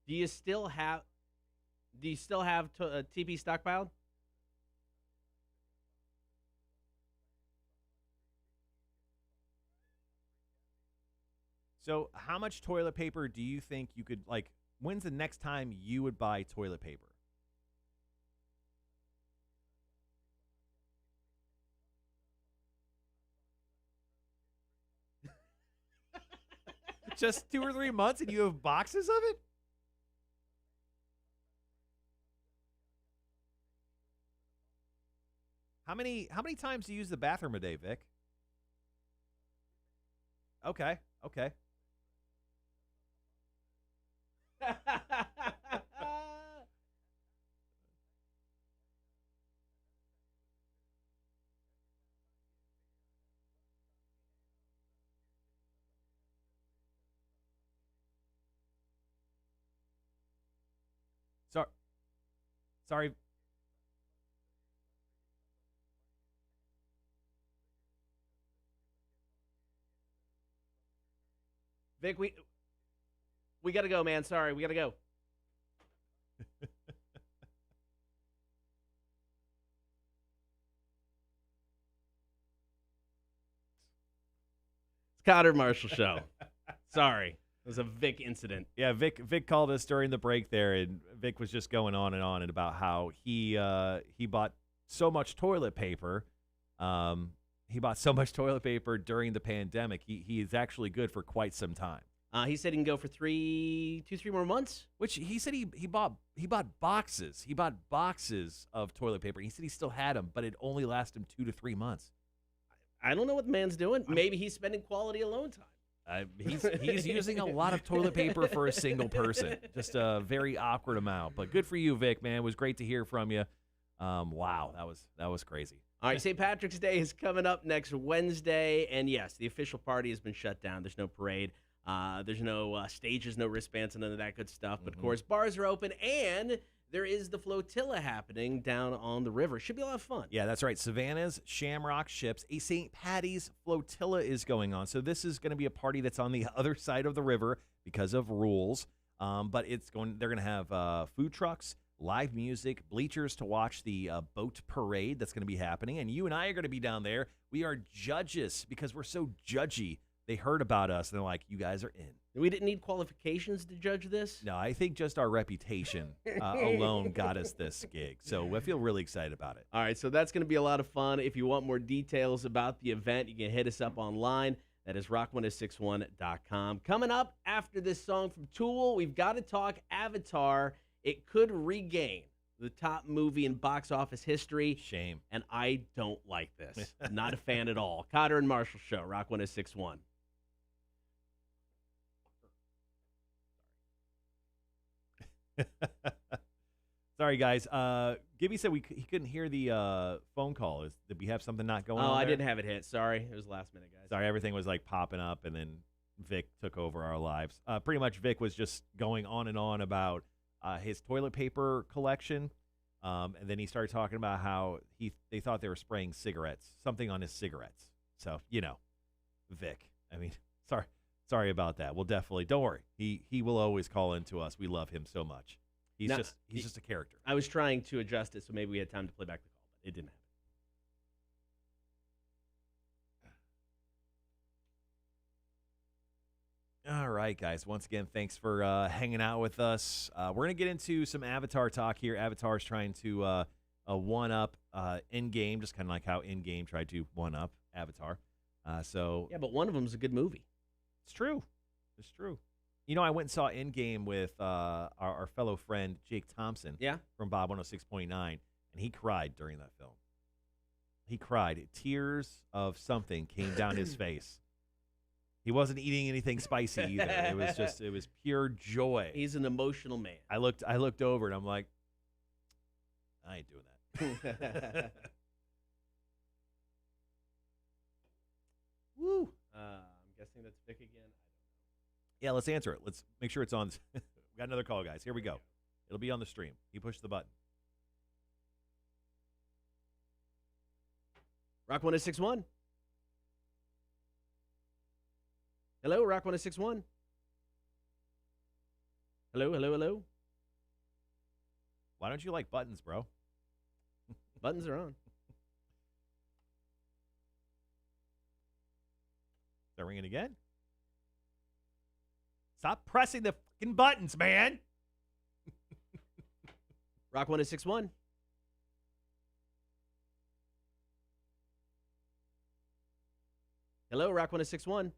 Do you still have TP stockpiled? So how much toilet paper do you think you could, like, when's the next time you would buy toilet paper? Just 2 or 3 months and you have boxes of it? How many times do you use the bathroom a day, Vic? Okay. So, sorry. Vic, we got to go, man. Sorry, we got to go. It's Cotter Marshall Show. Sorry. It was a Vic incident. Yeah, Vic called us during the break there, and Vic was just going on and about how he bought so much toilet paper. He bought so much toilet paper during the pandemic. He is actually good for quite some time. He said he can go for 3 more months. Which he said he bought boxes. He bought boxes of toilet paper. He said he still had them, but it only lasted him 2 to 3 months. I don't know what the man's doing. Maybe he's spending quality alone time. He's using a lot of toilet paper for a single person. Just a very awkward amount. But good for you, Vic, man. It was great to hear from you. Wow, that was crazy. All right, St. Patrick's Day is coming up next Wednesday, and yes, the official party has been shut down. There's no parade. There's no stages, no wristbands, and none of that good stuff. But, of course, bars are open, and there is the flotilla happening down on the river. Should be a lot of fun. Yeah, that's right. Savannah's Shamrock Ships, a St. Patty's flotilla is going on. So this is going to be a party that's on the other side of the river because of rules. But they're going to have food trucks, live music, bleachers to watch the boat parade that's going to be happening. And you and I are going to be down there. We are judges because we're so judgy they heard about us and they're like, you guys are in. We didn't need qualifications to judge this. No, I think just our reputation alone got us this gig. So I feel really excited about it. All right, so that's going to be a lot of fun. If you want more details about the event, you can hit us up online. That is rock1061.com. Coming up after this song from Tool, we've got to talk Avatar. It could regain the top movie in box office history. Shame. And I don't like this. Not a fan at all. Cotter and Marshall Show, Rock 1061. Sorry, guys. Gibby said he couldn't hear the phone call. Did we have something not going on Oh, I there? didn't have it hit. Sorry. It was last minute, guys. Sorry, everything was like popping up, and then Vic took over our lives. Pretty much, Vic was just going on and on about his toilet paper collection, and then he started talking about how they thought they were spraying something on his cigarettes. So Vic. I mean, sorry about that. We'll definitely don't worry. He will always call in to us. We love him so much. He's just a character. I was trying to adjust it so maybe we had time to play back the call, but it didn't happen. All right, guys. Once again, thanks for hanging out with us. We're going to get into some Avatar talk here. Avatar is trying to one-up Endgame, just kind of like how Endgame tried to one-up Avatar. Yeah, but one of them is a good movie. It's true. It's true. I went and saw Endgame with our fellow friend Jake Thompson from Bob 106.9, and he cried during that film. He cried. Tears of something came down his face. He wasn't eating anything spicy either. It was pure joy. He's an emotional man. I looked over and I'm like, I ain't doing that. Woo. I'm guessing that's Vic again. Yeah, let's answer it. Let's make sure it's on. We got another call, guys. Here we go. It'll be on the stream. He pushed the button. Rock 1061. Hello, Rock 1061. Hello. Why don't you like buttons, bro? Buttons are on. Is that ringing again? Stop pressing the fucking buttons, man. Rock 1061. Hello, Rock 1061.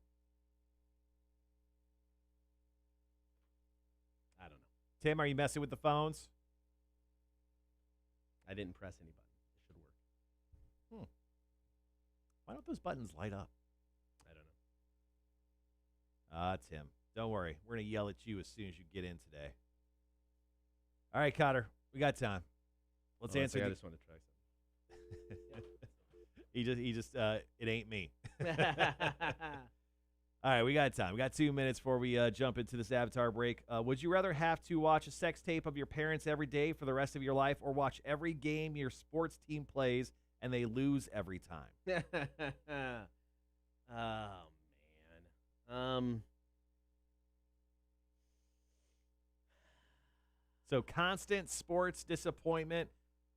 I don't know. Tim, are you messing with the phones? I didn't press any button. It should work. Why don't those buttons light up? I don't know. Tim, don't worry. We're going to yell at you as soon as you get in today. All right, Cotter, we got time. Let's answer. I just want to try something. he just it ain't me. All right, we got time. We got 2 minutes before we jump into this Avatar break. Would you rather have to watch a sex tape of your parents every day for the rest of your life, or watch every game your sports team plays and they lose every time? Oh, man. So constant sports disappointment,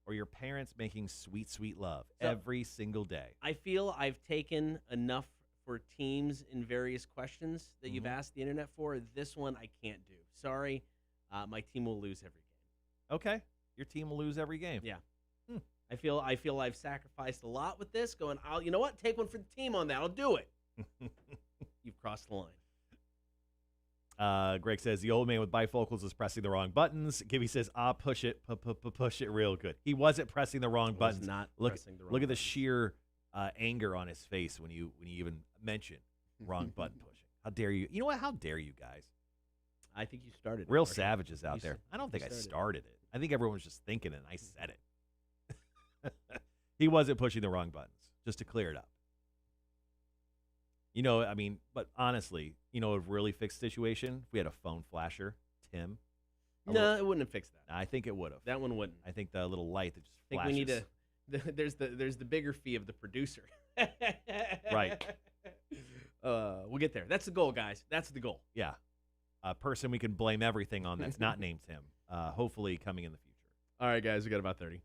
or your parents making sweet, sweet love every single day? I feel I've taken enough for teams in various questions that you've asked the internet for. This one I can't do. Sorry. My team will lose every game. Okay. Your team will lose every game. Yeah. I feel I've sacrificed a lot with this. You know what? Take one for the team on that. I'll do it. You've crossed the line. Greg says the old man with bifocals is pressing the wrong buttons. Gibby says, push it, push it real good. He wasn't pressing the wrong buttons. Not pressing the wrong look at the buttons. sheer anger on his face when you even mention wrong button pushing. How dare you? You know what? How dare you guys? I think you started it. Real Marshall. savages out there. I don't think I started it. I think everyone was just thinking it and I said it. He wasn't pushing the wrong buttons, just to clear it up. But honestly, it would really fix the situation if we had a phone flasher, Tim. No, it wouldn't have fixed that. I think it would have. That one wouldn't. I think the little light that just I think flashes. we need there's the bigger fee of the producer. Right. We'll get there. That's the goal, guys. That's the goal. Yeah. A person we can blame everything on that's not named Tim. Hopefully coming in the future. All right, guys. We got about 30.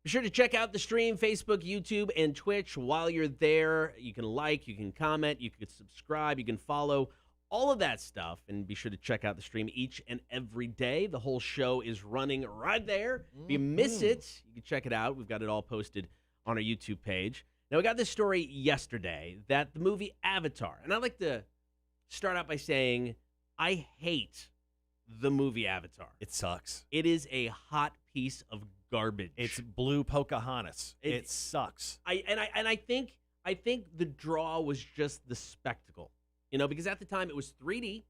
Be sure to check out the stream, Facebook, YouTube, and Twitch. While you're there, you can like, you can comment, you can subscribe, you can follow, all of that stuff. And be sure to check out the stream each and every day. The whole show is running right there. If you miss it, you can check it out. We've got it all posted on our YouTube page. Now, we got this story yesterday that the movie Avatar, and I'd like to start out by saying I hate the movie Avatar. It sucks. It is a hot piece of garbage. It's blue Pocahontas. It sucks. I think the draw was just the spectacle, because at the time it was 3D,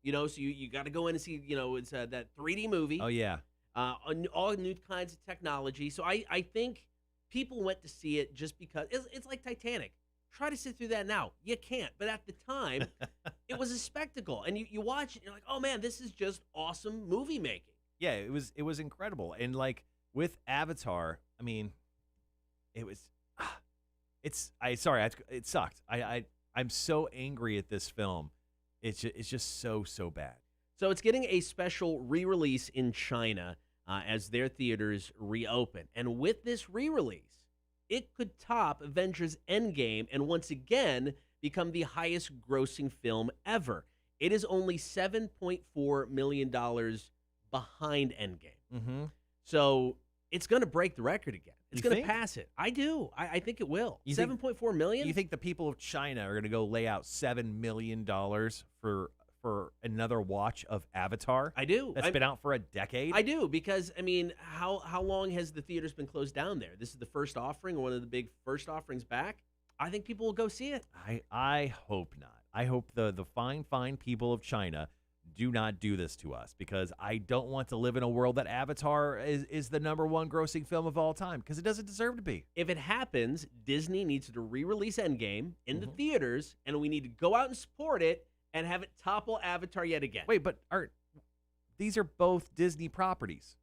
so you got to go in and see, it's that 3D movie. Oh yeah, all new kinds of technology. So I think people went to see it just because it's like Titanic. Try to sit through that now. You can't. But at the time, it was a spectacle. And you watch it, and you're like, oh, man, this is just awesome movie making. Yeah, it was incredible. And, like, with Avatar, I mean, it sucked. I'm so angry at this film. It's just so bad. So it's getting a special re-release in China as their theaters reopen. And with this re-release, it could top Avengers Endgame and once again become the highest grossing film ever. It is only $7.4 million behind Endgame. Mm-hmm. So it's going to break the record again. It's You going to think? pass it. I do. I think it will. You think- $7.4 million? You think the people of China are going to go lay out $7 million for another watch of Avatar? I do. That's been out for a decade? I do, because, I mean, how long has the theaters been closed down there? This is the first offering, or one of the big first offerings back. I think people will go see it. I hope not. I hope the fine people of China do not do this to us, because I don't want to live in a world that Avatar is the #1 grossing film of all time, because it doesn't deserve to be. If it happens, Disney needs to re-release Endgame in the theaters, and we need to go out and support it and have it topple Avatar yet again. Wait, but these are both Disney properties.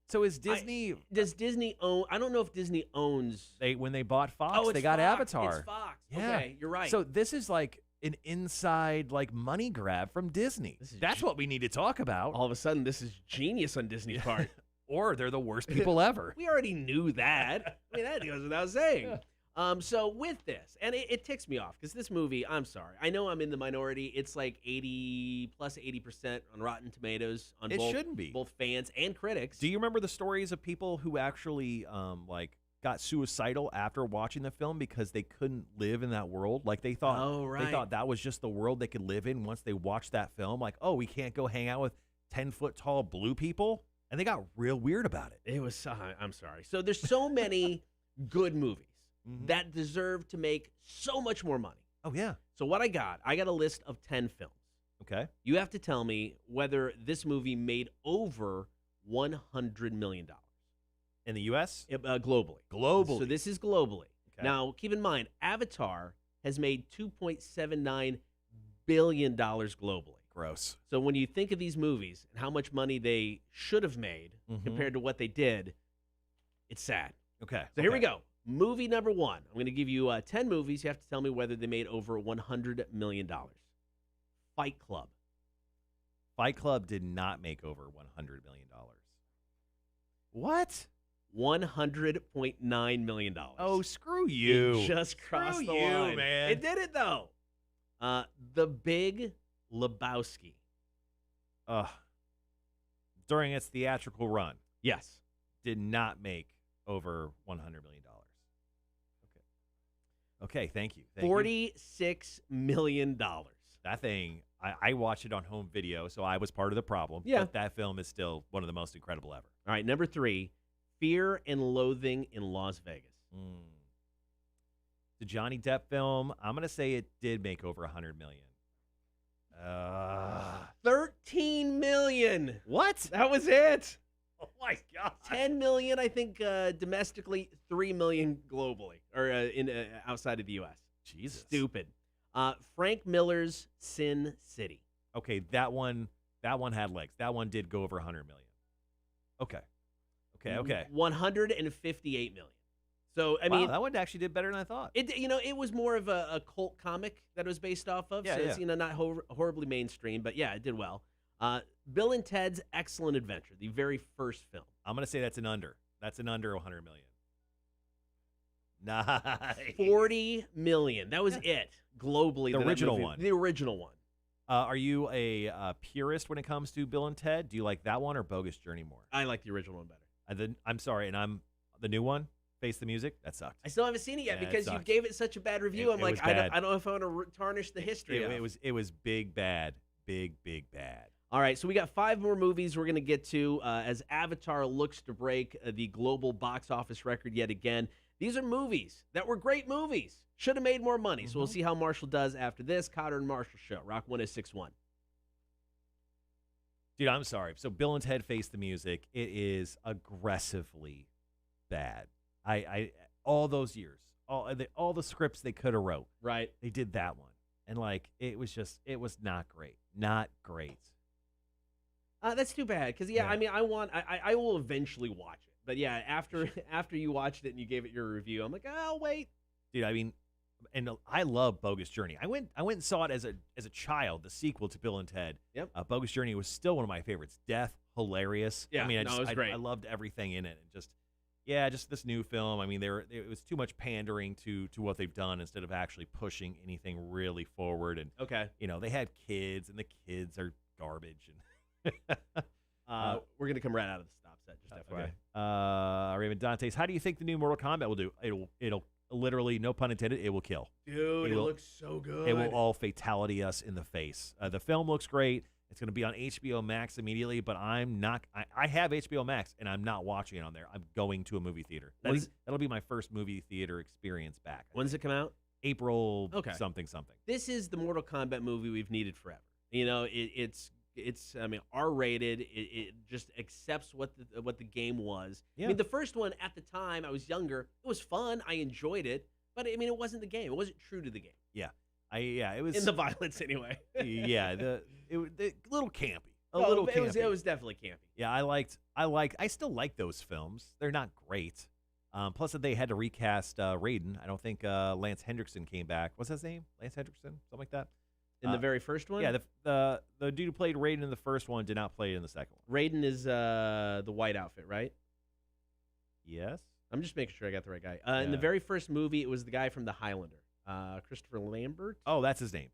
So is Disney... Does Disney own... I don't know if Disney owns... when they bought Fox, it's they got Fox. Avatar. It's Fox. Yeah. Okay, you're right. So this is like an inside money grab from Disney. That's what we need to talk about. All of a sudden, this is genius on Disney's part. Or they're the worst people ever. We already knew that. I mean, that goes without saying. Yeah. So with this, and it ticks me off, because this movie, I'm sorry, I know I'm in the minority. It's like 80% on Rotten Tomatoes on It shouldn't be. both fans and critics. Do you remember the stories of people who actually got suicidal after watching the film because they couldn't live in that world? Like they thought they thought that was just the world they could live in once they watched that film. Like, oh, we can't go hang out with 10-foot tall blue people, and they got real weird about it. It was I'm sorry. So there's so many good movies that deserve to make so much more money. Oh yeah. So what I got a list of 10 films. Okay. You have to tell me whether this movie made over $100 million. In the U.S.? Globally. Globally. So this is globally. Okay. Now, keep in mind, Avatar has made $2.79 billion globally. Gross. So when you think of these movies and how much money they should have made compared to what they did, it's sad. Okay. So here we go. Movie number 1. I'm going to give you 10 movies. You have to tell me whether they made over $100 million. Fight Club. Fight Club did not make over $100 million. What? $100.9 million. Oh, screw you. It just crossed Screw the you, line. man. It did it, though. The Big Lebowski. During its theatrical run. Yes. Did not make over $100 million. Okay, thank you. $46 million. That thing, I watched it on home video, so I was part of the problem. Yeah. But that film is still one of the most incredible ever. All right, number 3, Fear and Loathing in Las Vegas. The Johnny Depp film, I'm going to say it did make over $100 million. 13 million. What? That was it. Oh, my God. 10 million, I think, domestically, 3 million globally, or outside of the U.S. Jesus. Stupid. Frank Miller's Sin City. Okay, that one had legs. That one did go over 100 million. Okay. 158 million. So I mean, that one actually did better than I thought. It was more of a cult comic that it was based off of. Yeah, so it's not horribly mainstream, but yeah, it did well. Bill and Ted's Excellent Adventure, the very first film. I'm gonna say that's an under. That's an under 100 million. Nice. 40 million. That was Yeah. it globally. The that original movie- one. The original one. Are you a purist when it comes to Bill and Ted? Do you like that one or Bogus Journey more? I like the original one better. I'm sorry, and I'm the new one. Face the Music. That sucked. I still haven't seen it yet Yeah, it because you sucked. gave it such a bad review. It I'm like, was I bad. don't know if I want to tarnish the history. of It was big bad, big bad. All right, so we got 5 more movies we're going to get to as Avatar looks to break the global box office record yet again. These are movies that were great movies. Should have made more money. So we'll see how Marshall does after this. Cotter and Marshall Show. Rock 106.1. Dude, I'm sorry. So Bill and Ted Face the Music. It is aggressively bad. I all those years, all the scripts they could have wrote, Right. they did that one, and like it was not great, not great. That's too bad because, Yeah. I mean, I will eventually watch it. But, yeah, after you watched it and you gave it your review, I'm like, oh, wait. Dude, I mean, and I love Bogus Journey. I went and saw it as a child, the sequel to Bill and Ted. Yep. Bogus Journey was still one of my favorites. Death, hilarious. Yeah, I mean, it was great. I loved everything in it, and just this new film. I mean, it was too much pandering to what they've done instead of actually pushing anything really forward. And Okay. they had kids, and the kids are garbage. And We're going to come right out of the stop set, just FYI. okay. Raymond Dantes, how do you think the new Mortal Kombat will do? It'll literally, no pun intended, it will kill. Dude, It it will- looks so good. It will all fatality us in the face. The film looks great. It's going to be on HBO Max immediately, but I'm not. I have HBO Max, and I'm not watching it on there. I'm going to a movie theater. That'll be my first movie theater experience back. When does it come out? April Okay. something. This is the Mortal Kombat movie we've needed forever. It's I mean, R-rated. It just accepts what the game was. Yeah. I mean, the first one at the time I was younger, it was fun. I enjoyed it, but I mean, it wasn't the game. It wasn't true to the game. It was In the violence, anyway. yeah, it was a little campy. It was definitely campy. Yeah, I still like those films. They're not great. Plus, they had to recast Raiden. I don't think Lance Hendrickson came back. What's his name? Lance Hendrickson, something like that. In the very first one? Yeah, the dude who played Raiden in the first one did not play it in the second one. Raiden is the white outfit, right? Yes. I'm just making sure I got the right guy. In the Yeah. very first movie, it was the guy from The Highlander, Christopher Lambert. Oh, that's his name.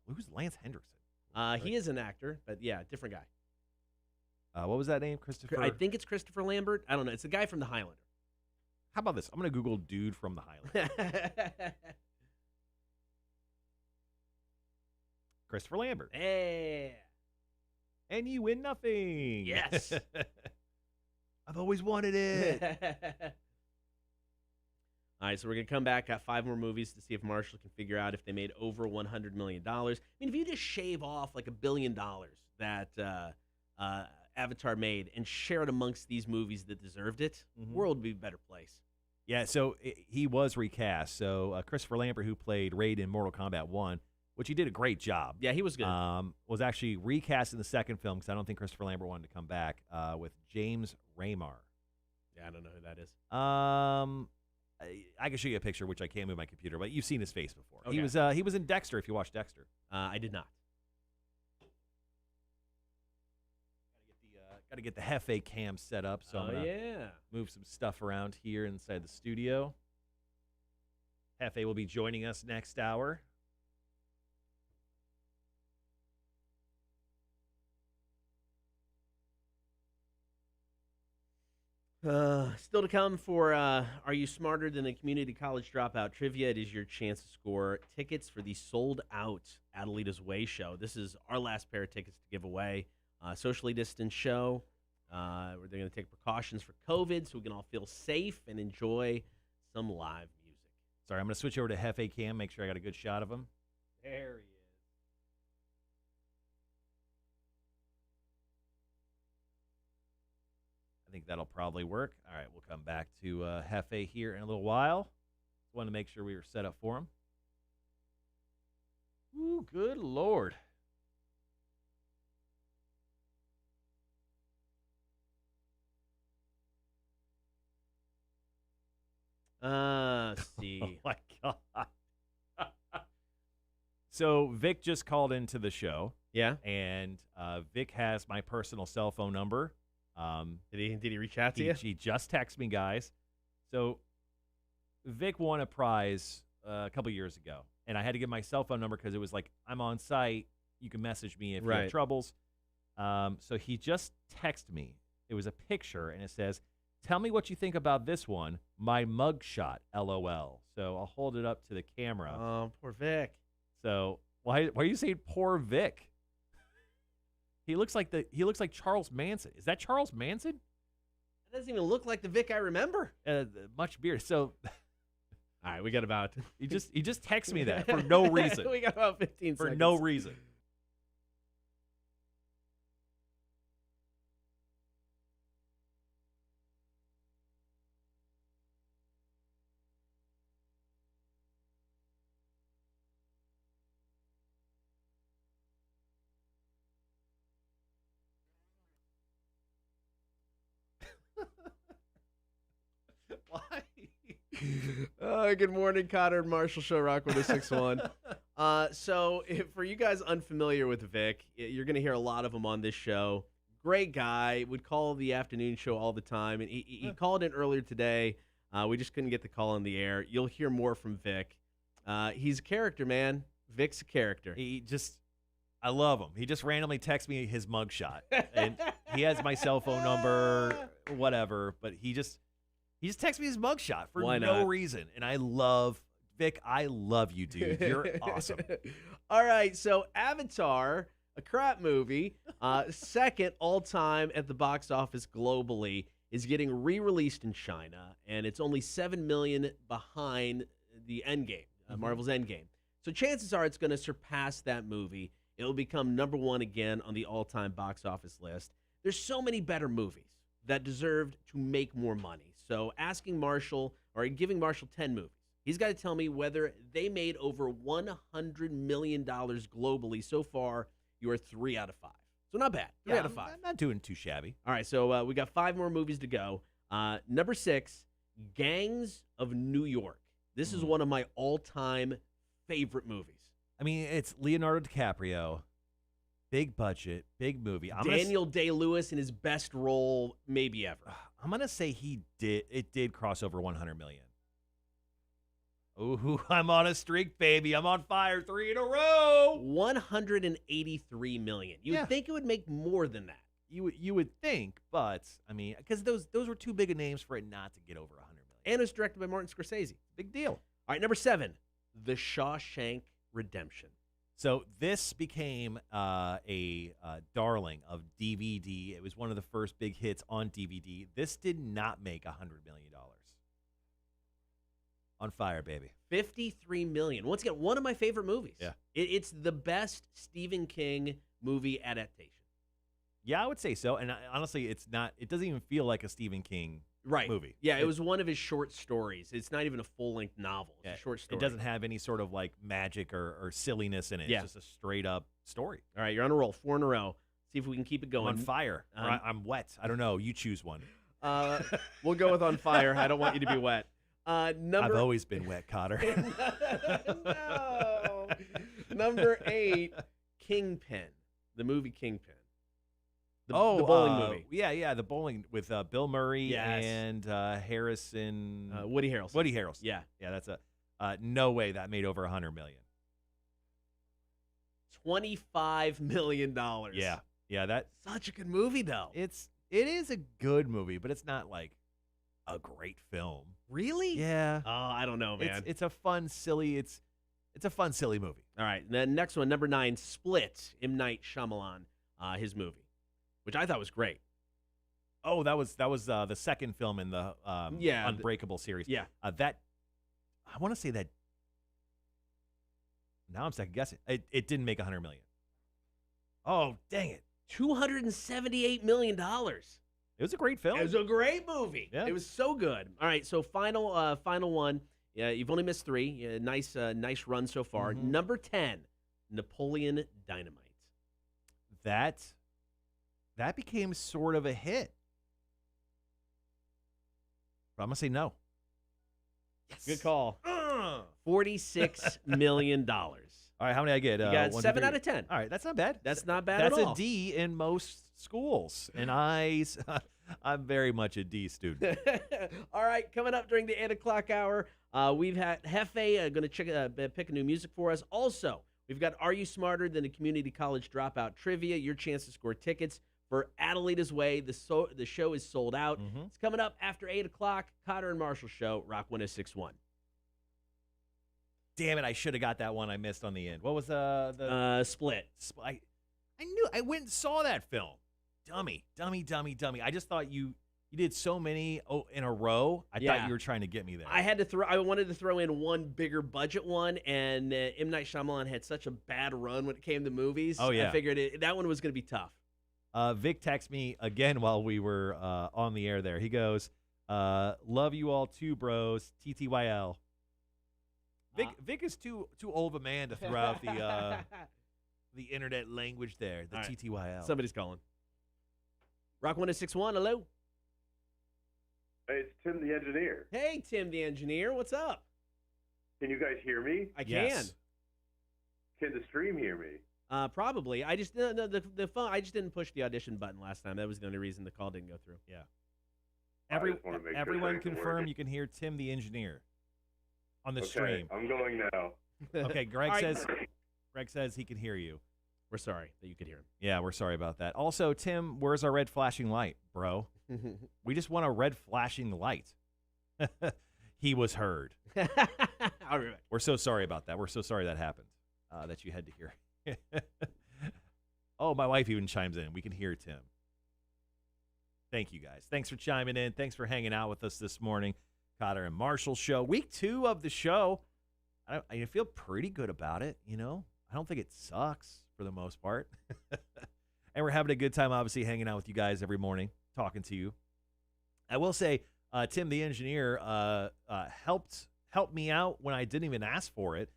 Who's Lance Hendrickson? He is an actor, but yeah, different guy. What was that name? Christopher. I think it's Christopher Lambert. I don't know. It's the guy from The Highlander. How about this? I'm gonna Google dude from the Highlander. Christopher Lambert. Hey. And you win nothing. Yes. I've always wanted it. All right, so we're going to come back, got 5 more movies to see if Marshall can figure out if they made over $100 million. I mean, if you just shave off like $1 billion that Avatar made and share it amongst these movies that deserved it, the world would be a better place. Yeah, so he was recast. So Christopher Lambert, who played Raid in Mortal Kombat 1, which he did a great job. Yeah, he was good. Was actually recast in the second film because I don't think Christopher Lambert wanted to come back with James Raymar. Yeah, I don't know who that is. I can show you a picture, which I can't move my computer, but you've seen his face before. Okay. He was in Dexter. If you watch Dexter, I did not. Got to get the Hefe cam set up. So I'm gonna move some stuff around here inside the studio. Hefe will be joining us next hour. Still to come for Are You Smarter Than a Community College Dropout Trivia? It is your chance to score tickets for the Sold Out Adelitas Way show. This is our last pair of tickets to give away. Socially distanced show. They're going to take precautions for COVID so we can all feel safe and enjoy some live music. Sorry, I'm going to switch over to Hefe cam, make sure I got a good shot of him. There he is. I think that'll probably work. All right, we'll come back to Hefe here in a little while. Want to make sure we were set up for him. Ooh, good Lord. Let's see. Oh, my God. So Vic just called into the show. Yeah? And Vic has my personal cell phone number. Did he reach out to you? He just texted me, guys. So Vic won a prize a couple years ago, and I had to give my cell phone number because it was like, I'm on site. You can message me if you have troubles. So he just texted me. It was a picture, and it says, "Tell me what you think about this one, my mugshot, LOL." So I'll hold it up to the camera. Oh, poor Vic. So why are you saying poor Vic? He looks like Charles Manson. Is that Charles Manson? That doesn't even look like the Vic I remember. Much beard. So all right, we got about he just texted me that for no reason. We got about 15 seconds. For no reason. Why? Good morning, Cotter and Marshall Show, Rock 106.1. So for you guys unfamiliar with Vic, you're going to hear a lot of him on this show. Great guy. Would call the afternoon show all the time. And he called in earlier today. We just couldn't get the call on the air. You'll hear more from Vic. He's a character, man. Vic's a character. I love him. He just randomly texts me his mugshot. And he has my cell phone number, whatever. But he just texts me his mugshot for no reason. And I love Vic. I love you, dude. You're awesome. All right. So Avatar, a crap movie, second all time at the box office globally, is getting re-released in China, and it's only $7 million behind the Endgame, Marvel's Endgame. So chances are it's going to surpass that movie. It'll become number one again on the all-time box office list. There's so many better movies that deserved to make more money. So asking Marshall, or giving Marshall 10 movies, he's got to tell me whether they made over $100 million globally. So far, you are 3 out of 5. So not bad. 3 out of 5. I'm not doing too shabby. All right, so we got 5 more movies to go. Number 6, Gangs of New York. This is one of my all-time favorite movies. I mean, it's Leonardo DiCaprio, big budget, big movie. Daniel Day-Lewis in his best role maybe ever. I'm gonna say it did cross over 100 million. Ooh, I'm on a streak, baby. I'm on fire 3 in a row. 183 million. You would think it would make more than that. You would think, but I mean, because those were too big of names for it not to get over 100 million. And it's directed by Martin Scorsese. Big deal. All right, number 7, The Shawshank Redemption. So this became a darling of DVD. It was one of the first big hits on DVD. This did not make $100 million. On fire, baby. 53 million. Once again, one of my favorite movies. Yeah. It's the best Stephen King movie adaptation. Yeah, I would say so. And honestly, it doesn't even feel like a Stephen King movie. Yeah, it was one of his short stories. It's not even a full-length novel. It's a short story. It doesn't have any sort of like magic or silliness in it. Yeah. It's just a straight-up story. All right, you're on a roll. 4 in a row. See if we can keep it going. I'm on fire. I'm wet. I don't know. You choose one. We'll go with on fire. I don't want you to be wet. I've always been wet, Cotter. No. Number 8, Kingpin. The movie Kingpin. The bowling movie. Yeah, the bowling with Bill Murray and Harrison. Woody Harrelson. Woody Harrelson. Yeah. Yeah, that's no way that made over $100 million. $25 million. Yeah, that's such a good movie, though. It is a good movie, but it's not like a great film. Really? Yeah. Oh, I don't know, man. It's a fun, silly. It's a fun, silly movie. All right. The next one, number 9, Split. M. Night Shyamalan, his movie, which I thought was great. Oh, that was the second film in the Unbreakable series. Yeah. That I want to say that. Now I'm second guessing. It didn't make $100 million. Oh, dang it! $278 million. It was a great film. It was a great movie. Yeah. It was so good. All right, so final one. Yeah, you've only missed 3. Yeah, nice run so far. Mm-hmm. Number 10, Napoleon Dynamite. That became sort of a hit. But I'm gonna say no. Yes. Good call. $46 million. All right, how many I get? You got 7 out of 10. All right, that's not bad. That's not bad at all. That's a D in most schools, and I'm very much a D student. All right, coming up during the 8 o'clock hour, we've had Hefe going to pick a new music for us. Also, we've got Are You Smarter Than a Community College Dropout Trivia, your chance to score tickets for Adelitas Way. The show is sold out. It's coming up after 8 o'clock. Cotter and Marshall Show, Rock 106.1. Damn it, I should have got that one I missed on the end. What was the Split. I knew I went and saw that film. Dummy. I just thought you did so many in a row. I thought you were trying to get me there. I wanted to throw in one bigger budget one, and M. Night Shyamalan had such a bad run when it came to movies. Oh, yeah. I figured that one was going to be tough. Vic texted me again while we were on the air there. He goes, love you all too, bros. TTYL. Vic is too old of a man to throw out the internet language there, the right. TTYL. Somebody's calling. Rock 106.1, hello. Hey, it's Tim the engineer. Hey, Tim the engineer, what's up? Can you guys hear me? I can. Yes. Can the stream hear me? Probably. I just the phone. I just didn't push the audition button last time. That was the only reason the call didn't go through. Yeah. I just wanna make sure Everyone things are confirm working. you can hear Tim the engineer on the Okay, stream. I'm going now. Okay, Greg All right. says he can hear you. We're sorry that you could hear Yeah, we're sorry about that. Also, Tim, where's our red flashing light, bro? him. We just want a red flashing light. He was heard. All right. We're so sorry about that. We're so sorry that happened, that you had to hear. Oh, my wife even chimes in. We can hear Tim. Thank you, guys. Thanks for chiming in. Thanks for hanging out with us this morning. Cotter and Marshall Show. Week 2 of the show. I feel pretty good about it, you know. I don't think it sucks for the most part. And we're having a good time, obviously, hanging out with you guys every morning, talking to you. I will say, Tim, the engineer, helped me out when I didn't even ask for it.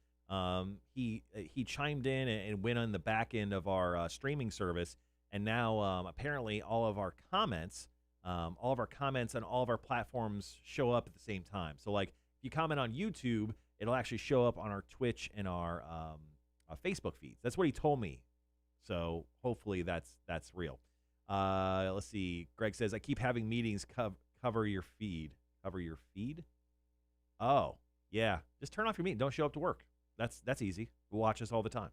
He chimed in and went on the back end of our streaming service, and now apparently all of our comments on all of our platforms show up at the same time. So, like, if you comment on YouTube, it'll actually show up on our Twitch and our Facebook feeds. That's what he told me. So hopefully that's real. Let's see. Greg says, I keep having meetings cover your feed. Cover your feed? Oh, yeah. Just turn off your meeting. Don't show up to work. That's easy. Watch us all the time.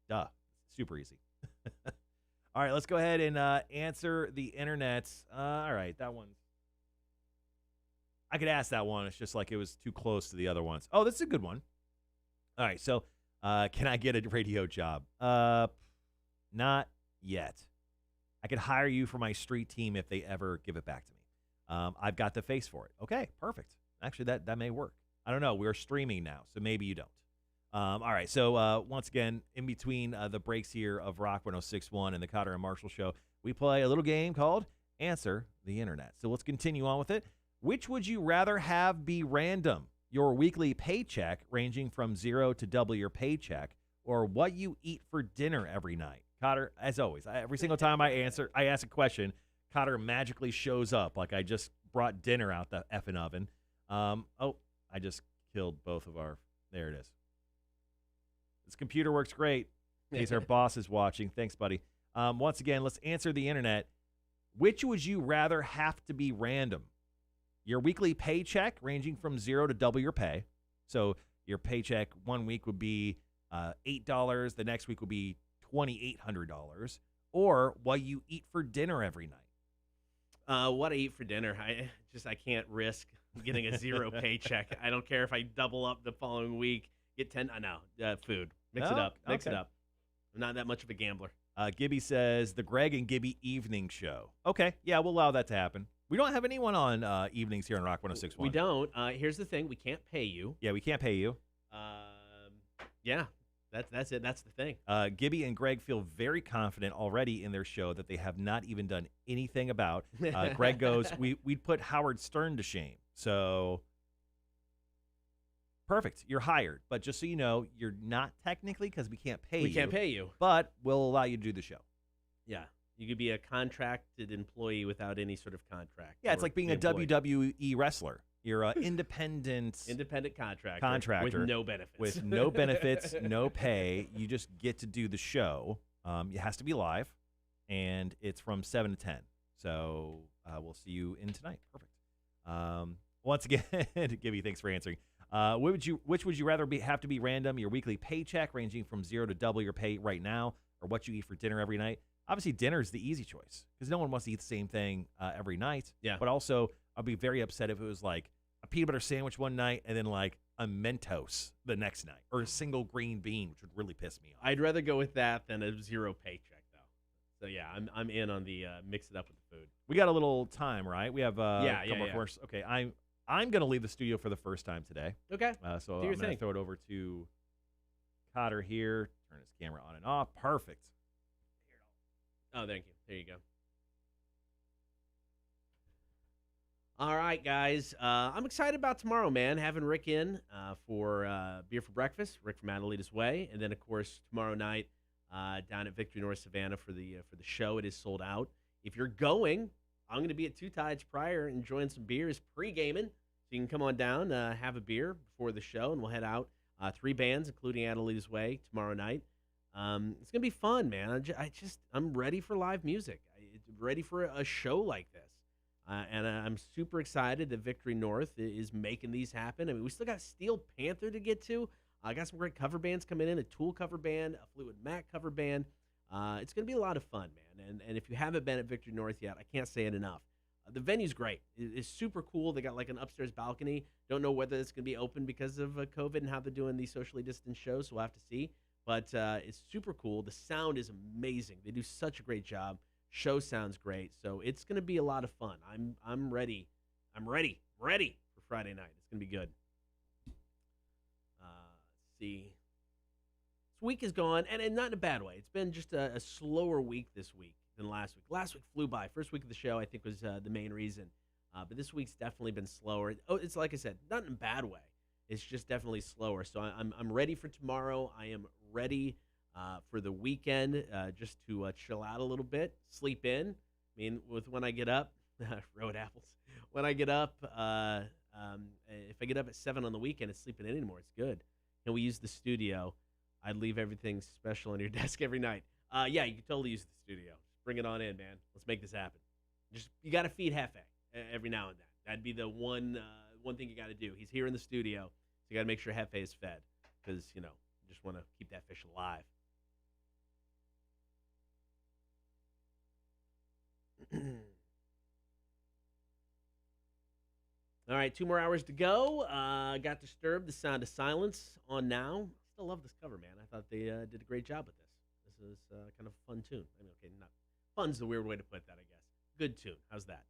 Duh. Super easy. All right, let's go ahead and answer the internet. All right, that one. I could ask that one. It's just like it was too close to the other ones. Oh, this is a good one. All right, so can I get a radio job? Not yet. I could hire you for my street team if they ever give it back to me. I've got the face for it. Okay, perfect. Actually, that may work. I don't know. We're streaming now, so maybe you don't. All right, so once again, in between the breaks here of Rock 106.1 and the Cotter and Marshall Show, we play a little game called Answer the Internet. So let's continue on with it. Which would you rather have be random? Your weekly paycheck ranging from 0 to double your paycheck, or what you eat for dinner every night? Cotter, as always, every single time I ask a question, Cotter magically shows up like I just brought dinner out the effing oven. I just killed both of our. There it is. This computer works great. In case our boss is watching. Thanks, buddy. Once again, let's answer the internet. Which would you rather have to be random? Your weekly paycheck ranging from 0 to double your pay. So your paycheck one week would be $8. The next week would be $2,800. Or what you eat for dinner every night. What I eat for dinner, I can't risk getting a 0 paycheck. I don't care if I double up the following week, get 10. Food. Mix it up. Mix it up. I'm not that much of a gambler. Gibby says the Greg and Gibby evening show. Okay, yeah, we'll allow that to happen. We don't have anyone on evenings here on Rock 106.1. We don't. Here's the thing: we can't pay you. Yeah, we can't pay you. Yeah, that's it. That's the thing. Gibby and Greg feel very confident already in their show that they have not even done anything about. Greg goes, we'd put Howard Stern to shame. So, perfect. You're hired. But just so you know, you're not technically because we can't pay you. We can't pay you. But we'll allow you to do the show. Yeah. You could be a contracted employee without any sort of contract. Yeah, it's like being a WWE wrestler. You're an independent contractor with no benefits. With no benefits, no pay. You just get to do the show. It has to be live. and it's from 7 to 10. So we'll see you in tonight. Perfect. Once again, Gibby, thanks for answering. Which would you rather have to be random? Your weekly paycheck ranging from 0 to double your pay right now, or what you eat for dinner every night? Obviously, dinner is the easy choice because no one wants to eat the same thing every night. Yeah. But also, I'd be very upset if it was like a peanut butter sandwich one night and then like a Mentos the next night, or a single green bean, which would really piss me off. I'd rather go with that than a 0 paycheck, though. So, yeah, I'm in on the mix it up with the food. We got a little time, right? We have a couple yeah. of course. Okay, I'm going to leave the studio for the first time today. Okay. So Do your I'm going to thing. throw it over to Cotter here. Turn his camera on and off. Perfect. Oh, thank you. There you go. All right, guys. I'm excited about tomorrow, man. Having Rick in for beer for breakfast. Rick from Adelitas Way, and then of course tomorrow night down at Victory North Savannah for the show. It is sold out. If you're going, I'm going to be at Two Tides prior, enjoying some beers, pre-gaming. So you can come on down, have a beer before the show, and we'll head out. 3 bands, including Adelitas Way, tomorrow night. It's gonna be fun, man. I'm ready for live music. Ready for a show like this, and I'm super excited that Victory North is making these happen. I mean, we still got Steel Panther to get to. I got some great cover bands coming in: a Tool cover band, a Fleetwood Mac cover band. It's gonna be a lot of fun, man. And if you haven't been at Victory North yet, I can't say it enough. The venue's great. It's super cool. They got like an upstairs balcony. Don't know whether it's gonna be open because of COVID and how they're doing these socially distanced shows. So we'll have to see. But it's super cool. The sound is amazing. They do such a great job. Show sounds great. So it's going to be a lot of fun. I'm ready. I'm ready for Friday night. It's going to be good. Let's see. This week is gone, and not in a bad way. It's been just a slower week this week than last week. Last week flew by. First week of the show, I think, was the main reason. But this week's definitely been slower. Oh, it's like I said, not in a bad way. It's just definitely slower. So I'm ready for tomorrow. I am ready for the weekend, just to chill out a little bit, sleep in. I mean, when I get up, road apples. When I get up, if I get up at 7 on the weekend, it's sleeping in anymore. It's good. And we use the studio. I'd leave everything special on your desk every night. Yeah, you can totally use the studio. Just bring it on in, man. Let's make this happen. You got to feed Hefe every now and then. That'd be the one thing you got to do. He's here in the studio, so you got to make sure Hefe is fed because, you just want to keep that fish alive. All right, 2 more hours to go. Got Disturbed, The Sound of Silence on now. Still love this cover, man. I thought they did a great job with this. This is kind of a fun tune. I mean, okay, not fun's the weird way to put that, I guess. Good tune. How's that?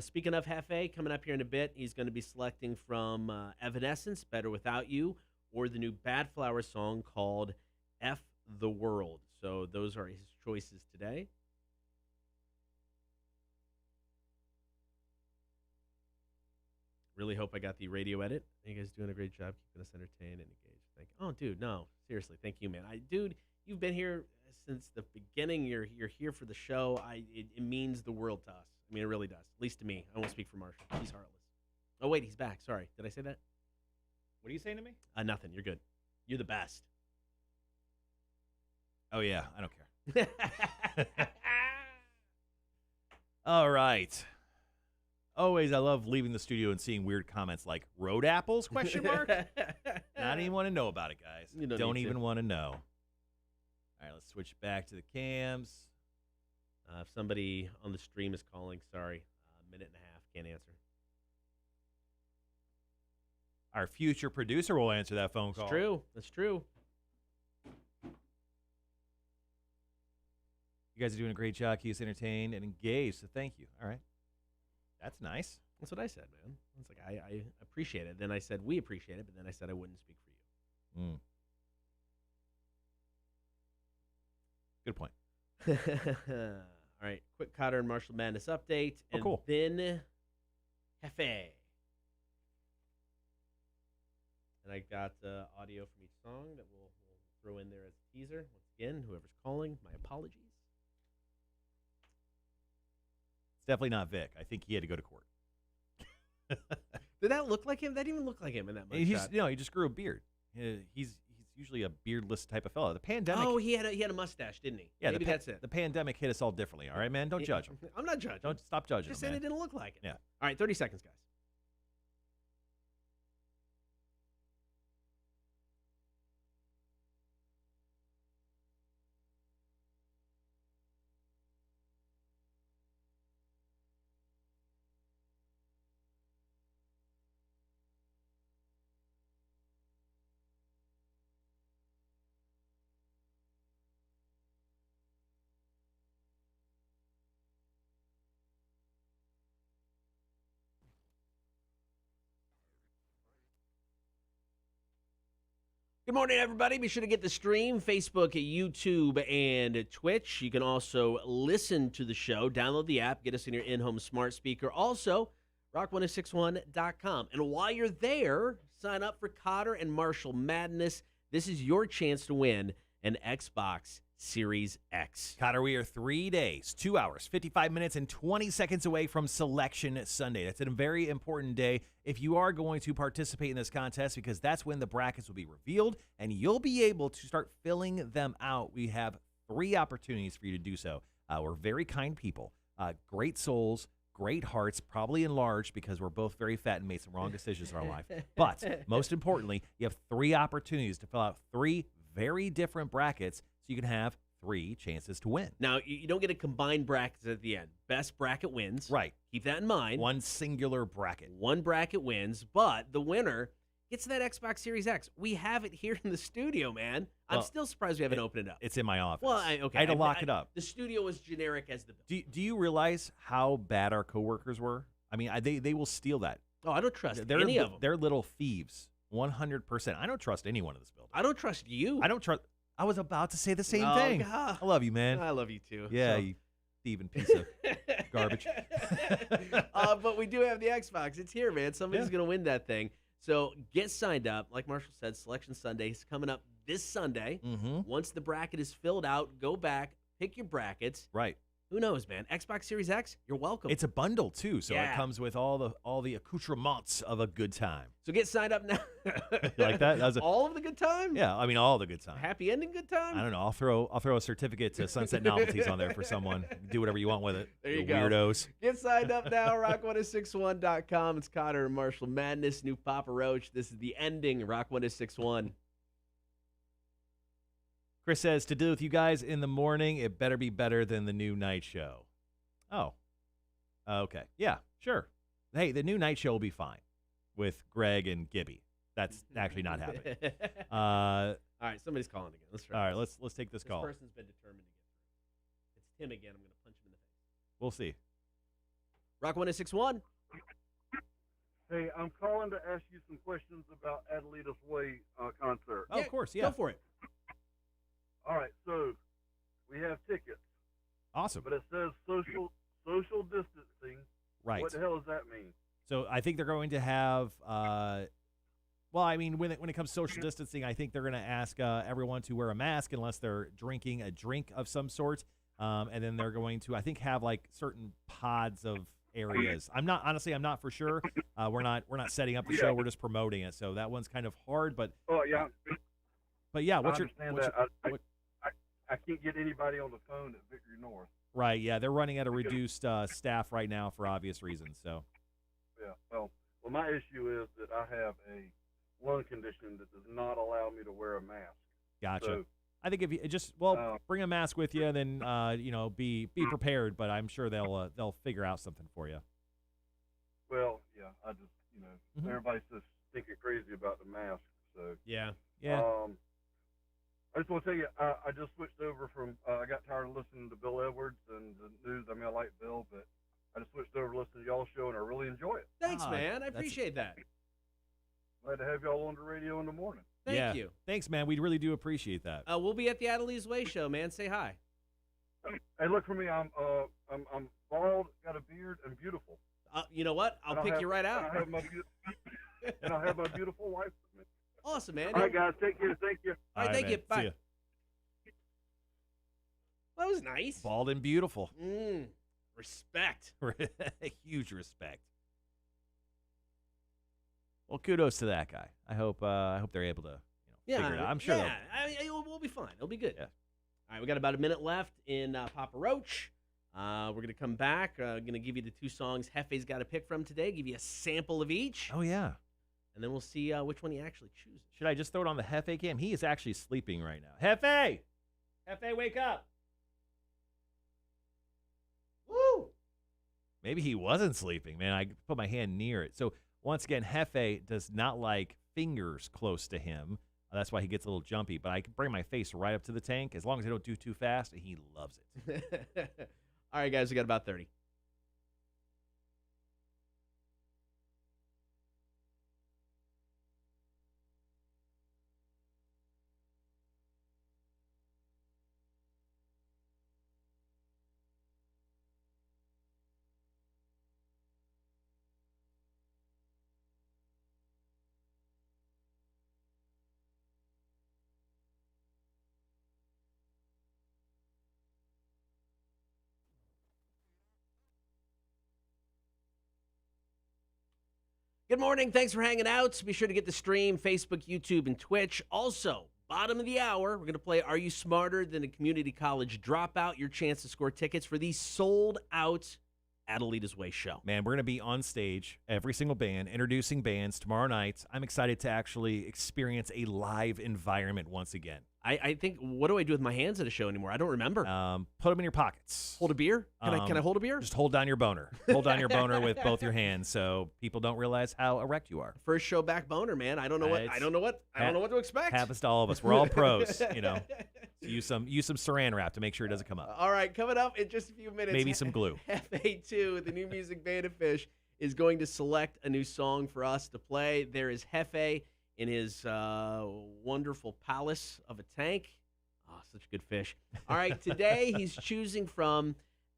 Speaking of Hefe, coming up here in a bit, he's going to be selecting from Evanescence, Better Without You, or the new Bad Flower song called F the World. So those are his choices today. Really hope I got the radio edit. You guys doing a great job keeping us entertained and engaged. Thank you. Oh, dude, no. Seriously, thank you, man. Dude, you've been here since the beginning. You're here for the show. It means the world to us. I mean, it really does. At least to me. I won't speak for Marshall. He's heartless. Oh, wait, he's back. Sorry. Did I say that? What are you saying to me? Nothing. You're good. You're the best. Oh, yeah. I don't care. All right. Always, I love leaving the studio and seeing weird comments like road apples, question mark? Not even want to know about it, guys. You don't even want to know. All right, let's switch back to the cams. If somebody on the stream is calling, sorry, a minute and a half, can't answer. Our future producer will answer that phone call. It's true. That's true. You guys are doing a great job. Keep us entertained and engaged, so thank you. All right. That's nice. That's what I said, man. It's like, I appreciate it. Then I said, we appreciate it, but then I said I wouldn't speak for you. Good point. All right, quick Cotter and Marshall Madness update. And cool. Then Hefe. And I got audio from each song that we'll throw in there as a teaser. Once again, whoever's calling, my apologies. It's definitely not Vic. I think he had to go to court. Did that look like him? That didn't even look like him in that mugshot. He just grew a beard. He's usually a beardless type of fellow. The pandemic. Oh, he had a mustache, didn't he? Yeah, Maybe that's it. The pandemic hit us all differently. All right, man. Don't judge him. I'm not judging. Don't stop judging Just him, saying man. it didn't look like it. Yeah. All right, 30 seconds, guys. Good morning, everybody. Be sure to get the stream, Facebook, YouTube, and Twitch. You can also listen to the show. Download the app. Get us in your in-home smart speaker. Also, rock1061.com. And while you're there, sign up for Cotter and Marshall Madness. This is your chance to win an Xbox Series X. Cotter, we are 3 days, 2 hours, 55 minutes, and 20 seconds away from Selection Sunday. That's a very important day if you are going to participate in this contest, because that's when the brackets will be revealed and you'll be able to start filling them out. We have 3 opportunities for you to do so. We're very kind people, great souls, great hearts, probably enlarged because we're both very fat and made some wrong decisions in our life. But most importantly, you have 3 opportunities to fill out 3 very different brackets, so you can have 3 chances to win. Now, you don't get a combined brackets at the end. Best bracket wins. Right. Keep that in mind. One singular bracket. One bracket wins, but the winner gets that Xbox Series X. We have it here in the studio, man. I'm Well, still surprised we haven't opened it up. It's in my office. Well, okay. I had to lock it up. The studio was generic as the bill. Do you realize how bad our coworkers were? I mean, they will steal that. Oh, I don't trust They're, any of them. They're little thieves. 100%. I don't trust anyone in this building. I don't trust you. I don't trust. I was about to say the same Oh, thing. God. I love you, man. I love you too. Yeah, So- you thieving piece of garbage. But we do have the Xbox. It's here, man. Somebody's Yeah. going to win that thing. So get signed up. Like Marshall said, Selection Sunday is coming up this Sunday. Mm-hmm. Once the bracket is filled out, go back, pick your brackets. Right. Who knows, man? Xbox Series X, you're welcome. It's a bundle too, so Yeah. it comes with all the accoutrements of a good time. So get signed up now. You like that? That was All of the good time? Yeah, I mean all the good time. Happy ending good time? I don't know. I'll throw a certificate to Sunset Novelties on there for someone. Do whatever you want with it. There you go. Weirdos. Get signed up now, rock1061.com. It's Cotter and Marshall Madness, new Papa Roach. This is the ending, Rock1061. Chris says, to do with you guys in the morning, it better be better than the new night show. Oh. Okay. Yeah, sure. Hey, the new night show will be fine with Greg and Gibby. That's actually not happening. All right, somebody's calling again. Let's try. All right, let's take this call. This person's been determined to get through. It's Tim again. I'm going to punch him in the face. We'll see. Rock1061. Hey, I'm calling to ask you some questions about Adelitas Way concert. Oh, Yeah, of course, yeah. Go for it. All right, so we have tickets, Awesome. but it says social distancing. Right. What the hell does that mean? So I think they're going to have, well, I mean, when it comes to social distancing, I think they're going to ask everyone to wear a mask unless they're drinking a drink of some sort. And then they're going to, I think, have like certain pods of areas. I'm not for sure. We're not setting up the show. We're just promoting it. So that one's kind of hard, but Oh, yeah. yeah, I understand that. I can't get anybody on the phone at Victory North. right? Yeah, they're running at a reduced staff right now for obvious reasons. So Yeah. Well, my issue is that I have a lung condition that does not allow me to wear a mask. gotcha. So, I think if you just bring a mask with you, then be prepared. But I'm sure they'll figure out something for you. well, yeah, I just, Mhm. everybody's just thinking crazy about the mask. So, Yeah. Yeah. I just want to tell you, I just switched over from, I got tired of listening to Bill Edwards and the news. I mean, I like Bill, but I just switched over to listening to y'all's show, and I really enjoy it. Thanks, Ah, man. I that's- appreciate that. Glad to have y'all on the radio in the morning. Thank Yeah. you. Thanks, man. We really do appreciate that. We'll be at the Adelitas Way show, man. Say hi. Hey, look for me. I'm bald, got a beard, and beautiful. You know what? I'll And pick you right And I out. have my, and I have my beautiful wife with me. Awesome, man. All right, guys. Take care. Thank you. All right, thank man. you. Bye. See ya. That was nice. Bald and beautiful. Respect. Huge respect. Well, kudos to that guy. I hope they're able to figure it out. I'm sure. Yeah, we'll be fine. It'll be good. Yeah. All right, we got about a minute left in Papa Roach. We're going to come back. Going to give you the two songs Hefe's got to pick from today, give you a sample of each, Oh, yeah. and then we'll see which one he actually chooses. Should I just throw it on the Hefe cam? He is actually sleeping right now. Hefe! Hefe, wake up! Woo! Maybe he wasn't sleeping, man. I put my hand near it. So, once again, Hefe does not like fingers close to him. That's why he gets a little jumpy. But I can bring my face right up to the tank as long as I don't do too fast, and he loves it. All right, guys, we got about 30. Good morning. Thanks for hanging out. Be sure to get the stream, Facebook, YouTube, and Twitch. Also, bottom of the hour, we're going to play Are You Smarter Than a Community College Dropout? Your chance to score tickets for the Sold Out Adelitas Way show. Man, we're going to be on stage, every single band, introducing bands tomorrow night. I'm excited to actually experience a live environment once again. I think, what do I do with my hands at a show anymore? I don't remember. Put them in your pockets. Hold a beer? Can I hold a beer? Just hold down your boner. Hold down your boner with both your hands so people don't realize how erect you are. First show back boner, man. I don't know what to expect. Happens to all of us. We're all pros, you know. Use some saran wrap to make sure it doesn't come up. All right, coming up in just a few minutes. Maybe some glue. Hefe2, the new music band of Fish, is going to select a new song for us to play. There is Hefe in his wonderful palace of a tank. Oh, such good fish. All right, today he's choosing from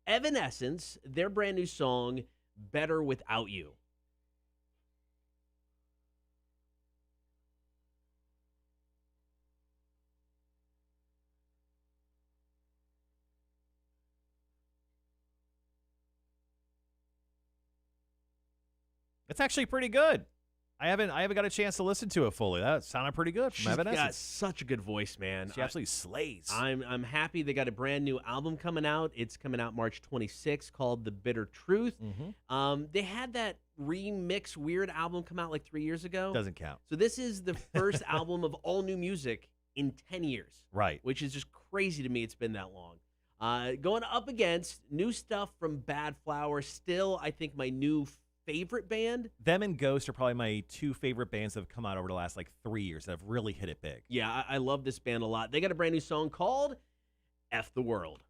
Evanescence, their brand new song, Better Without You. It's actually pretty good. I haven't got a chance to listen to it fully. That sounded pretty good from She's Evanescence. got such a good voice, man. She absolutely slays. I'm happy they got a brand new album coming out. It's coming out March 26th called The Bitter Truth. Mm-hmm. They had that remix weird album come out like 3 years ago. Doesn't count. So this is the first album of all new music in 10 years. Right. Which is just crazy to me it's been that long. Going up against new stuff from Bad Flower. Still, I think my new favorite band. Them and Ghost are probably my two favorite bands that have come out over the last 3 years that have really hit it big. Yeah, I love this band a lot. They got a brand new song called F the World.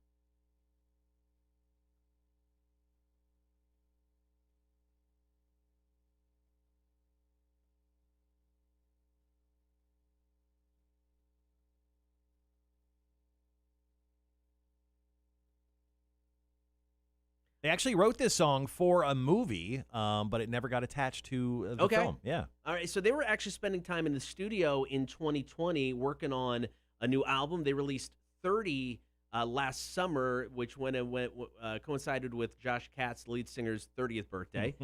They actually wrote this song for a movie, but it never got attached to the film. Yeah. All right, so they were actually spending time in the studio in 2020 working on a new album. They released 30 last summer, which coincided with Josh Katz, the lead singer's 30th birthday.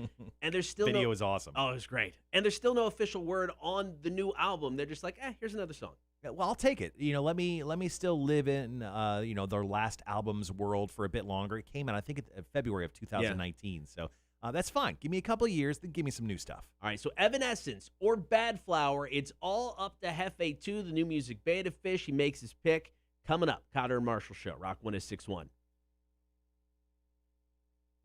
And there's still Video was awesome. Oh, it was great. And there's still no official word on the new album. They're just like, here's another song. Yeah, well, I'll take it. You know, let me still live in their last album's world for a bit longer. It came out, I think, in February of 2019. So that's fine. Give me a couple of years, then give me some new stuff. All right, so Evanescence or Bad Flower, it's all up to Hefe2, the new music band of Fish. He makes his pick. Coming up, Cotter and Marshall Show, Rock 106.1.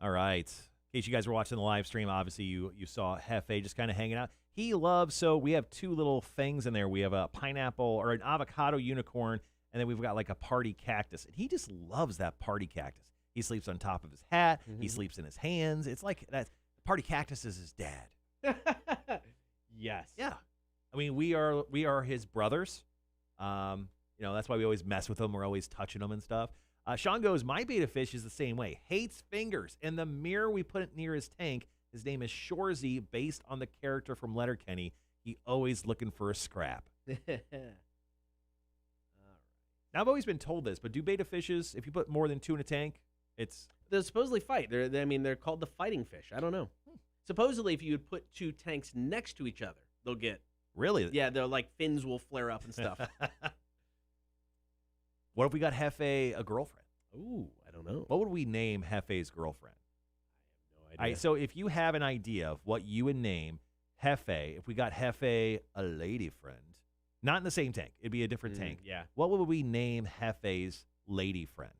All right. In case you guys were watching the live stream, obviously you saw Hefe just kind of hanging out. He loves, so we have two little things in there. We have a pineapple or an avocado unicorn, and then we've got like a party cactus. And he just loves that party cactus. He sleeps on top of his hat. Mm-hmm. He sleeps in his hands. It's like that. Party cactus is his dad. Yes. Yeah. I mean, we are his brothers. That's why we always mess with him. We're always touching him and stuff. Sean goes, my beta fish is the same way. Hates fingers. And the mirror we put near his tank, his name is Shorzy, based on the character from Letterkenny. He always looking for a scrap. All right. Now, I've always been told this, but do beta fishes, if you put more than two in a tank, they'll supposedly fight. They're called the fighting fish. I don't know. Supposedly, if you would put two tanks next to each other, they'll get Really? Yeah, they're like fins will flare up and stuff. What if we got Hefe a girlfriend? Ooh, I don't know. What would we name Hefe's girlfriend? No All idea. right, so if you have an idea of what you would name Hefe, if we got Hefe a lady friend, not in the same tank, it'd be a different tank. Yeah, What would we name Hefe's lady friend?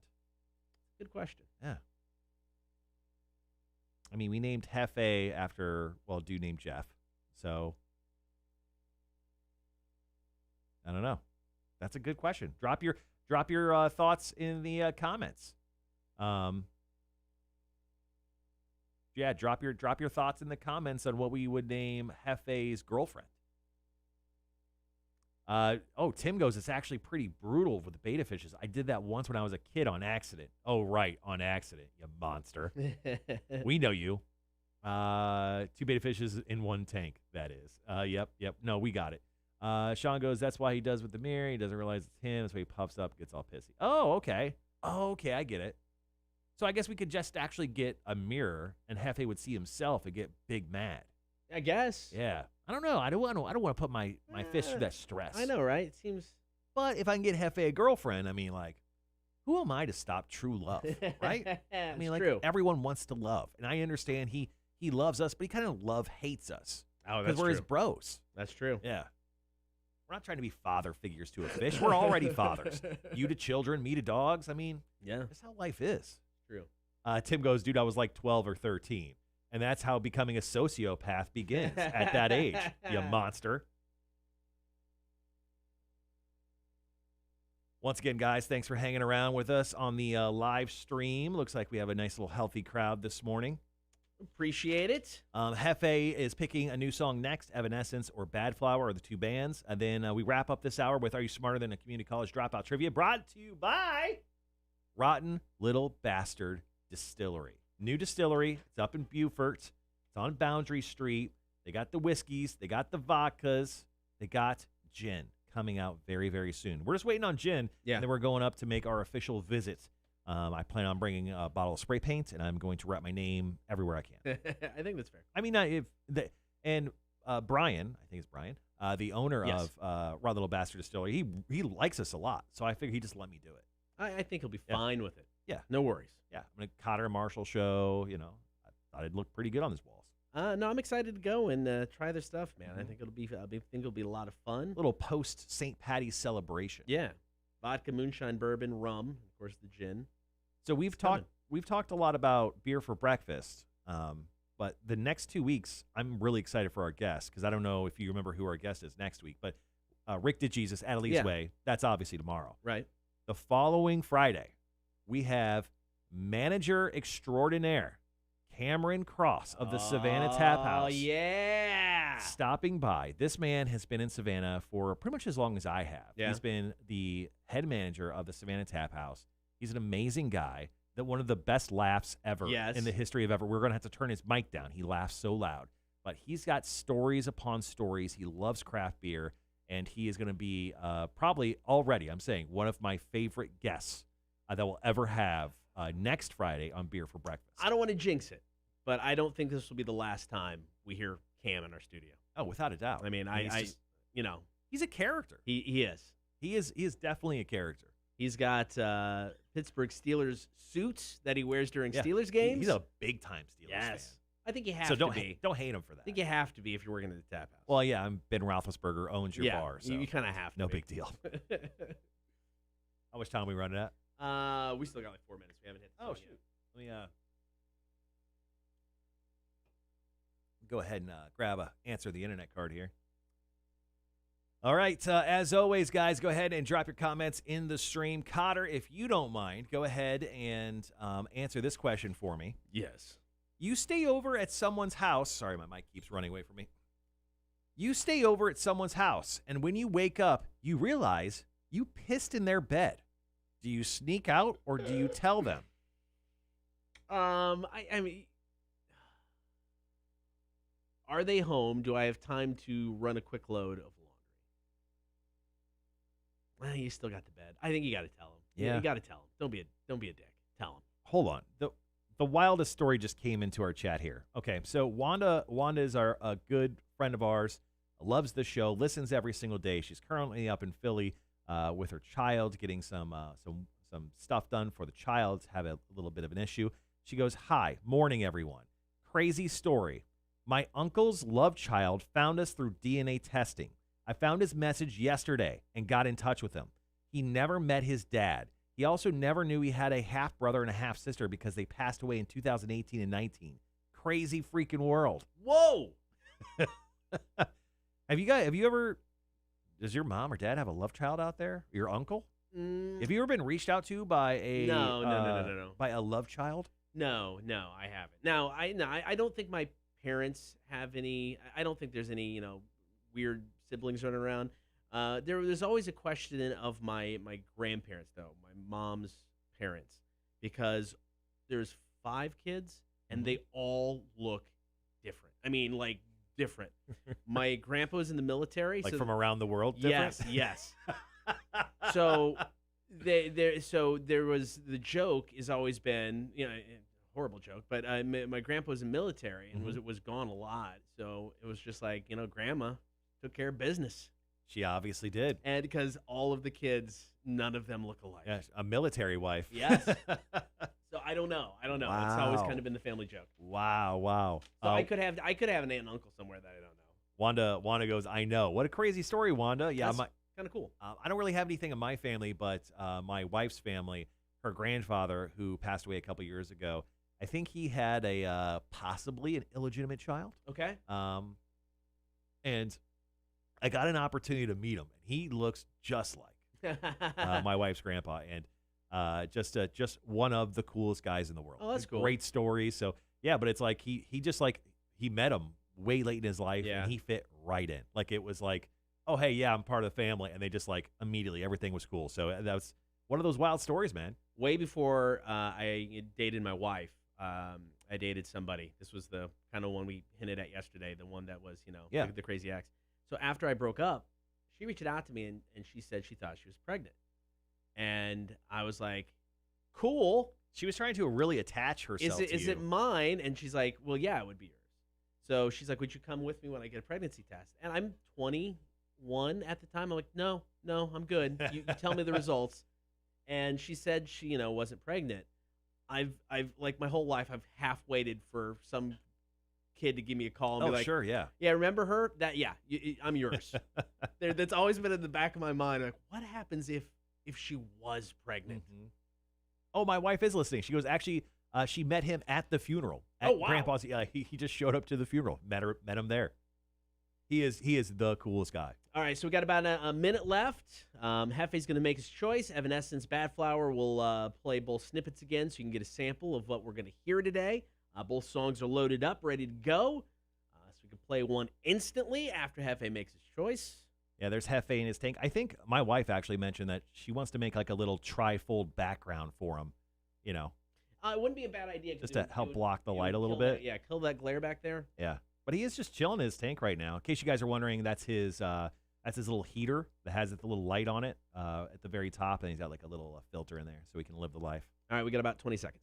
good question. Yeah. I mean, we named Hefe after, well, a dude named Jeff. So, I don't know. That's a good question. Drop your thoughts in the comments. Yeah, drop your thoughts in the comments on what we would name Hefe's girlfriend. Tim goes, it's actually pretty brutal with the beta fishes. I did that once when I was a kid on accident. Oh, right, on accident, you monster. We know you. 2 beta fishes in 1 tank, that is. Yep. No, we got it. Sean goes, that's why he does with the mirror. He doesn't realize it's him. That's why he puffs up, gets all pissy. Oh, okay. I get it. So I guess we could just actually get a mirror, and Hefe would see himself and get big mad. I guess. Yeah. I don't know. I don't want to put my fish through that stress. I know, right? It seems. But if I can get Hefe a girlfriend, I mean, like, who am I to stop true love, right? I mean, like, true. everyone wants to love, and I understand he loves us, but he kind of hates us Oh, because that's we're true. his bros. That's true. Yeah. We're not trying to be father figures to a fish. We're already fathers. You to children, me to dogs. I mean, Yeah, that's how life is. true. Tim goes, dude, I was like 12 or 13. And that's how becoming a sociopath begins at that age, you monster. Once again, guys, thanks for hanging around with us on the live stream. Looks like we have a nice little healthy crowd this morning. Appreciate it. Hefe is picking a new song next. Evanescence or Bad Flower are the 2 bands. And then we wrap up this hour with Are You Smarter Than a Community College Dropout Trivia, brought to you by Rotten Little Bastard Distillery. New distillery. It's up in Beaufort. It's on Boundary Street. They got the whiskeys. They got the vodkas. They got gin coming out very, very soon. We're just waiting on gin. Yeah. And then we're going up to make our official visit. I plan on bringing a bottle of spray paint, and I'm going to write my name everywhere I can. I think that's fair. I mean, Brian, I think it's Brian, the owner Yes. of Raw Little Bastard Distillery, he likes us a lot, so I figured he'd just let me do it. I think he'll be Yeah. fine with it. Yeah. No worries. Yeah, I'm gonna Cotter and Marshall show. You know, I thought it'd look pretty good on these walls. No, I'm excited to go and try their stuff, man. I Mhm. think it'll be a lot of fun. Little post St. Patty's celebration. Yeah, vodka, moonshine, bourbon, rum, of course the gin. So we've talked a lot about beer for breakfast. But the next 2 weeks, I'm really excited for our guests because I don't know if you remember who our guest is next week, but Rick DeJesus, Adelitas Yeah. Way. That's obviously tomorrow. Right. The following Friday, we have manager extraordinaire Cameron Cross of the Savannah Tap House. Oh yeah. Stopping by. This man has been in Savannah for pretty much as long as I have. Yeah. He's been the head manager of the Savannah Tap House. He's an amazing guy. That one of the best laughs ever Yes. in the history of ever. We're going to have to turn his mic down. He laughs so loud. But he's got stories upon stories. He loves craft beer. And he is going to be probably already, I'm saying, one of my favorite guests that we'll ever have next Friday on Beer for Breakfast. I don't want to jinx it, but I don't think this will be the last time we hear Cam in our studio. Oh, without a doubt. I mean, he's a character. he is. He is definitely a character. He's got Pittsburgh Steelers suits that he wears during Yeah. Steelers games. He's a big time Steelers yes. fan. I think you have So to don't be. don't hate him for that. I think you have to be if you're working at the tap house. Well, yeah, I'm Ben Roethlisberger owns your bar, so you kind of have to. no be. big deal. How much time are we running at? We still got like 4 minutes. We haven't hit. The song yet. Let me go ahead and answer the internet card here. All right, as always, guys, go ahead and drop your comments in the stream. Cotter, if you don't mind, go ahead and answer this question for me. Yes. You stay over at someone's house. Sorry, my mic keeps running away from me. You stay over at someone's house, and when you wake up, you realize you pissed in their bed. Do you sneak out or do you tell them? I mean, are they home? Do I have time to run a quick load of laundry? You still got the bed. I think you got to tell him. Yeah. You got to tell him. Don't be a dick. Tell him. Hold on. The wildest story just came into our chat here. Okay, so Wanda is a good friend of ours, loves the show, listens every single day. She's currently up in Philly with her child, getting some stuff done for the child. Have a little bit of an issue. She goes, "Hi, morning, everyone. Crazy story. My uncle's love child found us through DNA testing. I found his message yesterday and got in touch with him. He never met his dad. He also never knew he had a half-brother and a half-sister because they passed away in 2018 and 19. Crazy freaking world." Whoa. Have you ever, does your mom or dad have a love child out there? Your uncle? Have you ever been reached out to by a No. by a love child? No, I haven't. Now, I don't think my parents have any. I don't think there's any, weird siblings running around. There's always a question of my grandparents, though, my mom's parents, because there's 5 kids and they all look different. I mean, like different. My grandpa's in the military, Like so from around the world? Different? yes. So there was the joke has always been, horrible joke, but my grandpa was in military and was gone a lot, so it was just like, grandma took care of business. She obviously did. And because all of the kids, none of them look alike. Yes, a military wife. Yes. So I don't know. Wow. It's always kind of been the family joke. Wow. So I could have an aunt and uncle somewhere that I don't know. Wanda goes, "I know." What a crazy story, Wanda. Yeah, That's kind of cool. I don't really have anything in my family, but my wife's family, her grandfather, who passed away a couple years ago, I think he had a possibly an illegitimate child. Okay. And I got an opportunity to meet him, and he looks just like my wife's grandpa, and just one of the coolest guys in the world. Oh, that's cool. Great story. So yeah, but it's like he just like he met him way late in his life, and he fit right in. Like it was like, oh hey, yeah, I'm part of the family, and they just like immediately everything was cool. So that was one of those wild stories, man. Way before I dated my wife, I dated somebody. This was the kind of one we hinted at yesterday, the one that was, the crazy ex. So after I broke up, she reached out to me and she said she thought she was pregnant. And I was like, cool. She was trying to really attach herself to you. Is it mine? And she's like, well, yeah, it would be yours. So she's like, would you come with me when I get a pregnancy test? And I'm 21 at the time. I'm like, no, I'm good. You tell me the results. And she said she, wasn't pregnant. I've like my whole life, I've half waited for some kid to give me a call and be like, sure, yeah. Yeah, remember her? I'm yours. That's always been in the back of my mind. Like, what happens if she was pregnant? Mm-hmm. Oh, my wife is listening. She goes, actually, she met him at the funeral. Oh, wow. Grandpa's, he just showed up to the funeral. Met him there. He is the coolest guy. All right, so we got about a minute left. Hefe's going to make his choice. Evanescence, Bad Flower will play both snippets again so you can get a sample of what we're going to hear today. Both songs are loaded up, ready to go. So we can play one instantly after Hefe makes his choice. Yeah, there's Hefe in his tank. I think my wife actually mentioned that she wants to make like a little tri-fold background for him, It wouldn't be a bad idea. Just to help block the light a little bit. Kill that glare back there. Yeah. But he is just chilling in his tank right now. In case you guys are wondering, that's his little heater that has the little light on it at the very top, and he's got like a little filter in there so he can live the life. All right, we got about 20 seconds.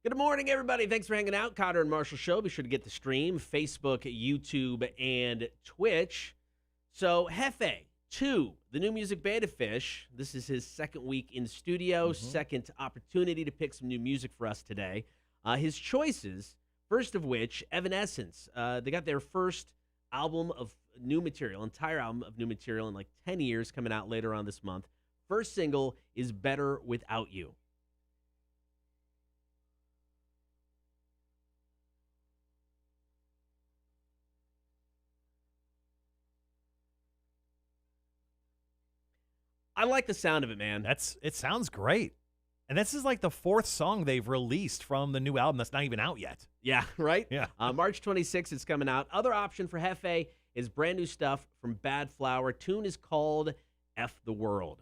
Good morning, everybody. Thanks for hanging out. Cotter and Marshall Show. Be sure to get the stream, Facebook, YouTube, and Twitch. So, Hefe 2, the new music Beta Fish. This is his second week in studio, second opportunity to pick some new music for us today. His choices, first of which, Evanescence. They got their first album of new material, entire album of new material in like 10 years, coming out later on this month. First single is Better Without You. I like the sound of it, man. It sounds great. And this is like the 4th song they've released from the new album that's not even out yet. Yeah, right? Yeah. March 26th, it's coming out. Other option for Hefe His brand new stuff from Bad Flower. Tune is called F the World.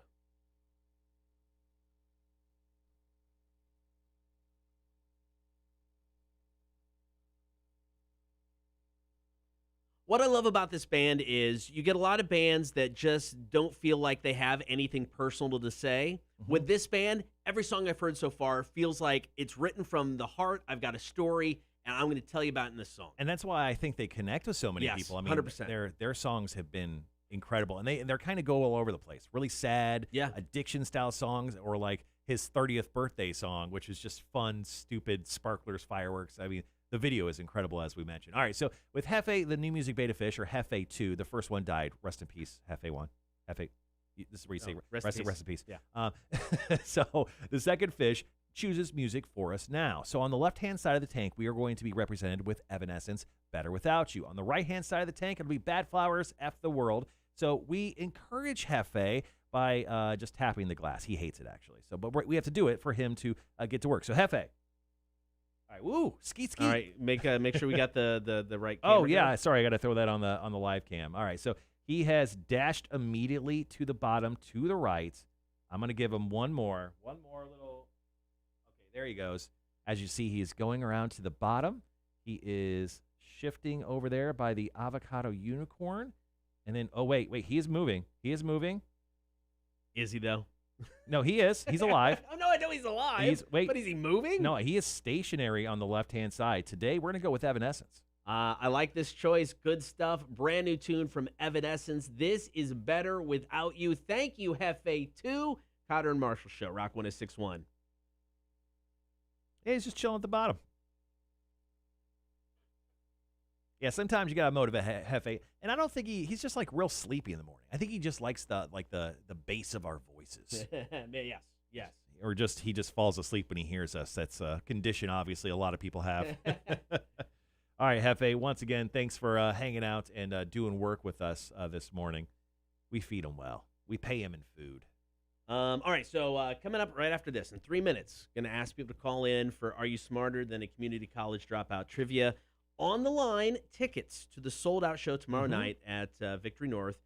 What I love about this band is you get a lot of bands that just don't feel like they have anything personal to say. With this band, every song I've heard so far feels like it's written from the heart. I've got a story, and I'm going to tell you about it in this song. And that's why I think they connect with so many Yes, people. I mean, 100%. their songs have been incredible, and they're kind of go all over the place. Really sad, addiction style songs, or like his 30th birthday song, which is just fun, stupid sparklers, fireworks. I mean, the video is incredible, as we mentioned. All right, so with Hefe, the new music beta fish, or Hefe 2, the first one died. Rest in peace, Hefe 1. Hefe, this is where you say rest in peace. Yeah. So the second fish chooses music for us now. So on the left-hand side of the tank, we are going to be represented with Evanescence, Better Without You. On the right-hand side of the tank, it'll be Bad Flowers, F the World. So we encourage Hefe by just tapping the glass. He hates it, actually. So, but we have to do it for him to get to work. So Hefe. All right, woo, skeet. All right, make sure we got the right camera. Oh, yeah, sorry, I got to throw that on the live cam. All right, so he has dashed immediately to the bottom, to the right. I'm going to give him one more little. Okay, there he goes. As you see, he is going around to the bottom. He is shifting over there by the avocado unicorn. And then, oh, wait, he is moving. He is moving. Is he, though? No, he is. He's alive. Oh, no, I know he's alive. But is he moving? No, he is stationary on the left-hand side. Today, we're going to go with Evanescence. I like this choice. Good stuff. Brand new tune from Evanescence. This is Better Without You. Thank you, Hefe 2. Cotter and Marshall Show. Rock 106.1. Yeah, he's just chilling at the bottom. Yeah, sometimes you got to motivate Hefe. And I don't think he's just like real sleepy in the morning. I think he just likes the bass of our voices. Yes. Or he just falls asleep when he hears us. That's a condition, obviously, a lot of people have. All right, Hefe, once again, thanks for hanging out and doing work with us this morning. We feed him well. We pay him in food. All right, so coming up right after this, in 3 minutes, going to ask people to call in for Are You Smarter Than a Community College Dropout Trivia. On the line, tickets to the Sold Out show tomorrow night at Victory North,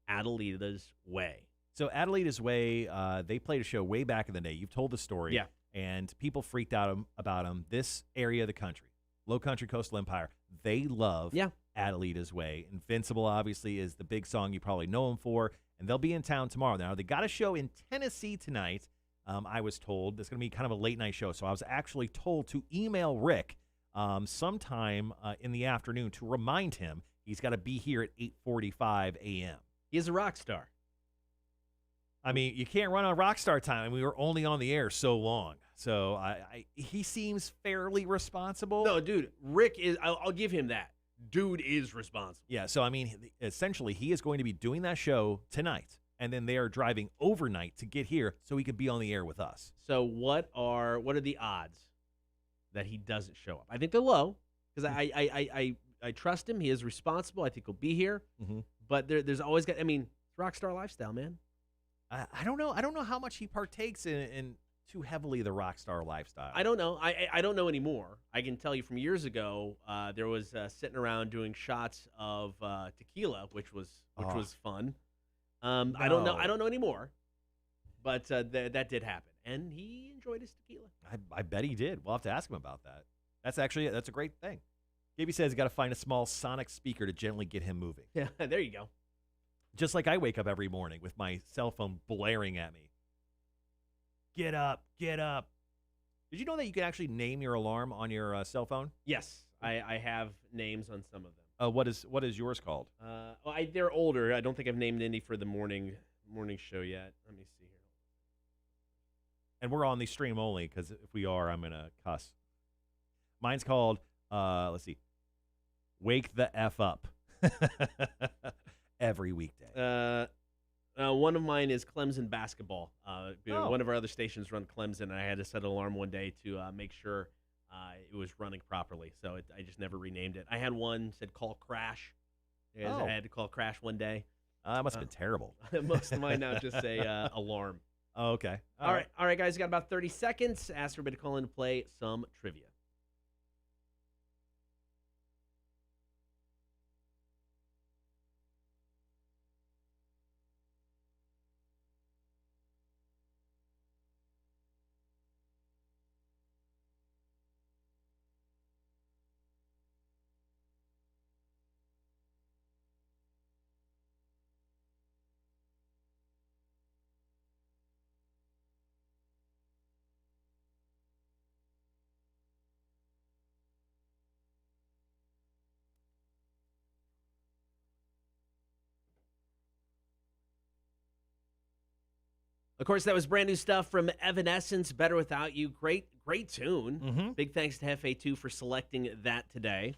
Adelitas Way. So Adelitas Way, they played a show way back in the day. You've told the story. Yeah. And people freaked out about them. This area of the country, Low Country Coastal Empire, they love Adelitas Way. Invincible, obviously, is the big song you probably know them for. And they'll be in town tomorrow. Now, they got a show in Tennessee tonight, I was told. It's going to be kind of a late-night show. So I was actually told to email Rick sometime in the afternoon to remind him he's got to be here at 8:45 a.m. He's a rock star. I mean, you can't run on rock star time. And we were only on the air so long. So he seems fairly responsible. No, dude, Rick is, I'll give him that. Dude is responsible. Yeah, so, I mean, essentially, he is going to be doing that show tonight. And then they are driving overnight to get here so he can be on the air with us. So what are the odds that he doesn't show up? I think they're low because I trust him. He is responsible. I think he'll be here. But there's always got. I mean, it's rock star lifestyle, man. I don't know. I don't know how much he partakes in too heavily the rock star lifestyle. I don't know. I don't know anymore. I can tell you from years ago. There was sitting around doing shots of tequila, which was fun. No. I don't know anymore. But that did happen, and he enjoyed his tequila. I bet he did. We'll have to ask him about that. That's a great thing. Gaby says he's got to find a small sonic speaker to gently get him moving. Yeah, there you go. Just like I wake up every morning with my cell phone blaring at me. Get up, get up. Did you know that you can actually name your alarm on your cell phone? Yes, I have names on some of them. What is yours called? They're older. I don't think I've named any for the morning show yet. Let me see here. And we're on the stream only because if we are, I'm going to cuss. Mine's called, let's see, Wake the F Up. Every weekday. One of mine is Clemson basketball. One of our other stations run Clemson, and I had to set an alarm one day to make sure it was running properly. So I just never renamed it. I had one said call Crash. I had to call Crash one day. That must have been terrible. Most of mine now just say alarm. Oh, okay. All right, guys. Got about 30 seconds. Ask everybody to call in to play some trivia. Of course, that was brand new stuff from Evanescence, Better Without You. Great tune. Mm-hmm. Big thanks to Hefe2 for selecting that today.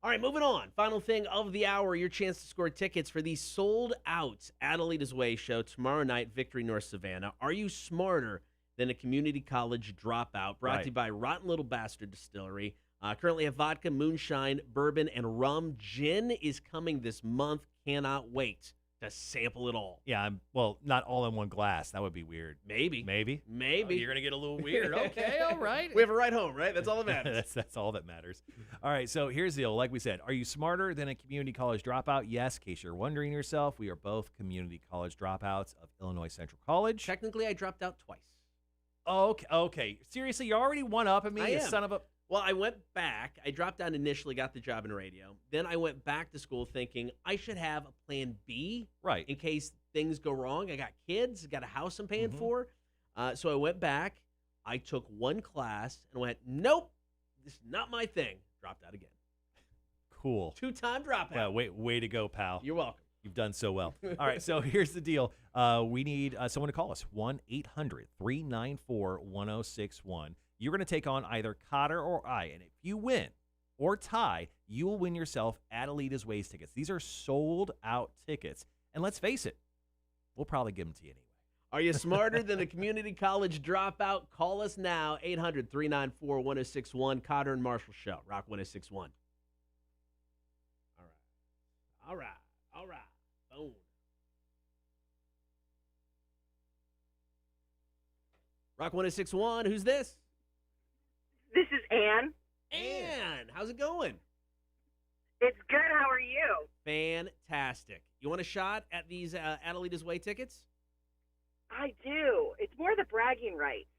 All right, moving on. Final thing of the hour, your chance to score tickets for the Sold Out Adelitas Way show tomorrow night, Victory, North Savannah. Are you smarter than a community college dropout? Brought to you by Rotten Little Bastard Distillery. Currently have vodka, moonshine, bourbon, and rum. Gin is coming this month. Cannot wait to sample it all. Yeah, well, not all in one glass. That would be weird. Maybe. Maybe. Oh, you're going to get a little weird. Okay, all right. We have a ride home, right? That's all that matters. That's all that matters. All right, so here's the deal. Like we said, are you smarter than a community college dropout? Yes, in case you're wondering yourself, we are both community college dropouts of Illinois Central College. Technically, I dropped out twice. Okay. Seriously, you already one up at me, I you am. son of a... Well, I went back. I dropped out initially, got the job in radio. Then I went back to school thinking I should have a plan B Right. in case things go wrong. I got kids, got a house I'm paying Mhm. for. So I went back. I took one class and went, nope, this is not my thing. Dropped out again. Cool. 2-time dropout. Yeah, way to go, pal. You're welcome. You've done so well. All right, so here's the deal. We need someone to call us, 1-800-394-1061. You're going to take on either Cotter or I, and if you win or tie, you will win yourself Adelitas Way tickets. These are sold-out tickets, and let's face it, we'll probably give them to you anyway. Are you smarter than a community college dropout? Call us now, 800-394-1061. Cotter and Marshall Show, Rock 1061. All right. Boom. Rock 1061, who's this? This is Ann. Ann, how's it going? It's good. How are you? Fantastic. You want a shot at these Adelitas Way tickets? I do. It's more the bragging rights.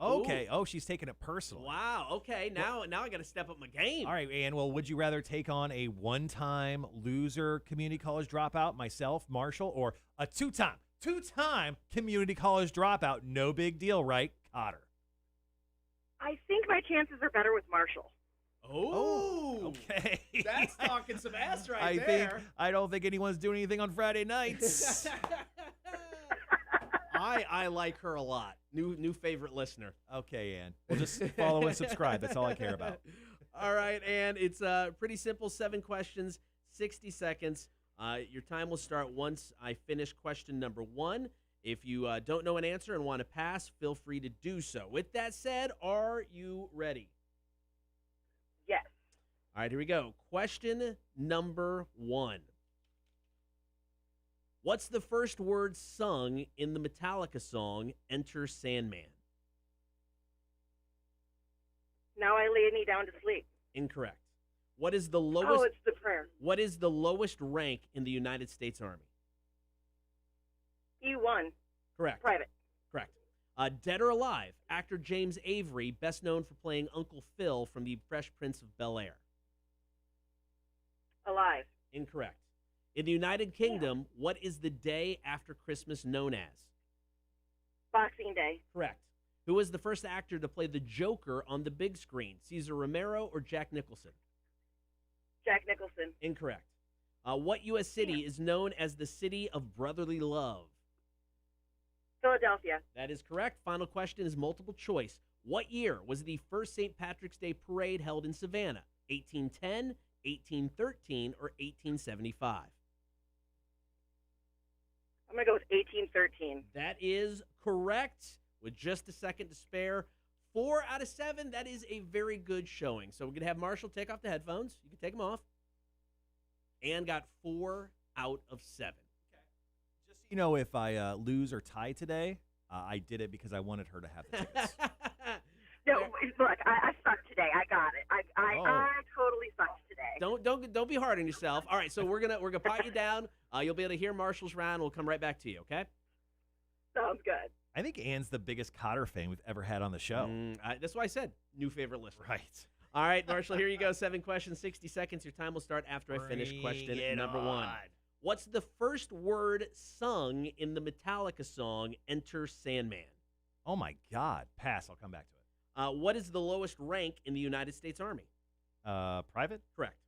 Okay. Oh, she's taking it personally. Wow. Okay. Now I got to step up my game. All right, Ann. Well, would you rather take on a one-time loser community college dropout, myself, Marshall, or a two-time community college dropout? No big deal, right, Cotter? I think my chances are better with Marshall. Oh. Okay. That's talking some ass right there. I don't think anyone's doing anything on Friday nights. I like her a lot. New favorite listener. Okay, Ann. Well, just follow and subscribe. That's all I care about. All right, Ann. It's pretty simple. 7 questions, 60 seconds. Your time will start once I finish question number 1. If you don't know an answer and want to pass, feel free to do so. With that said, are you ready? Yes. All right, here we go. Question number 1. What's the first word sung in the Metallica song Enter Sandman? Now I lay me down to sleep. Incorrect. What is the lowest? Oh, it's the prayer. What is the lowest rank in the United States Army? E1. Correct. Private. Correct. Dead or Alive, actor James Avery, best known for playing Uncle Phil from The Fresh Prince of Bel-Air. Alive. Incorrect. In the United Kingdom, what is the day after Christmas known as? Boxing Day. Correct. Who was the first actor to play the Joker on the big screen? Cesar Romero or Jack Nicholson? Jack Nicholson. Incorrect. What U.S. city is known as the City of Brotherly Love? Philadelphia. That is correct. Final question is multiple choice. What year was the first St. Patrick's Day parade held in Savannah? 1810, 1813, or 1875? I'm going to go with 1813. That is correct. With just a second to spare. 4 out of 7. That is a very good showing. So we're going to have Marshall take off the headphones. You can take them off. And got 4 out of 7. Just so you know, if I lose or tie today, I did it because I wanted her to have the tickets. No, look, I sucked today. I got it. I totally sucked today. Don't be hard on yourself. All right, so we're gonna pot you down. You'll be able to hear Marshall's round. We'll come right back to you. Okay? Sounds good. I think Ann's the biggest Cotter fan we've ever had on the show. That's why I said new favorite listener. Right. All right, Marshall, here you go. 7 questions, 60 seconds. Your time will start after I finish question number 1. What's the first word sung in the Metallica song Enter Sandman? Oh, my God. Pass. I'll come back to it. What is the lowest rank in the United States Army? Private? Correct.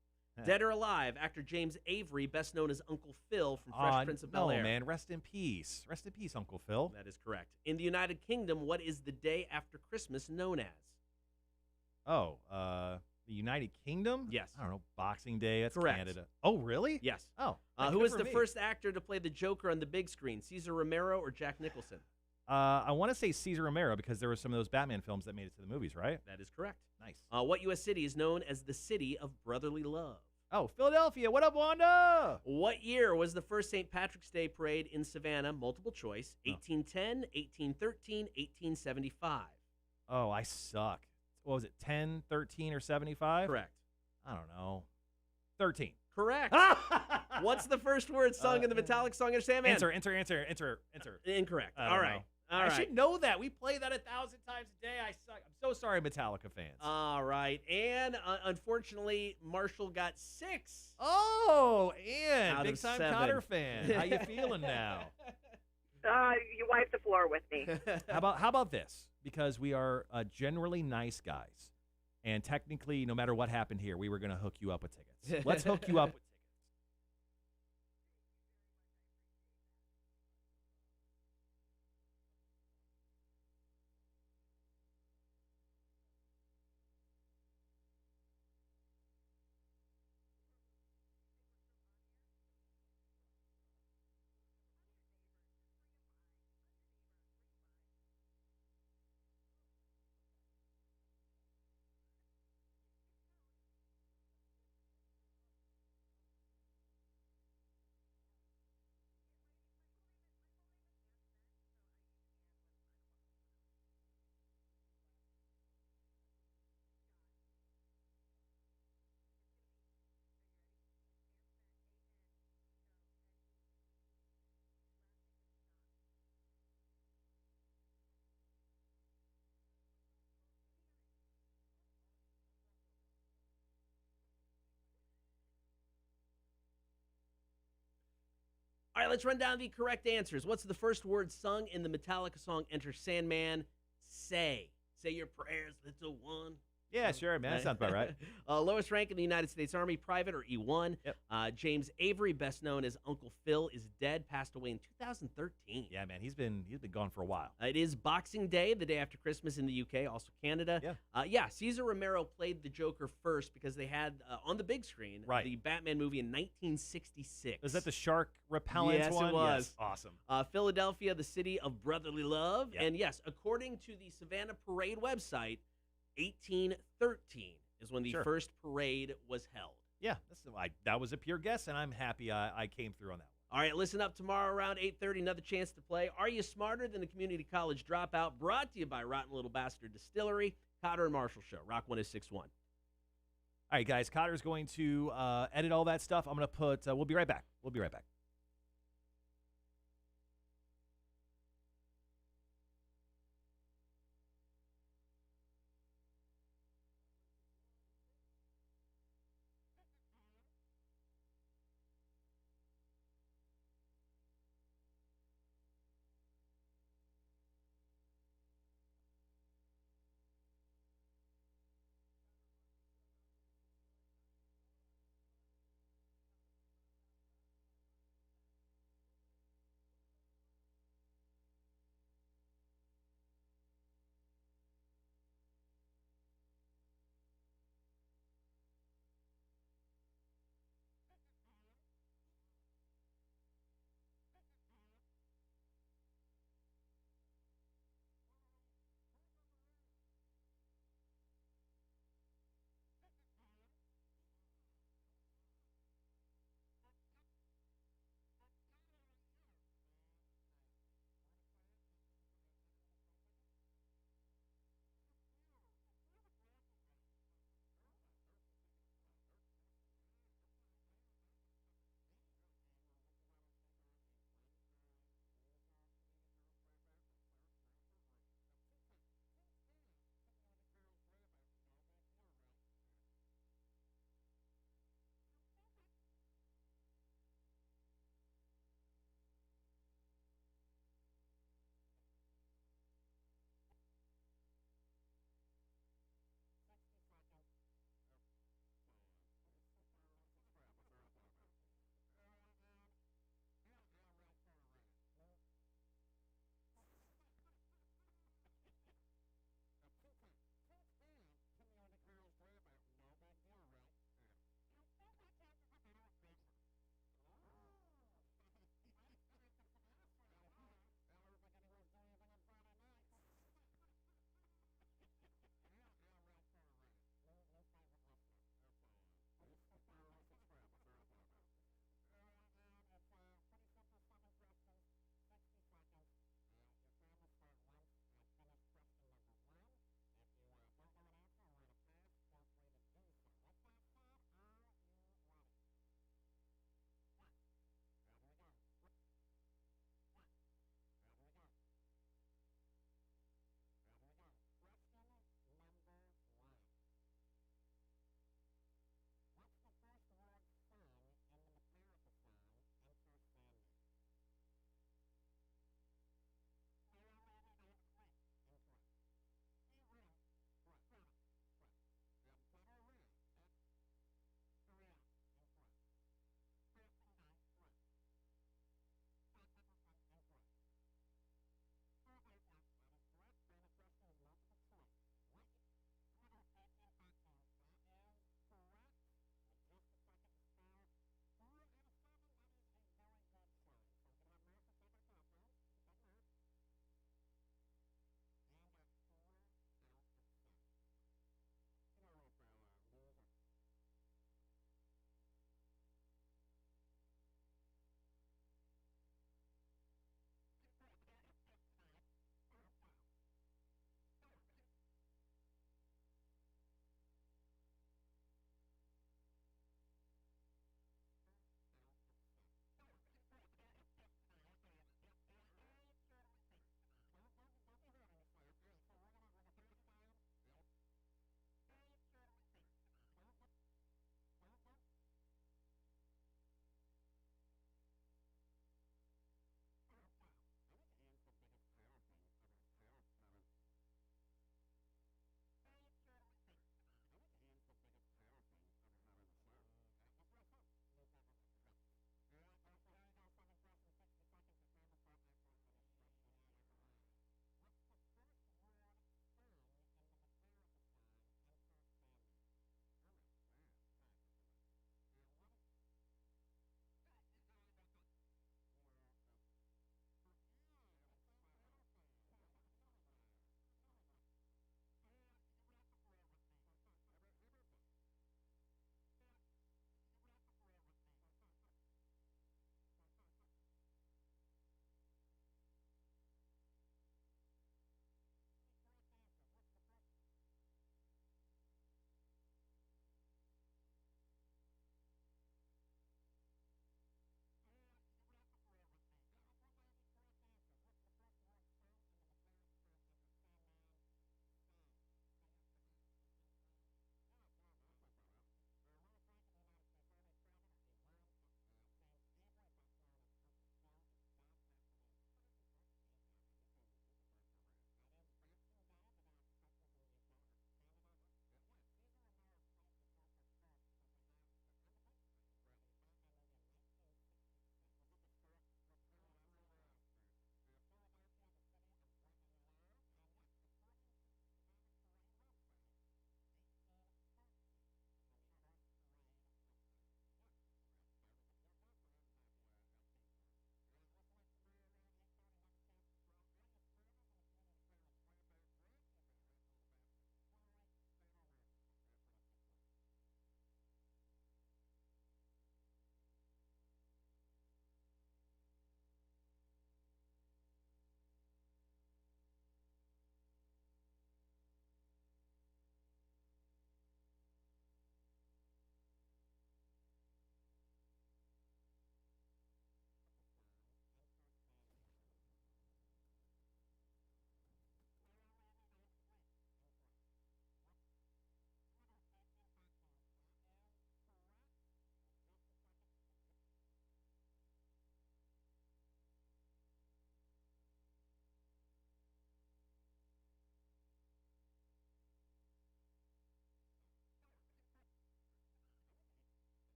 Dead or alive, actor James Avery, best known as Uncle Phil from Fresh Prince of Bel-Air. No, man. Rest in peace. Rest in peace, Uncle Phil. That is correct. In the United Kingdom, what is the day after Christmas known as? Oh, the United Kingdom? Yes. I don't know. Boxing Day. That's Correct. Canada. Oh, really? Yes. Oh. Who good was for the me. first actor to play the Joker on the big screen, Cesar Romero or Jack Nicholson? I want to say Cesar Romero because there were some of those Batman films that made it to the movies, right? That is correct. Nice. What U.S. city is known as the City of Brotherly Love? Oh, Philadelphia. What up, Wanda? What year was the first St. Patrick's Day parade in Savannah? Multiple choice. 1810, 1813, 1875. Oh, I suck. What was it, 10, 13, or 75? Correct. I don't know. 13. Correct. What's the first word sung in the Metallic song Enter Sandman? Answer. Incorrect. I don't All right. know. All I right. should know that. We play that 1,000 times a day. I suck. I'm so sorry, Metallica fans. All right. And unfortunately, Marshall got 6. Oh, and Out of big time 7. Cotter fan. How you feeling now? You wiped the floor with me. How about this? Because we are generally nice guys, and technically, no matter what happened here, we were going to hook you up with tickets. Let's hook you up with tickets. All right, let's run down the correct answers. What's the first word sung in the Metallica song Enter Sandman? Say. Say your prayers, little one. Yeah, sure, man. That sounds about right. Lowest rank in the United States Army, private or E1. Yep. James Avery, best known as Uncle Phil, is dead, passed away in 2013. Yeah, man. He's been gone for a while. It is Boxing Day, the day after Christmas in the UK, also Canada. Yeah. Cesar Romero played the Joker first because they had on the big screen the Batman movie in 1966. Was that the shark repellent Yes, one? it was. Yes, awesome. Philadelphia, the city of brotherly love. Yep. And yes, according to the Savannah Parade website, 1813 is when the first parade was held. Yeah, that was a pure guess, and I'm happy I came through on that one. All right, listen up tomorrow around 8:30, another chance to play. Are You Smarter Than the Community College Dropout? Brought to you by Rotten Little Bastard Distillery, Cotter and Marshall Show, Rock 106.1. All right, guys, Cotter's going to edit all that stuff. I'm going to put, we'll be right back. We'll be right back.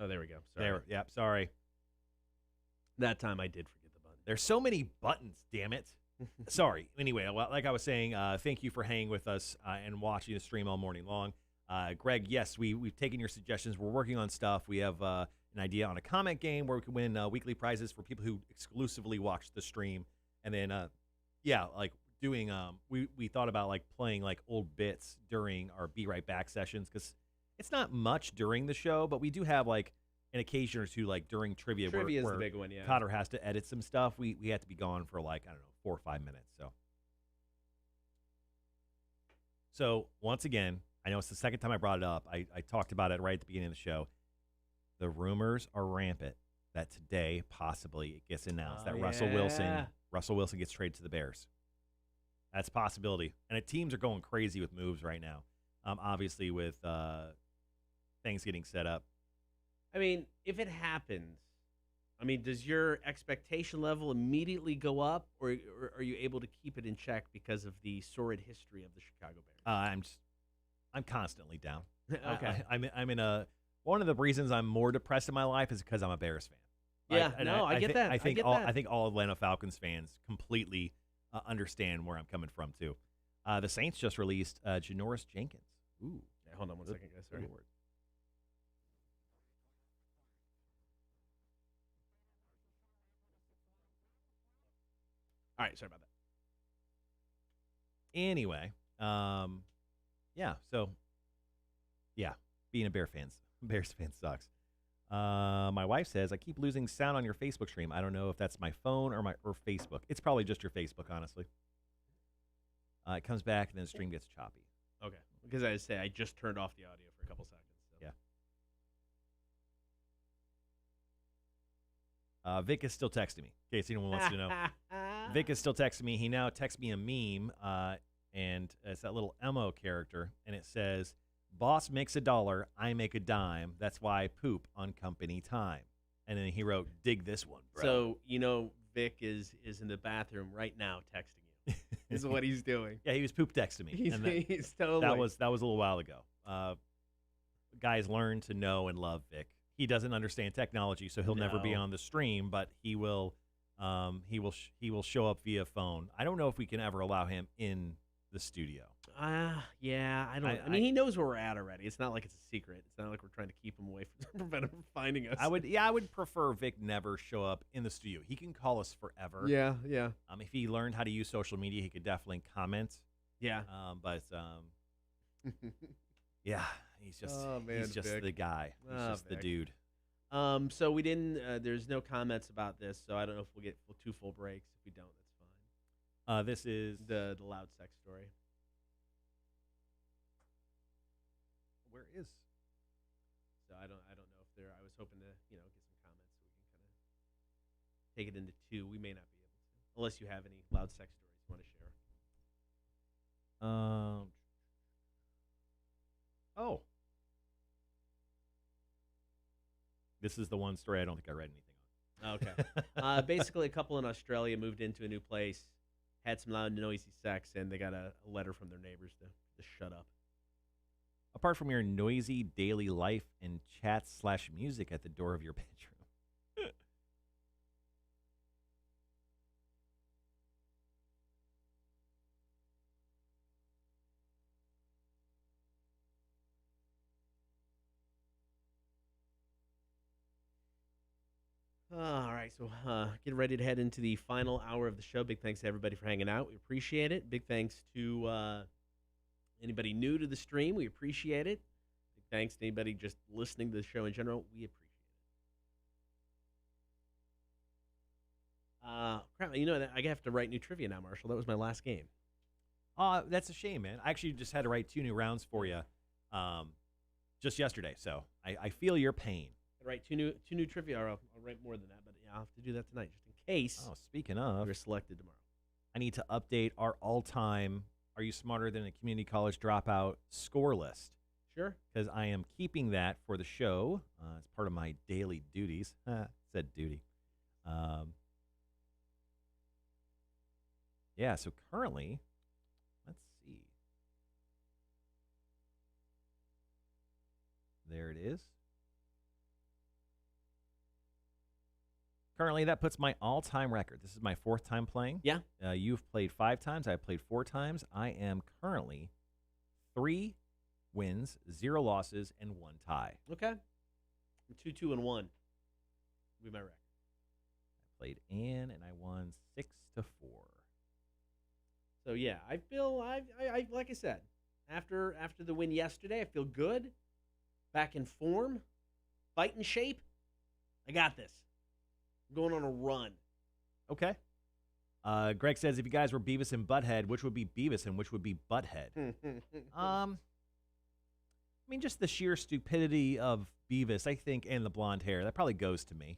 Oh, there we go. Sorry. There. Yep. Sorry. That time I did forget the button. There's so many buttons. Damn it. Sorry. Anyway, well, like I was saying, thank you for hanging with us and watching the stream all morning long. Greg, yes, we've taken your suggestions. We're working on stuff. We have an idea on a comment game where we can win weekly prizes for people who exclusively watch the stream. And then, like doing, we thought about like playing like old bits during our Be Right Back sessions because it's not much during the show, but we do have like an occasion or two like during trivia. Trivia is where the big one, yeah. Cotter has to edit some stuff. We had to be gone for like, I don't know, 4 or 5 minutes. So once again, I know it's the second time I brought it up. I talked about it right at the beginning of the show. The rumors are rampant that today possibly it gets announced that Russell Wilson gets traded to the Bears. That's a possibility. And the teams are going crazy with moves right now. Obviously with things getting set up. I mean, if it happens, I mean, does your expectation level immediately go up, or are you able to keep it in check because of the sordid history of the Chicago Bears? I'm constantly down. Okay. I'm in a one of the reasons I'm more depressed in my life is because I'm a Bears fan. Yeah, I get that. I think all Atlanta Falcons fans completely understand where I'm coming from too. The Saints just released Janoris Jenkins. Ooh. Yeah, hold on one second, guys. Sorry. Lord. All right, sorry about that. Anyway, being a Bears fan sucks. My wife says I keep losing sound on your Facebook stream. I don't know if that's my phone or Facebook. It's probably just your Facebook, honestly. It comes back and then the stream gets choppy. Okay, because I say I just turned off the audio for a couple seconds. So. Yeah. Vic is still texting me, in case anyone wants to know. Vic is still texting me. He now texts me a meme, and it's that little Emo character, and it says, "Boss makes $1, I make a dime. That's why I poop on company time." And then he wrote, "Dig this one, bro." So, Vic is in the bathroom right now texting you. This is what he's doing. Yeah, he was poop texting me. He's totally. That was a little while ago. Guys learn to know and love Vic. He doesn't understand technology, so he'll never be on the stream, but he will show up via phone. I don't know if we can ever allow him in the studio. Yeah, I don't. I mean, he knows where we're at already. It's not like it's a secret. It's not like we're trying to keep him away from prevent him from finding us. I would prefer Vic never show up in the studio. He can call us forever. Yeah. If he learned how to use social media, he could definitely comment. Yeah. Yeah, he's just Vic. the guy. He's just Vic. the dude. So we didn't. There's no comments about this, so I don't know if we'll get 2 full breaks. If we don't, that's fine. This is the loud sex story. Where is? So I don't know if there. I was hoping to get some comments so we can kind of take it into 2. We may not be able to, unless you have any loud sex stories you want to share. Oh. This is the one story I don't think I read anything on. Okay. Basically, a couple in Australia moved into a new place, had some loud, noisy sex, and they got a letter from their neighbors to shut up. Apart from your noisy daily life and chats/music at the door of your bedroom. All right, so getting ready to head into the final hour of the show. Big thanks to everybody for hanging out. We appreciate it. Big thanks to anybody new to the stream. We appreciate it. Big thanks to anybody just listening to the show in general. We appreciate it. Crap, I have to write new trivia now, Marshall. That was my last game. That's a shame, man. I actually just had to write 2 new rounds for you just yesterday, so I feel your pain. I write two new trivia, or I'll write more than that, but yeah, I'll have to do that tonight just in case. Oh, speaking of, you're selected tomorrow. I need to update our all-time Are You Smarter Than a Community College Dropout score list. Sure. Because I am keeping that for the show as part of my daily duties. Said duty. Yeah, so currently, let's see. There it is. Currently, that puts my all-time record. This is my 4th time playing. Yeah. You've played 5 times. I've played 4 times. I am currently 3 wins, 0 losses, and 1 tie. Okay. I'm 2-2-1. Be my record. I played Ann, and I won 6-4. So yeah, I feel I like I said, after the win yesterday, I feel good, back in form, fighting shape. I got this. I'm going on a run. Okay. Greg says, if you guys were Beavis and Butthead, which would be Beavis and which would be Butthead? I mean, just the sheer stupidity of Beavis, I think, and the blonde hair. That probably goes to me.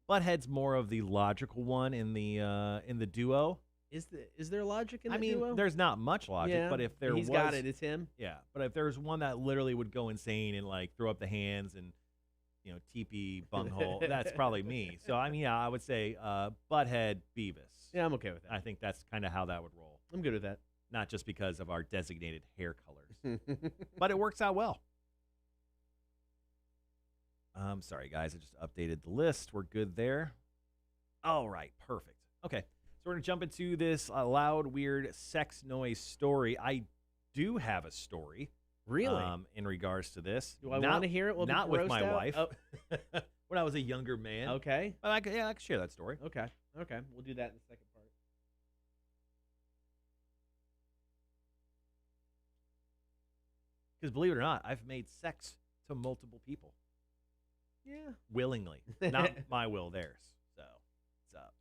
Butthead's more of the logical one in the duo. Is there logic in the I mean, duo? there's not much logic, Yeah, but if there he's was, got it. It's him. yeah. But if there's one that literally would go insane and like throw up the hands and teepee bunghole, that's probably me. So I mean, yeah, I would say Butthead Beavis. Yeah, I'm okay with that. I think that's kind of how that would roll. I'm good with that. Not just because of our designated hair colors, but it works out well. Sorry, guys. I just updated the list. We're good there. All right. Perfect. Okay. So we're going to jump into this loud, weird sex noise story. I do have a story. Really? In regards to this. Do I want to hear it? Not with my wife. Oh. When I was a younger man. Okay. But I could share that story. Okay. We'll do that in the second part. Because believe it or not, I've made sex to multiple people. Yeah. Willingly. Not my will, theirs. So, what's up?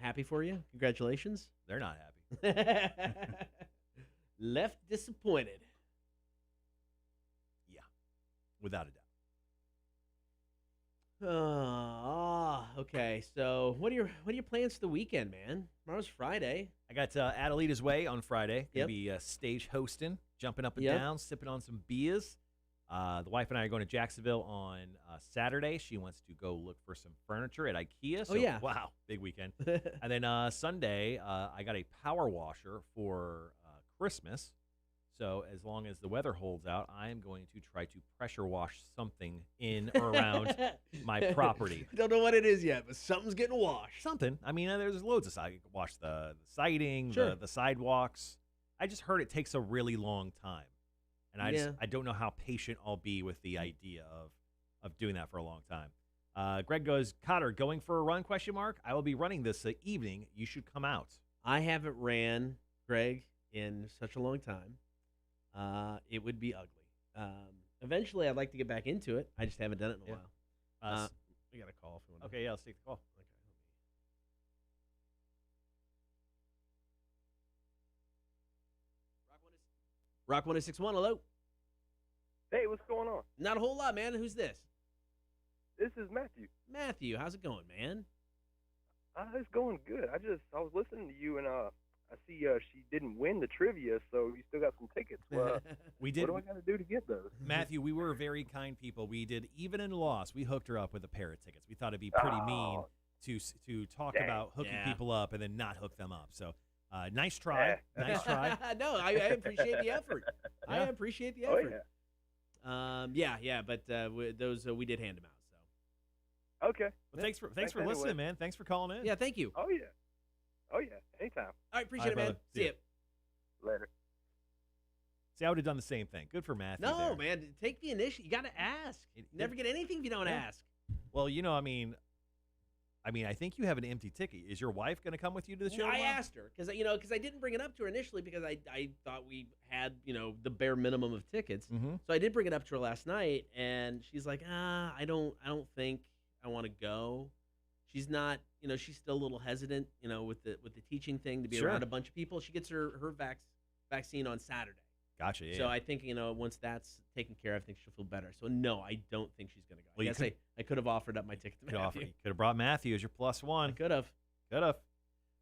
Happy for you. Congratulations. They're not happy. Left disappointed. Yeah. Without a doubt. Okay. So, what are your plans for the weekend, man? Tomorrow's Friday. I got Adelitas Way on Friday. Gonna Yep. be stage hosting, jumping up and Yep. down, sipping on some beers. The wife and I are going to Jacksonville on Saturday. She wants to go look for some furniture at IKEA. So, yeah. Wow, big weekend. And then Sunday, I got a power washer for Christmas. So as long as the weather holds out, I am going to try to pressure wash something in or around my property. Don't know what it is yet, but something's getting washed. Something. I mean, there's loads of side. You can wash the siding, Sure. the sidewalks. I just heard it takes a really long time, and I don't know how patient I'll be with the idea of doing that for a long time. Greg goes, Cotter, going for a run? ? I will be running this evening. You should come out. I haven't ran, Greg, in such a long time. It would be ugly. Eventually, I'd like to get back into it. I just haven't done it in a while. We got a call if we want. Okay, yeah, let's take the call. Okay. Rock 1061. Hello. Hey, what's going on? Not a whole lot, man. Who's this? This is Matthew. Matthew. How's it going, man? It's going good. I was listening to you, and I see she didn't win the trivia, so you still got some tickets. We did. What do I got to do to get those? Matthew, we were very kind people. We did even and loss. We hooked her up with a pair of tickets. We thought it'd be pretty mean to talk dang. about hooking Yeah. people up and then not hook them up. So nice try. Yeah. Nice try. No, I appreciate the effort. I Yeah. appreciate the Oh, effort. yeah. But those we did hand them out. So Okay. Well, thanks for Thanks listening, anyway. man. Thanks for calling in. yeah, thank you. Oh, yeah. Oh, yeah. Anytime. All right, appreciate All right, it, man. brother. See See ya. Later. See, I would have done the same thing. Good for Matthew. No, there. man, take the initiative. You got to ask. It- You never get anything if you don't Yeah. ask. Well, I mean, I think you have an empty ticket. Is your wife going to come with you to the show? I tomorrow? asked her because I didn't bring it up to her initially because I thought we had the bare minimum of tickets. Mm-hmm. So I did bring it up to her last night, and she's like, I don't think I want to go. She's not, she's still a little hesitant, with the teaching thing to be Sure. around a bunch of people. She gets her vaccine on Saturday. Gotcha. Yeah. So I think, once that's taken care of, I think she'll feel better. So no, I don't think she's going to go. Well, you I guess I could have offered up my ticket to could Matthew. have brought Matthew as your plus I one. could have. Could have.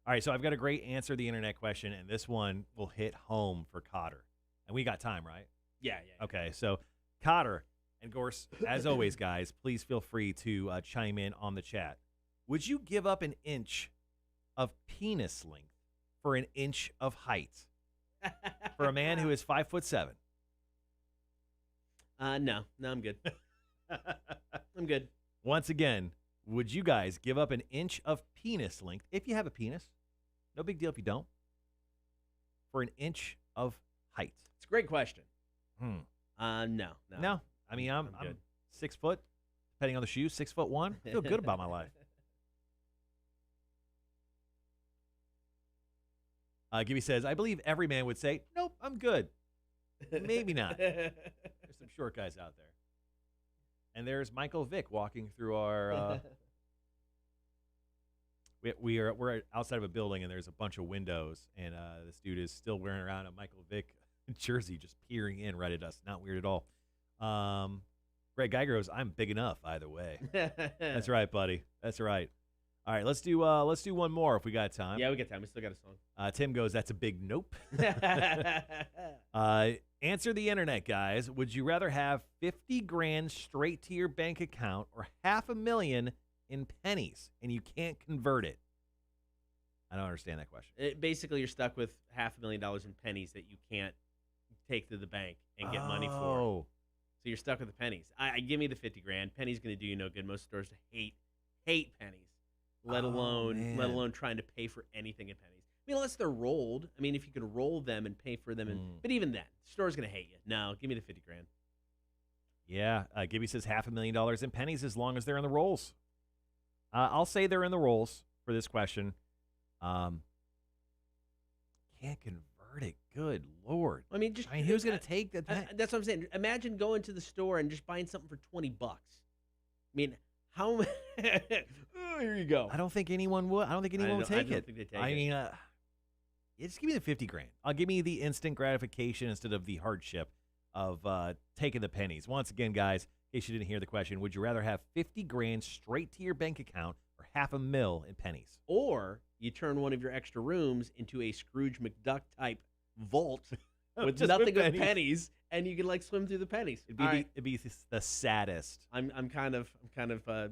All right, so I've got a great answer the internet question, and this one will hit home for Cotter. And we got time, right? Yeah. Okay, so Cotter, and of course, as always, guys, please feel free to chime in on the chat. Would you give up an inch of penis length for an inch of height for a man who is 5'7"? No, I'm good. I'm good. Once again, would you guys give up an inch of penis length if you have a penis? No big deal if you don't. For an inch of height. It's a great question. No. No. I mean, I'm I'm good. 6 foot, depending on the shoes, 6'1". I feel good about my life. Gibby says, I believe every man would say, nope, I'm good. Maybe not. There's some short guys out there. And there's Michael Vick walking through our. We're outside of a building, and there's a bunch of windows, and this dude is still wearing around a Michael Vick jersey, just peering in right at us. Not weird at all. Greg Geiger goes, I'm big enough either way. That's right, buddy. That's right. All right, let's do one more if we got time. Yeah, we got time. We still got a song. Tim goes, that's a big nope. Answer the internet, guys. Would you rather have 50 grand straight to your bank account or $500,000 in pennies and you can't convert it? I don't understand that question. Basically, you're stuck with $500,000 in pennies that you can't take to the bank and get money for. Oh. So you're stuck with the pennies. I give me the 50 grand. Pennies going to do you no good. Most stores hate pennies, let alone trying to pay for anything in pennies. I mean, unless they're rolled. I mean, if you can roll them and pay for them, but even then, the store's going to hate you. No, give me the 50 grand. Yeah, Gibby says $500,000 in pennies as long as they're in the rolls. I'll say they're in the rolls for this question. Can't convert it. Good Lord. I mean, who's going to take that? That's what I'm saying. Imagine going to the store and just buying something for $20. I mean, how? Oh, here you go. I don't think anyone would. I don't think anyone would take it. I don't think they take it. I mean, just give me the 50 grand. I'll give me the instant gratification instead of the hardship of taking the pennies. Once again, guys, in case you didn't hear the question, would you rather have 50 grand straight to your bank account or $500,000 in pennies? Or you turn one of your extra rooms into a Scrooge McDuck type vault with nothing but pennies, and you can like swim through the pennies. It'd be the saddest. I'm kind of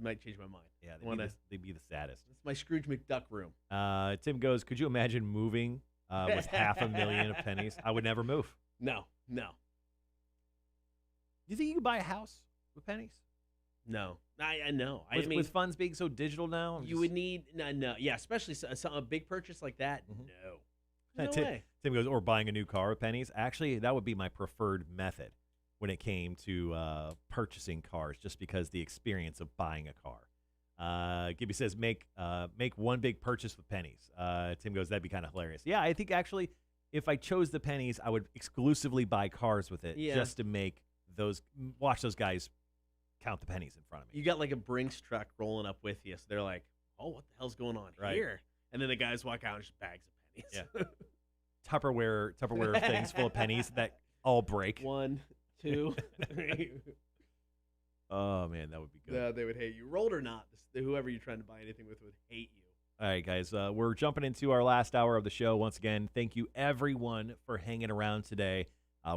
might change my mind. Yeah, they'd be the saddest. It's my Scrooge McDuck room. Tim goes, could you imagine moving with $500,000 of pennies? I would never move. No. Do you think you could buy a house with pennies? No. I know. With funds being so digital now? Would need, no. Yeah, especially a big purchase like that. Mm-hmm. No. No way. Tim goes, or buying a new car with pennies. Actually, that would be my preferred method when it came to purchasing cars, just because the experience of buying a car. Gibby says, make one big purchase with pennies. Tim goes, that'd be kind of hilarious. Yeah, I think actually if I chose the pennies, I would exclusively buy cars with it just to watch those guys count the pennies in front of me. You got like a Brinks truck rolling up with you, so they're like, oh, what the hell's going on here? And then the guys walk out and just bags of pennies. Yeah. Tupperware things full of pennies that all break. 1, 2, 3. Oh, man, that would be good. Yeah, they would hate you. Rolled or not, whoever you're trying to buy anything with would hate you. All right, guys, we're jumping into our last hour of the show. Once again, thank you, everyone, for hanging around today.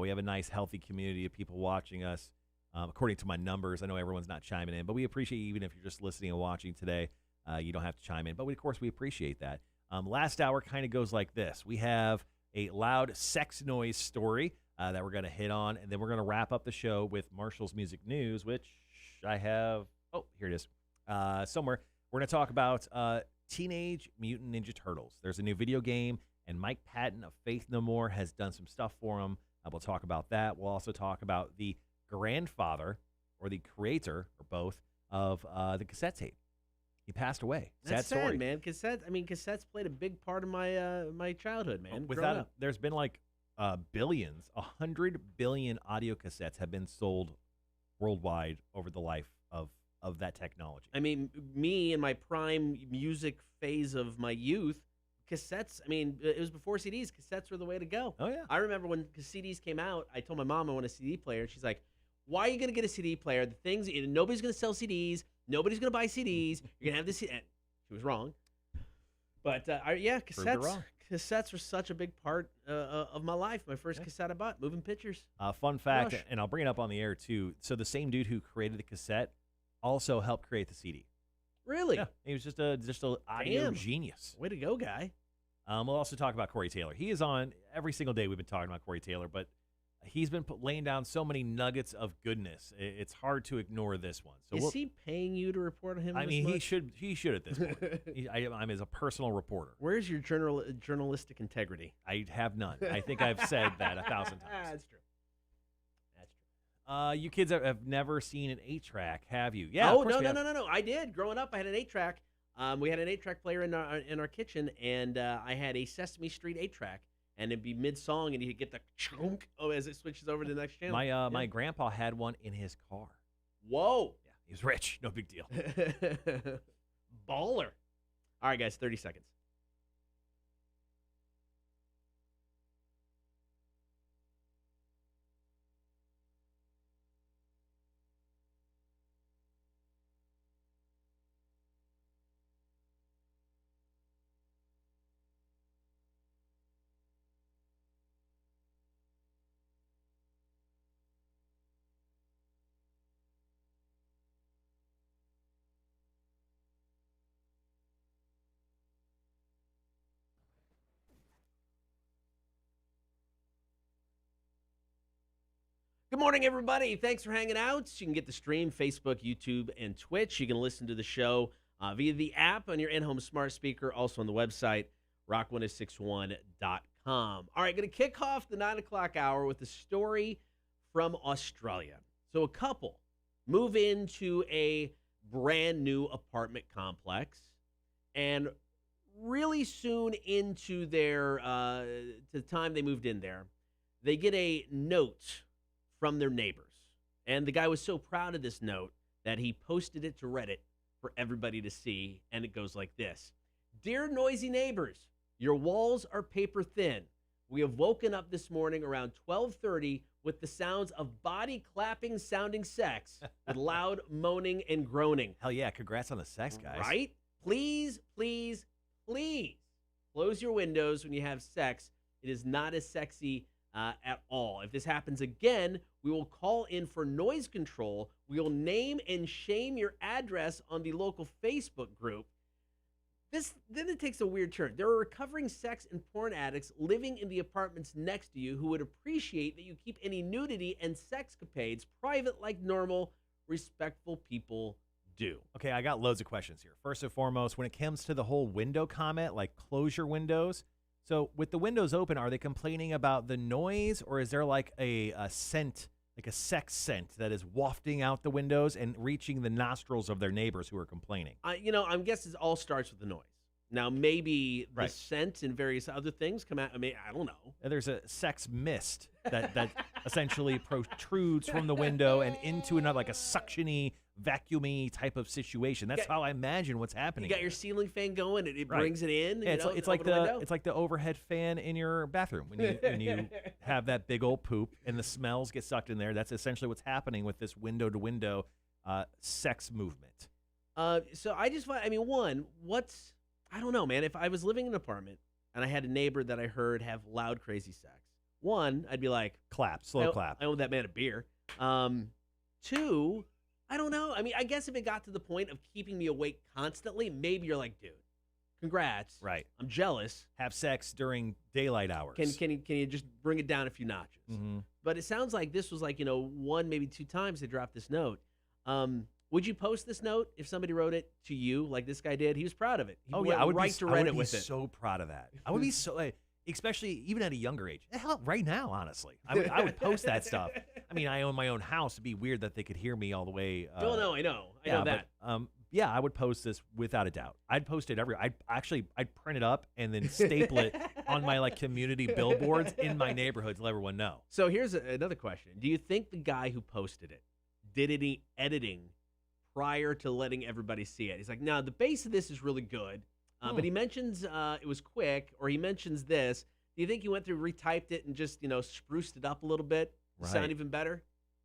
We have a nice, healthy community of people watching us. According to my numbers, I know everyone's not chiming in, but we appreciate you even if you're just listening and watching today. You don't have to chime in, but of course, we appreciate that. Last hour kind of goes like this. We have a loud sex noise story that we're going to hit on, and then we're going to wrap up the show with Marshall's Music News, which I have. Oh, here it is. Somewhere. We're going to talk about Teenage Mutant Ninja Turtles. There's a new video game, and Mike Patton of Faith No More has done some stuff for them. We'll talk about that. We'll also talk about the grandfather or the creator, or both, of the cassette tape. He passed away. That's sad story, man. Cassettes played a big part of my my childhood, man. There's been like billions, 100 billion audio cassettes have been sold worldwide over the life of that technology. I mean, me in my prime music phase of my youth, cassettes, I mean, it was before CDs. Cassettes were the way to go. Oh, yeah. I remember when CDs came out, I told my mom I want a CD player, and she's like, why are you going to get a CD player? Nobody's going to sell CDs. Nobody's going to buy CDs. You're going to have this. And she was wrong. But, cassettes were such a big part of my life. My first cassette I bought, Moving Pictures. Fun fact, and I'll bring it up on the air, too. So the same dude who created the cassette also helped create the CD. Really? Yeah. He was just a audio genius. Way to go, guy. We'll also talk about Corey Taylor. He is on every single day. We've been talking about Corey Taylor, but He's been laying down so many nuggets of goodness. It's hard to ignore this one. So Is he paying you to report on him? I this mean, much? he should at this point. I'm as a personal reporter. Where's your journalistic integrity? I have none. I think I've said that 1,000 times. That's true. That's true. You kids have never seen an 8-track, have you? Yeah. Oh, of course no, we no, have. no, no, no. I did. Growing up, I had an 8-track. We had an 8-track player in our kitchen, and I had a Sesame Street 8-track. And it'd be mid-song, and you get the chunk as it switches over to the next channel. My grandpa had one in his car. Whoa. Yeah, he was rich. No big deal. Baller. All right, guys, 30 seconds. Good morning, everybody. Thanks for hanging out. You can get the stream, Facebook, YouTube, and Twitch. You can listen to the show via the app on your in-home smart speaker, also on the website, rock1061.com. All right, going to kick off the 9 o'clock hour with a story from Australia. So a couple move into a brand new apartment complex, and really soon into their the time they moved in there, they get a note from their neighbors. And the guy was so proud of this note that he posted it to Reddit for everybody to see, and it goes like this. Dear noisy neighbors, your walls are paper thin. We have woken up this morning around 12:30 with the sounds of body clapping sounding sex with loud moaning and groaning. Hell yeah, congrats on the sex, guys. Right? Please, please, please close your windows when you have sex. It is not as sexy at all. If this happens again, we will call in for noise control. We will name and shame your address on the local Facebook group. Then it takes a weird turn. There are recovering sex and porn addicts living in the apartments next to you who would appreciate that you keep any nudity and sexcapades private like normal, respectful people do. Okay, I got loads of questions here. First and foremost, when it comes to the whole window comment, like close your windows. So with the windows open, are they complaining about the noise, or is there like a scent, like a sex scent that is wafting out the windows and reaching the nostrils of their neighbors who are complaining? I'm guessing it all starts with the noise. Now, maybe the Right. scent and various other things come out. I mean, I don't know. And there's a sex mist that essentially protrudes from the window and into another, like a suction-y, vacuum-y type of situation. That's how I imagine what's happening. You got your ceiling fan going, and it Right. brings it in. Yeah, it's it's like window. it's like the overhead fan in your bathroom when you have that big old poop and the smells get sucked in there. That's essentially what's happening with this window to window sex movement. So I just find, I don't know, man. If I was living in an apartment and I had a neighbor that I heard have loud, crazy sex, one, I'd be like, Clap, slow clap. I owe that man a beer. Two, I don't know. I mean, I guess if it got to the point of keeping me awake constantly, maybe you're like, dude, congrats. Right. I'm jealous. Have sex during daylight hours. Can you just bring it down a few notches? Mm-hmm. But it sounds like this was like, one, maybe two times they dropped this note. Would you post this note if somebody wrote it to you like this guy did? He was proud of it. He went I would right to Reddit with it. So proud of that. I would be so, especially even at a younger age. Hell, right now, honestly, I would post that stuff. I mean, I own my own house. It'd be weird that they could hear me all the way. I know that. But, I would post this without a doubt. I'd post it everywhere. I'd print it up and then staple it on my community billboards in my neighborhood to let everyone know. So here's another question. Do you think the guy who posted it did any editing prior to letting everybody see it? He's like, no, the base of this is really good. But he mentions it was quick, or he mentions this. Do you think he went through, retyped it, and just, spruced it up a little bit to sound even better?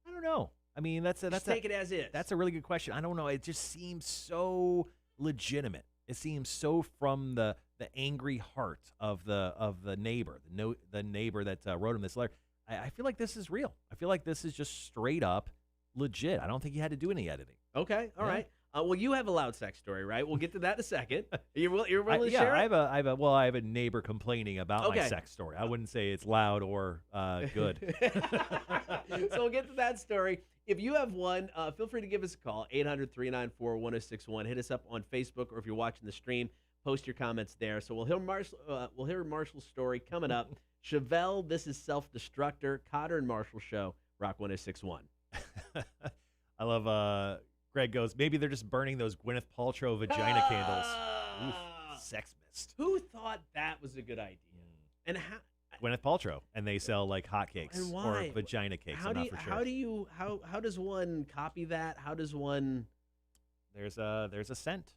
I don't know. I mean, take it as is. That's a really good question. I don't know. It just seems so legitimate. It seems so from the angry heart of the neighbor, the neighbor that wrote him this letter. I feel like this is real. I feel like this is just straight up legit. I don't think he had to do any editing. Okay, all right. Well, you have a loud sex story, right? We'll get to that in a second. You're willing to Yeah, share it? I have a neighbor complaining about my Okay. sex story. I wouldn't say it's loud or good. So we'll get to that story. If you have one, feel free to give us a call, 800-394-1061. Hit us up on Facebook, or if you're watching the stream, post your comments there. So we'll hear Marshall's story coming up. Chevelle, this is Self-Destructor, Cotter and Marshall Show, Rock 1061. I love Greg goes, maybe they're just burning those Gwyneth Paltrow vagina candles. Oof, sex mist. Who thought that was a good idea? And how? Gwyneth Paltrow, and they sell like hotcakes And or why? vagina cakes. How I'm do not you, for sure. how does one copy that? How does one? There's a scent.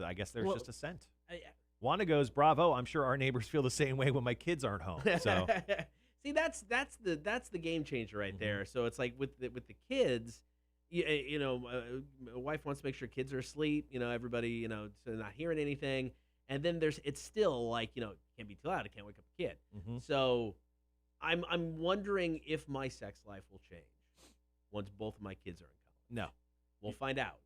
I guess there's Well, just a scent. I- Wanda goes, bravo. I'm sure our neighbors feel the same way when my kids aren't home. So See, that's the game changer right there. So it's like with the kids, my wife wants to make sure kids are asleep. Everybody, so they're not hearing anything. And then it's still like, can't be too loud. I can't wake up a kid. Mhm. So I'm wondering if my sex life will change once both of my kids are in college. no. We'll find out.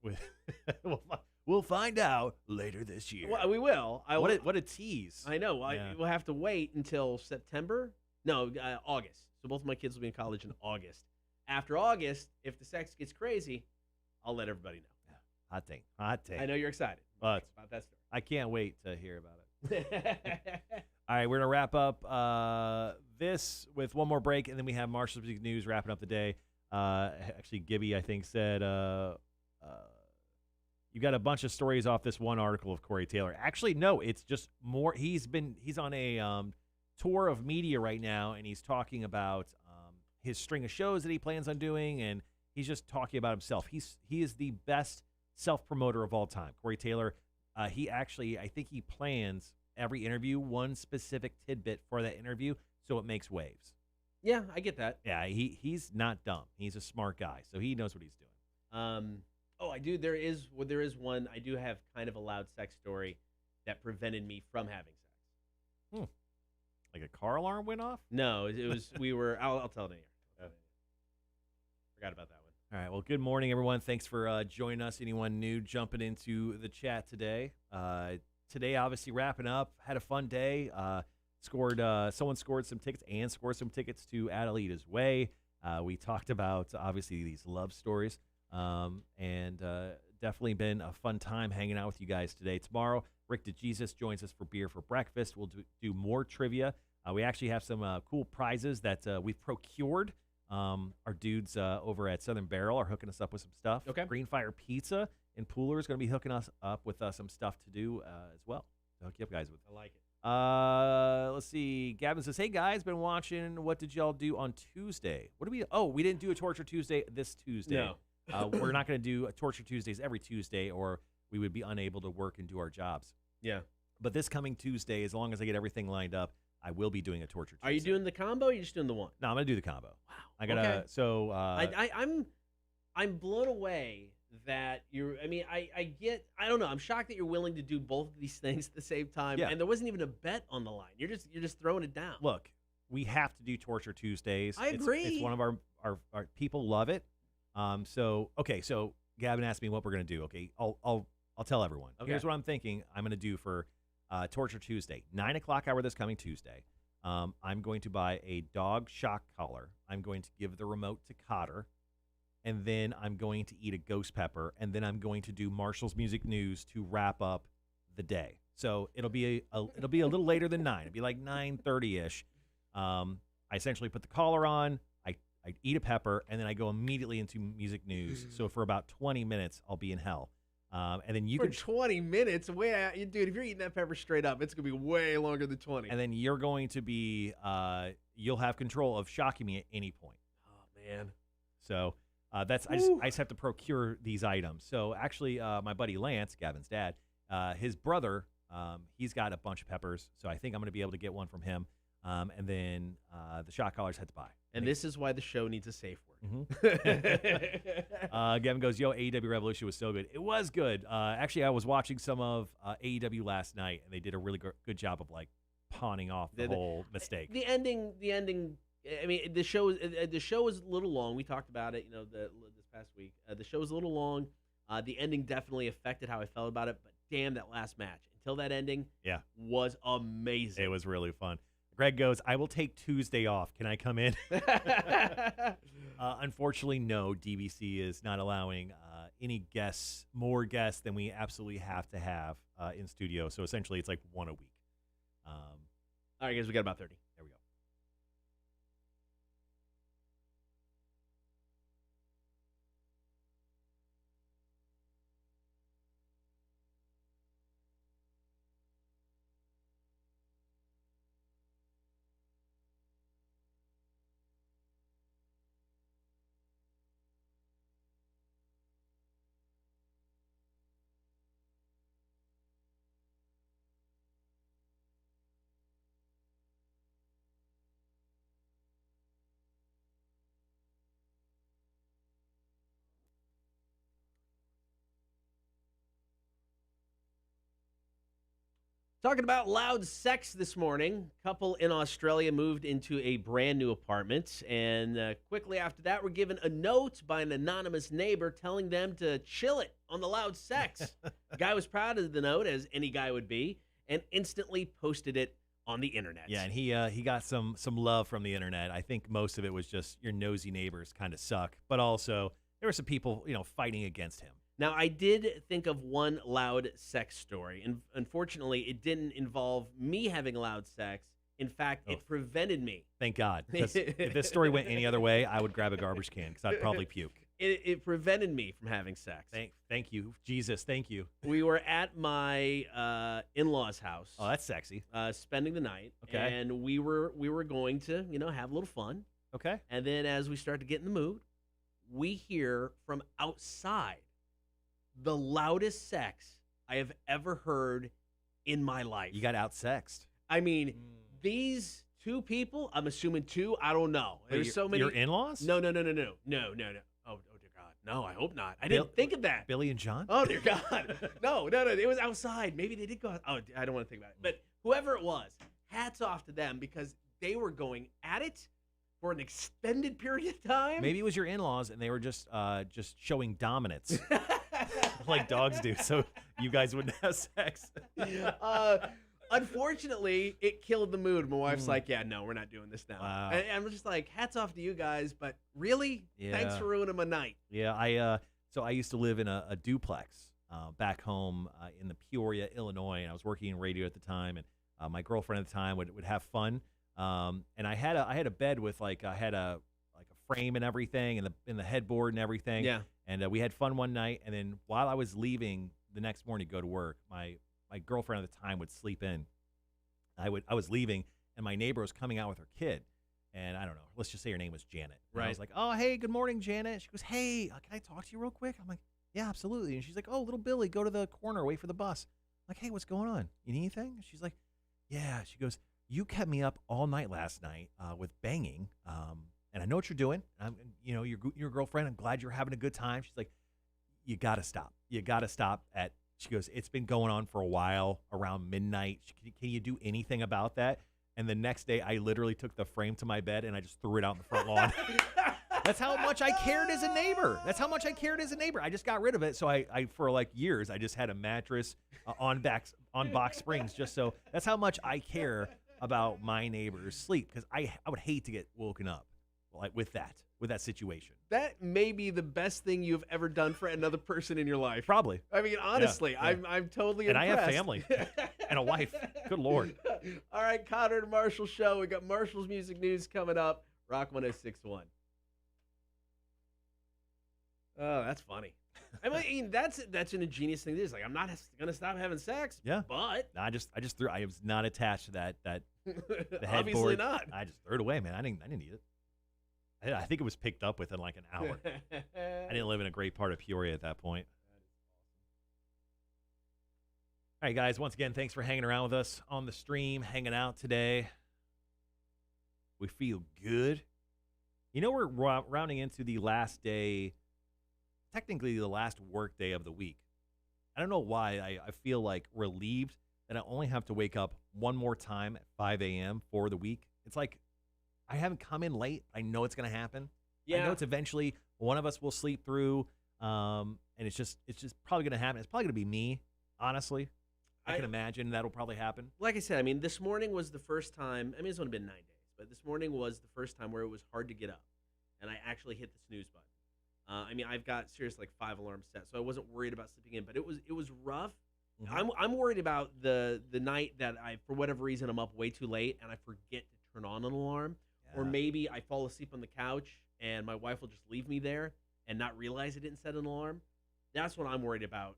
We'll find out later this year. Well, we will. What a tease. I know. Yeah. We'll have to wait until September. No, August. So both of my kids will be in college in August. After August, if the sex gets crazy, I'll let everybody know. Hot take. I know you're excited But about that I can't wait to hear about it. story. All right, we're going to wrap up this with one more break, and then we have Marshall's Music News wrapping up the day. Actually, Gibby, I think, said you got a bunch of stories off this one article of Corey Taylor. Actually, no, it's just more. He's on a tour of media right now, and he's talking about his string of shows that he plans on doing, and he's just talking about himself. He is the best self-promoter of all time. Corey Taylor, he actually, I think he plans every interview one specific tidbit for that interview, so it makes waves. Yeah, I get that. Yeah, he's not dumb. He's a smart guy, so he knows what he's doing. I do. There is one. I do have kind of a loud sex story that prevented me from having sex. Like a car alarm went off? No, it was. I'll tell it in here. Forgot about that one. All right. Well, good morning, everyone. Thanks for joining us. Anyone new jumping into the chat today? Today, obviously, wrapping up. Had a fun day. Someone scored some tickets and scored some tickets to Adelitas Way. We talked about, obviously, these love stories. And definitely been a fun time hanging out with you guys today. Tomorrow, Rick DeJesus joins us for beer for breakfast. We'll do more trivia. We actually have some cool prizes that we've procured. Our dudes over at Southern Barrel are hooking us up with some stuff. Okay. Green Fire Pizza in Pooler is going to be hooking us up with some stuff to do as well. So hook you up, guys. I like it. Let's see. Gavin says, "Hey guys, been watching. What did y'all do on Tuesday? What did we? Oh, we didn't do a Torture Tuesday this Tuesday. No. We're not going to do a Torture Tuesdays every Tuesday, or we would be unable to work and do our jobs. Yeah. But this coming Tuesday, as long as I get everything lined up, I will be doing a Torture Tuesday. Are you doing the combo? Or are you just doing the one? No, I'm going to do the combo. Wow. I gotta. Okay. So I'm blown away that you're. I mean, I don't know. I'm shocked that you're willing to do both of these things at the same time. Yeah. And there wasn't even a bet on the line. You're just throwing it down. look, we have to do Torture Tuesdays. I agree. It's one of our people love it. So Gavin asked me what we're gonna do. Okay, I'll tell everyone. Okay. Here's what I'm thinking. I'm gonna do for Torture Tuesday, 9:00 hour this coming Tuesday. I'm going to buy a dog shock collar. I'm going to give the remote to Cotter, and then I'm going to eat a ghost pepper, and then I'm going to do Marshall's Music News to wrap up the day. So it'll be a little later than 9. It'll be like 9:30ish. I essentially put the collar on. I eat a pepper, and then I go immediately into music news. So for about 20 minutes, I'll be in hell. And then you for can 20 minutes, dude. If you're eating that pepper straight up, it's gonna be way longer than 20. and then you're going to be you'll have control of shocking me at any point. Oh man. So I just have to procure these items. So actually, my buddy Lance, Gavin's dad, his brother, he's got a bunch of peppers. So I think I'm going to be able to get one from him. And then the shock collars had to buy. And this is why the show needs a safe word. Gavin goes, yo, AEW Revolution was so good. It was good. Actually, I was watching some of AEW last night, and they did a really good job of like pawning off the whole mistake. The ending. I mean, the show is a little long. We talked about it, this past week. The show is a little long. The ending definitely affected how I felt about it, but damn, that last match until that ending, Yeah. was amazing. It was really fun. Greg goes, I will take Tuesday off. Can I come in? Unfortunately, no. DVC is not allowing any guests, more guests than we absolutely have to have in studio. So essentially, it's like one a week. All right, guys, we got about 30. There we go. Talking about loud sex this morning. Couple in Australia moved into a brand new apartment, and quickly after that, were given a note by an anonymous neighbor telling them to chill it on the loud sex. The guy was proud of the note, as any guy would be, and instantly posted it on the internet. Yeah, and he got some love from the internet. I think most of it was just your nosy neighbors kind of suck, but also there were some people, fighting against him. Now, I did think of one loud sex story, and unfortunately, it didn't involve me having loud sex. In fact, it prevented me. Thank God. Because if this story went any other way, I would grab a garbage can because I'd probably puke. It prevented me from having sex. Thank you, Jesus. Thank you. We were at my in-laws' house. Oh, that's sexy. Spending the night. Okay. And we were going to, have a little fun. Okay. And then as we start to get in the mood, we hear from outside the loudest sex I have ever heard in my life. You got outsexed. I mean, these two people, I'm assuming two, I don't know. There's so many. Your in-laws? No. Oh, dear God. No, I hope not. I didn't think of that. Billy and John? Oh, dear God. No. It was outside. Maybe they did go out. Oh, I don't want to think about it. But whoever it was, hats off to them because they were going at it for an extended period of time. Maybe it was your in-laws and they were just showing dominance. Like dogs do, so you guys wouldn't have sex. Unfortunately, it killed the mood. My wife's like, yeah, no, we're not doing this now. Wow. And I'm just like, hats off to you guys, but really? Yeah. Thanks for ruining my night. Yeah, I used to live in a duplex back home in the Peoria, Illinois, and I was working in radio at the time, and my girlfriend at the time would have fun. And I had a bed with I had a frame and everything, and the headboard and everything. Yeah. And we had fun one night, and then while I was leaving the next morning to go to work, my girlfriend at the time would sleep in. I was leaving, and my neighbor was coming out with her kid, and I don't know. Let's just say her name was Janet. And Right. I was like, "Oh, hey, good morning, Janet." She goes, "Hey, can I talk to you real quick?" I'm like, "Yeah, absolutely." And she's like, "Oh, little Billy, go to the corner, wait for the bus." I'm like, "Hey, what's going on? You need anything?" And she's like, "Yeah." She goes, "You kept me up all night last night with banging." And I know what you're doing. Your girlfriend. I'm glad you're having a good time. She's like, you got to stop. You got to stop she goes, it's been going on for a while around midnight. Can you do anything about that? And the next day, I literally took the frame to my bed and I just threw it out in the front lawn. That's how much I cared as a neighbor. I just got rid of it. So I for like years, I just had a mattress on box springs. Just so that's how much I care about my neighbor's sleep, because I would hate to get woken up with that situation. That may be the best thing you've ever done for another person in your life. Probably. I mean, honestly, Yeah. I'm totally And impressed. I have family and a wife. Good Lord. All right, Connor and Marshall show. We got Marshall's music news coming up. Rock 106.1. Oh, that's funny. I mean, that's an ingenious thing. This like, I'm not gonna stop having sex. Yeah. But I just threw. I was not attached to that the headboard. obviously not. I just threw it away, man. I didn't need it. I think it was picked up within like an hour. I didn't live in a great part of Peoria at that point. All right, guys. Once again, thanks for hanging around with us on the stream, hanging out today. We feel good. We're rounding into the last day, technically the last work day of the week. I don't know why I feel like relieved that I only have to wake up one more time at 5 a.m. for the week. It's like I haven't come in late. I know it's going to happen. Yeah. I know it's eventually one of us will sleep through And it's just probably going to happen. It's probably going to be me, honestly. I can imagine that'll probably happen. Like I said, I mean, this morning was the first time. I mean, it's only been 9 days, but this morning was the first time where it was hard to get up, and I actually hit the snooze button. I mean, I've got seriously like 5 alarms set, so I wasn't worried about sleeping in, but it was rough. Mhm. I'm worried about the night that I, for whatever reason, I'm up way too late and I forget to turn on an alarm, or Yeah. maybe I fall asleep on the couch and my wife will just leave me there and not realize I didn't set an alarm. That's what I'm worried about.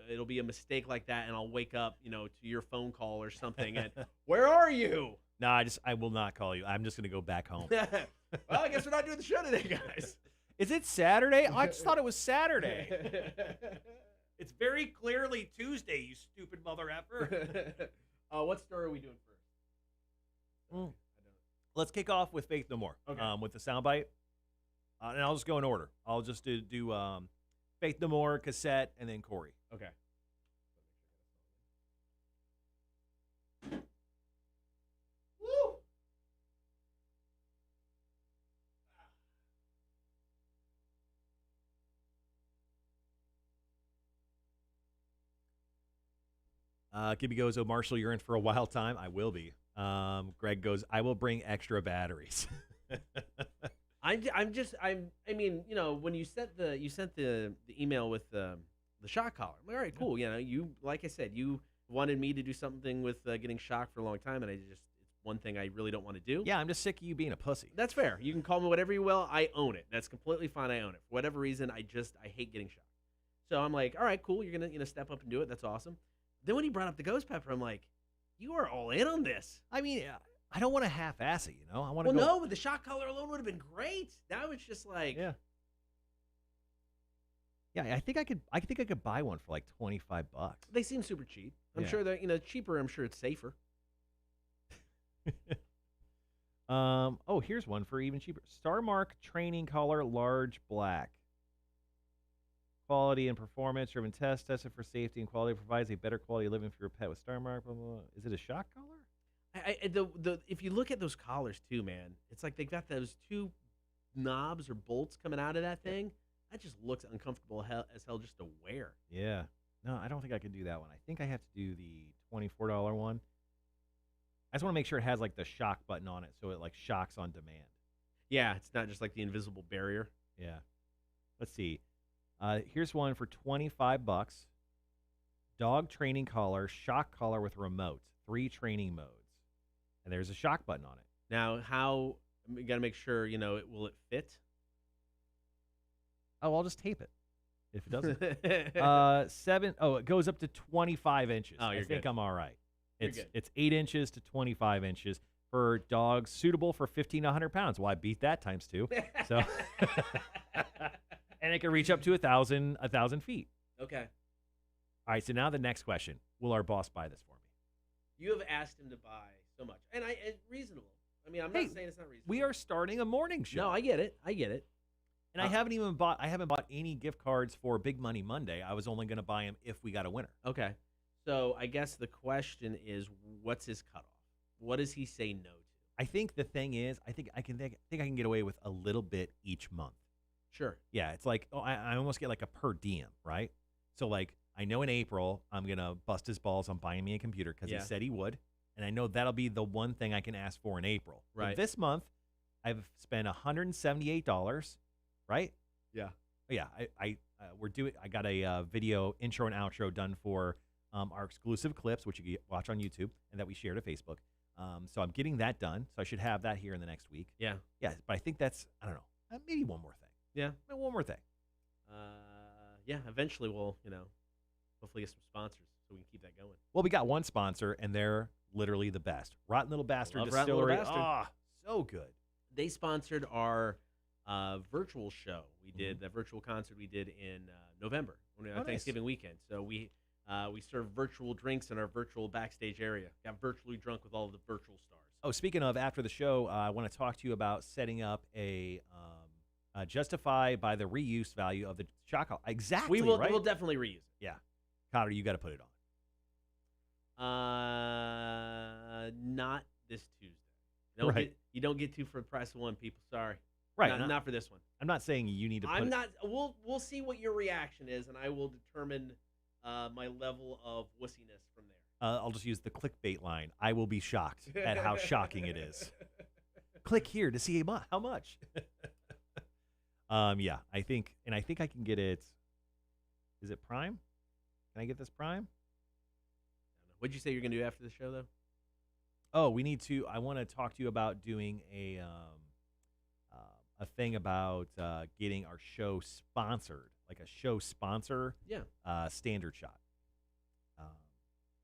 It'll be a mistake like that, and I'll wake up, to your phone call or something, and where are you? No, I will not call you. I'm just going to go back home. Well, I guess we're not doing the show today, guys. Is it Saturday? I just thought it was Saturday. It's very clearly Tuesday, you stupid mother effer. What story are we doing first? Let's kick off with Faith No More. Okay. With the soundbite. And I'll just go in order. I'll just do Faith No More, cassette, and then Corey. Okay. Woo! Gibby goes, "Oh, Marshall, you're in for a wild time." I will be. Greg goes, "I will bring extra batteries." I mean, when you sent the email with the shock collar, I'm like, all right, cool. You, like I said, you wanted me to do something with getting shocked for a long time, and it's one thing I really don't want to do. Yeah, I'm just sick of you being a pussy. That's fair. You can call me whatever you will. I own it. That's completely fine. I own it. For whatever reason, I hate getting shocked. So I'm like, all right, cool. You're gonna step up and do it. That's awesome. Then when he brought up the ghost pepper, I'm like, you are all in on this. I mean, I don't want to half-ass it, I want to Well, go. no, but the shock collar alone would have been great. Now it's just like, Yeah. Yeah, I think I could buy one for like $25. they seem super cheap. I'm Yeah. sure they're cheaper. I'm sure it's safer. Oh, here's one for even cheaper. Star Mark training collar, large black. Quality and performance driven test, tested for safety and quality, provides a better quality of living for your pet with Star Mark. Blah, blah, blah. Is it a shock collar? If you look at those collars too, man, it's like they've got those 2 knobs or bolts coming out of that thing. That just looks uncomfortable as hell just to wear. Yeah. No, I don't think I could do that one. I think I have to do the $24 one. I just want to make sure it has like the shock button on it so it like shocks on demand. Yeah, it's not just like the invisible barrier. Yeah. Let's see. Here's one for $25. Dog training collar, shock collar with remote, 3 training modes. And there's a shock button on it. Now, how you got to make sure will it fit? Oh, I'll just tape it if it doesn't. It goes up to 25 inches. Oh, you're I think good. I'm all right. You're It's good. it's 8 inches to 25 inches for dogs suitable for 15 to 100 pounds. Well, I beat that times 2. So, and it can reach up to 1,000 feet. Okay. All right. So now the next question: will our boss buy this for me? You have asked him to buy so much, and it's reasonable. I mean, I'm Hey, not saying it's not reasonable. We are starting a morning show. No, I get it. And I haven't bought any gift cards for Big Money Monday. I was only going to buy them if we got a winner. Okay. So I guess the question is, what's his cutoff? What does he say no to? I think the thing is, I think I can get away with a little bit each month. Sure. Yeah, it's like I almost get like a per diem, right? So like I know in April I'm gonna bust his balls on buying me a computer because Yeah. he said he would, and I know that'll be the one thing I can ask for in April. But Right. this month, I've spent $178, right? Yeah. Yeah, I got a video intro and outro done for our exclusive clips, which you can watch on YouTube and that we shared to Facebook. So I'm getting that done. So I should have that here in the next week. Yeah. Yeah, but I think that's, I don't know, maybe one more thing. Yeah. Maybe one more thing. Yeah. Eventually, we'll hopefully get some sponsors so we can keep that going. Well, we got one sponsor, and they're literally the best. Rotten Little Bastard Love Rotten Little Distillery. Bastard. Ah, so good. They sponsored our virtual show. We did that virtual concert we did in November, nice. Thanksgiving weekend. So we served virtual drinks in our virtual backstage area. Got virtually drunk with all of the virtual stars. Oh, speaking of, after the show, I want to talk to you about setting up a justify by the reuse value of the shock. Exactly, right? We'll definitely reuse it. Yeah. Cotter, you got to put it on. Not this Tuesday. Right. You don't get 2 for the price of 1, people. Sorry. Right. Not for this one. I'm not saying you need to put I'm not. We'll see what your reaction is, and I will determine my level of wussiness from there. I'll just use the clickbait line. I will be shocked at how shocking it is. Click here to see how much. Yeah, I think I can get it. Is it Prime? Can I get this Prime? What'd you say you're gonna do after the show, though? Oh, we need to. I want to talk to you about doing a thing about getting our show sponsored, like a show sponsor. Yeah. Standard Shot.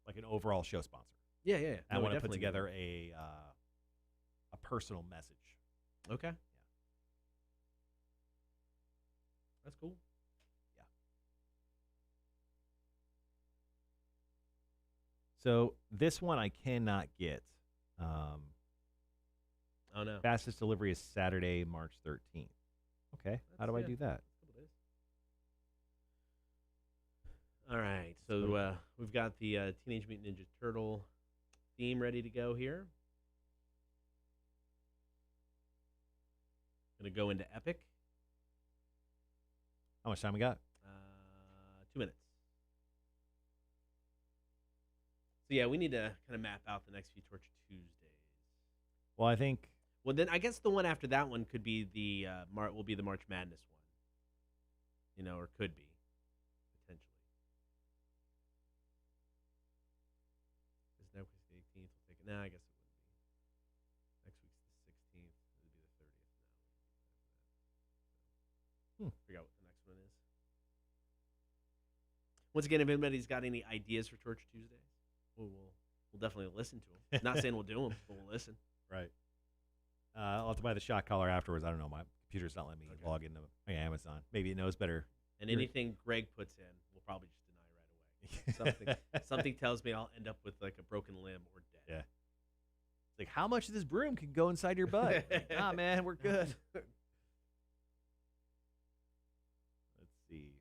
Like an overall show sponsor. Yeah. I want to put together a personal message. Okay. Yeah. That's cool. Yeah. So this one I cannot get. Oh no. Fastest delivery is Saturday, March 13th. Okay. How do I do that? All right. So we've got the Teenage Mutant Ninja Turtle theme ready to go here. Gonna go into Epic. How much time we got? 2 minutes. So yeah, we need to kind of map out the next few Torture Tuesdays. Well, I think. Well, then I guess the one after that one could be the will be the March Madness one. You know, or could be potentially. Is next week's the 18th? We'll take it. No, I guess it wouldn't be. Next week's the 16th. It would be the 30th. Figure out what the next one is. Once again, if anybody's got any ideas for Torture Tuesdays, we'll definitely listen to them. Not saying we'll do them, but we'll listen. Right. I'll have to buy the shot collar afterwards. I don't know. My computer's not letting me log into my Amazon. Maybe it knows better. And anything Greg puts in, we'll probably just deny right away. Something tells me I'll end up with like a broken limb or dead. Yeah. It's like, how much of this broom can go inside your butt? Like, man, we're good. Let's see.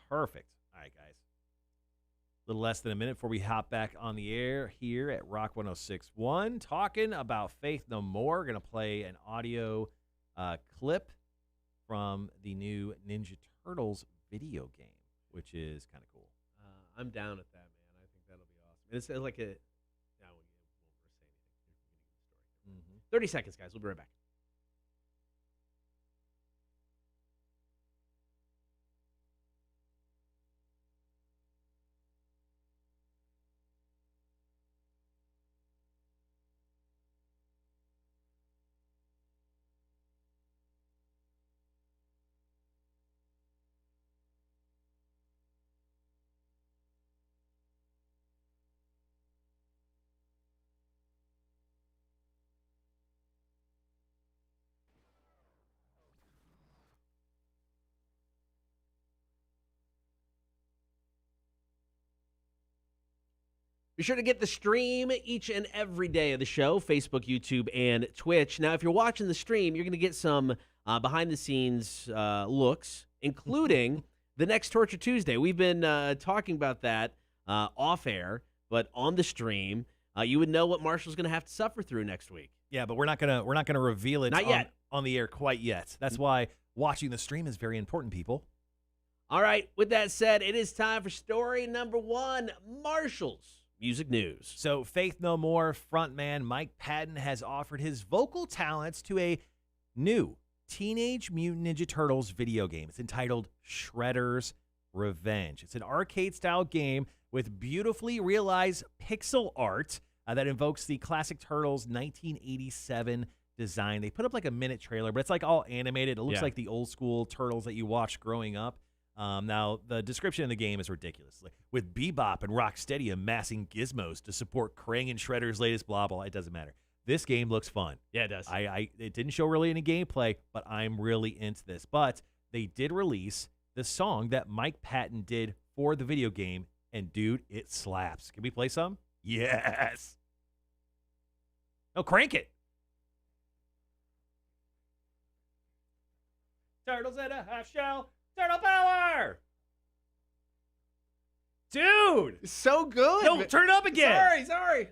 Perfect. All right, guys. A little less than a minute before we hop back on the air here at Rock 106.1, talking about Faith No More. Going to play an audio clip from the new Ninja Turtles video game, which is kind of cool. I'm down with that, man. I think that'll be awesome. And it's like a. No, we won't say anything. 30 seconds, guys. We'll be right back. Be sure to get the stream each and every day of the show, Facebook, YouTube, and Twitch. Now, if you're watching the stream, you're going to get some behind-the-scenes looks, including the next Torture Tuesday. We've been talking about that off-air, but on the stream, you would know what Marshall's going to have to suffer through next week. Yeah, but we're not gonna reveal it Not yet. on the air quite yet. That's why watching the stream is very important, people. All right, with that said, it is time for story number 1, Marshall's Music News. So Faith No More frontman Mike Patton has offered his vocal talents to a new Teenage Mutant Ninja Turtles video game. It's entitled Shredder's Revenge. It's an arcade-style game with beautifully realized pixel art that invokes the classic Turtles 1987 design. They put up like a minute trailer, but it's like all animated. It looks like the old school Turtles that you watched growing up. Now, the description of the game is ridiculous. Like, with Bebop and Rocksteady amassing gizmos to support Krang and Shredder's latest blah, blah, it doesn't matter. This game looks fun. Yeah, it does. It didn't show really any gameplay, but I'm really into this. But they did release the song that Mike Patton did for the video game, and dude, it slaps. Can we play some? Yes. No, crank it. Turtles in a half shell. Turtle power! Dude! So good. No, turn it up again. Sorry.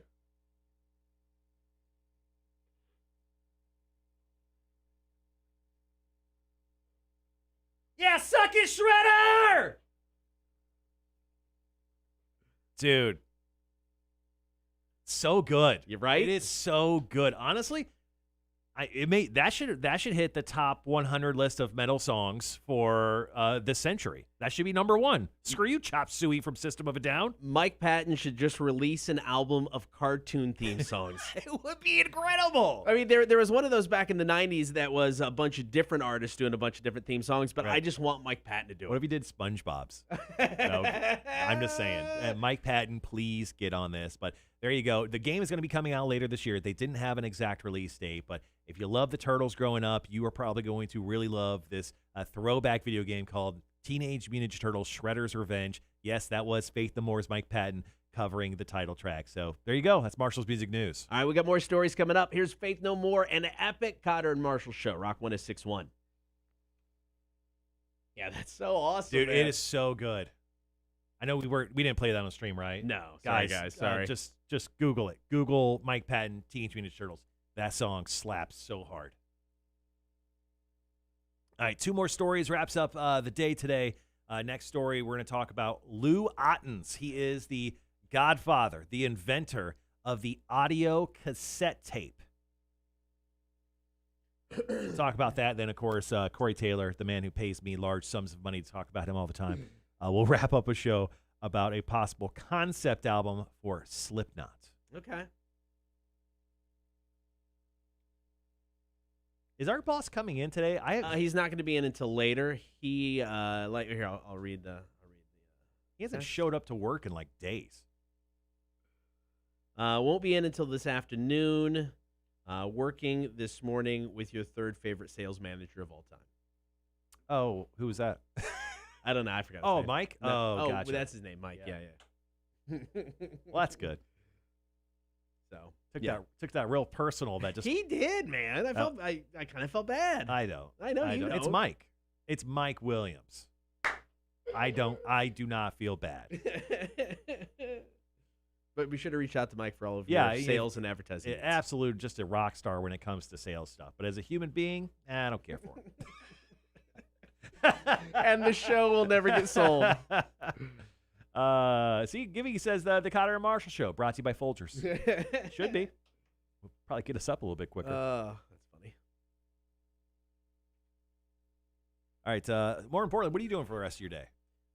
Yeah, suck it, Shredder! Dude. So good. You're right. It is so good. Honestly, that should hit the top 100 list of metal songs for this century. That should be number one. Screw you, Chop Suey from System of a Down. Mike Patton should just release an album of cartoon theme songs. It would be incredible. I mean, there was one of those back in the 90s that was a bunch of different artists doing a bunch of different theme songs, but Right. I just want Mike Patton to do What it. if he did SpongeBob's? No, I'm just saying. Mike Patton, please get on this. But there you go. The game is going to be coming out later this year. They didn't have an exact release date, but if you love the Turtles growing up, you are probably going to really love this throwback video game called Teenage Mutant Ninja Turtles Shredder's Revenge. Yes, that was Faith No More's Mike Patton covering the title track. So there you go. That's Marshall's Music News. All right, we got more stories coming up. Here's Faith No More and an epic Cotter and Marshall show. Rock 106.1. Yeah, that's so awesome, Dude, man. it is so good. I know we didn't play that on stream, right? No, sorry, guys. sorry. Just Google it. Google Mike Patton, Teenage Mutant Ninja Turtles. That song slaps so hard. All right, two more stories wraps up the day today. Next story, we're going to talk about Lou Ottens. He is the godfather, the inventor of the audio cassette tape. We'll talk about that. Then, of course, Corey Taylor, the man who pays me large sums of money to talk about him all the time. We'll wrap up a show about a possible concept album for Slipknot. Okay. Is our boss coming in today? He's not going to be in until later. He here I'll read the. He hasn't showed up to work in like days. Won't be in until this afternoon. Working this morning with your third favorite sales manager of all time. Oh, who was that? I don't know. I forgot. His Oh, name. Mike? No. Oh, gotcha. Well, that's his name, Mike. Yeah. Yeah. Well, that's good. So Took that real personal. That just he did, man. I felt I kind of felt bad. I know. I know you know. It's Mike. It's Mike Williams. I do not feel bad. But we should have reached out to Mike for all of Yeah, your sales and advertising. Absolute, just a rock star when it comes to sales stuff. But as a human being, I don't care for him. And the show will never get sold. See, Gibby says the Cotter and Marshall Show, brought to you by Folgers. Should be. We'll probably get us up a little bit quicker. That's funny. All right. More importantly, what are you doing for the rest of your day?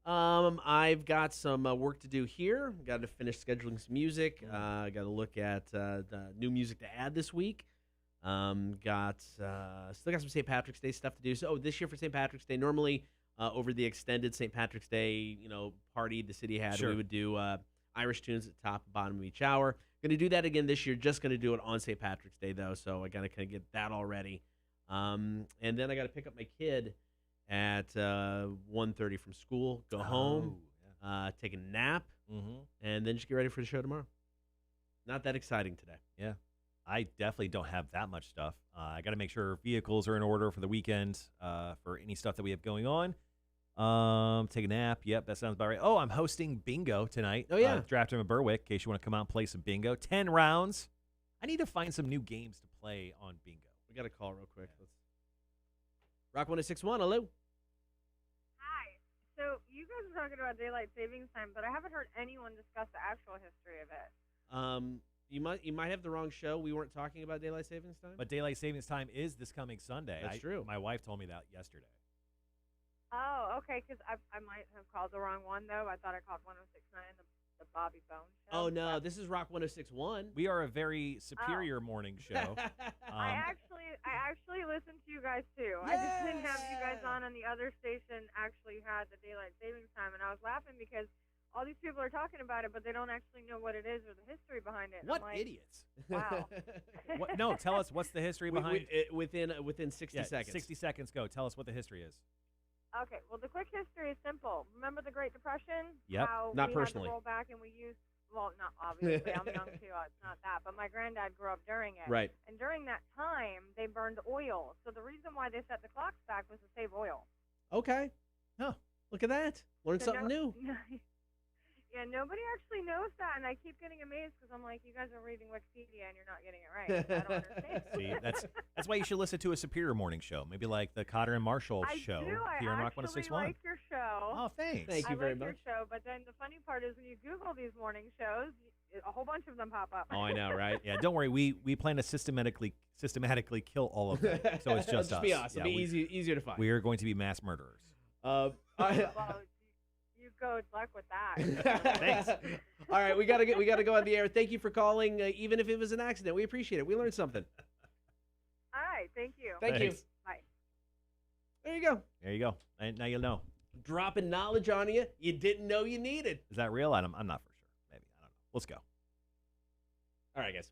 I've got some work to do here. Got to finish scheduling some music. Got to look at the new music to add this week. Still got some St. Patrick's Day stuff to do. So this year for St. Patrick's Day, normally over the extended St. Patrick's Day, party the city had, Sure. we would do Irish tunes at the top and bottom of each hour. Going to do that again this year. Just going to do it on St. Patrick's Day though, so I got to kind of get that all ready. And then I got to pick up my kid at 1:30 from school, go home, take a nap, and then just get ready for the show tomorrow. Not that exciting today. Yeah. I definitely don't have that much stuff. I got to make sure vehicles are in order for the weekend for any stuff that we have going on. Take a nap. Yep, that sounds about right. Oh, I'm hosting bingo tonight. Oh, yeah. Draft Room in Berwick, in case you want to come out and play some bingo. 10 rounds. I need to find some new games to play on bingo. We got a call real quick. Let's Rock 106.1. Hello. Hi. So you guys are talking about daylight savings time, but I haven't heard anyone discuss the actual history of it. You might have the wrong show. We weren't talking about daylight savings time. But daylight savings time is this coming Sunday. That's true. My wife told me that yesterday. Oh, okay, because I might have called the wrong one, though. I thought I called 106.9, the Bobby Bone show. Oh, no. This is Rock 106.1. We are a very superior morning show. I actually listened to you guys, too. I just didn't have you guys on, and the other station actually had the daylight savings time, and I was laughing because all these people are talking about it, but they don't actually know what it is or the history behind it. And What I'm like, idiots. Wow. No, tell us what's the history behind Within 60 seconds. 60 seconds, go. Tell us what the history is. Okay, well, the quick history is simple. Remember the Great Depression? Yep. How Not we personally. had to roll back and we used, well, not obviously, I'm young too, it's not that, but my granddad grew up during it. Right. And during that time, they burned oil. So the reason why they set the clocks back was to save oil. Okay. Oh, look at that. Learn So something new. Yeah, nobody actually knows that, and I keep getting amazed because I'm like, you guys are reading Wikipedia and you're not getting it right. I don't understand. See, that's why you should listen to a superior morning show, maybe like the Cotter and Marshall show here on Rock I 106.1. like your show. Oh, thanks. Thank you very I much. like your show, but then the funny part is when you Google these morning shows, a whole bunch of them pop up. Oh, I know, right? Yeah, don't worry. We plan to systematically kill all of them. So it's just us. Be us. Yeah, It'll be easier to find. We are going to be mass murderers. Well, you good luck with that. Thanks. All right, we gotta go on the air. Thank you for calling, even if it was an accident. We appreciate it. We learned something. All right, thank you. Thank you. Thanks. Bye. There you go. There you go. And now you'll know. Dropping knowledge on you didn't know you needed. Is that real? I'm not for sure. Maybe. I don't know. Let's go. All right, guys.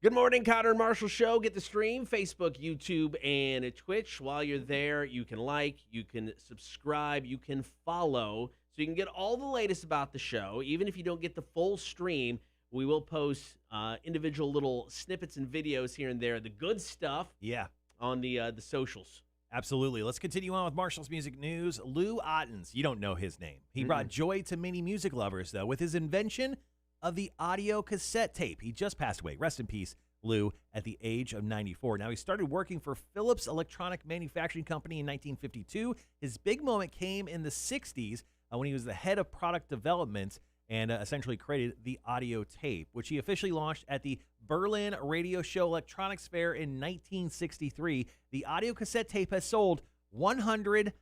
Good morning, Cotter and Marshall Show. Get the stream, Facebook, YouTube, and Twitch. While you're there, you can like, you can subscribe, you can follow, so you can get all the latest about the show. Even if you don't get the full stream, we will post individual little snippets and videos here and there, the good stuff Yeah. on the socials. Absolutely. Let's continue on with Marshall's music news. Lou Ottens. You don't know his name. He brought joy to many music lovers, though, with his invention of the audio cassette tape. He just passed away. Rest in peace, Lou, at the age of 94. Now, he started working for Philips Electronic Manufacturing Company in 1952. His big moment came in the 60s when he was the head of product development and essentially created the audio tape, which he officially launched at the Berlin Radio Show Electronics Fair in 1963. The audio cassette tape has sold 100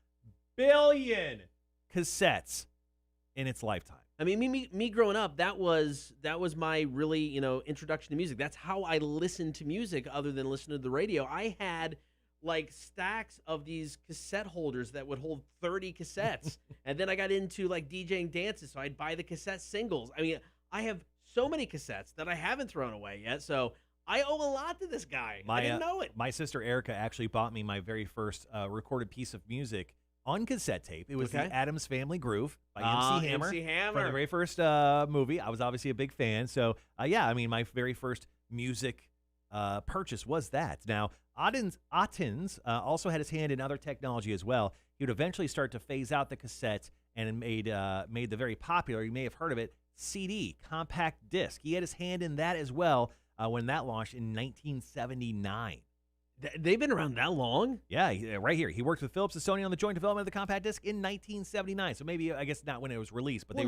billion cassettes in its lifetime. I mean, me growing up, that was my really, introduction to music. That's how I listened to music other than listening to the radio. I had like stacks of these cassette holders that would hold 30 cassettes. And then I got into like DJing dances, so I'd buy the cassette singles. I mean, I have so many cassettes that I haven't thrown away yet. So I owe a lot to this guy. I didn't know it. My sister Erica actually bought me my very first recorded piece of music on cassette tape. It was the Addams Family Groove by MC Hammer. MC Hammer. From the very first movie. I was obviously a big fan. So, yeah, I mean, my very first music purchase was that. Now, Ottens also had his hand in other technology as well. He would eventually start to phase out the cassette and made the very popular, you may have heard of it, CD, compact disc. He had his hand in that as well when that launched in 1979. They've been around that long? Yeah, right here. He worked with Philips and Sony on the joint development of the compact disc in 1979. So maybe, I guess not when it was released, but they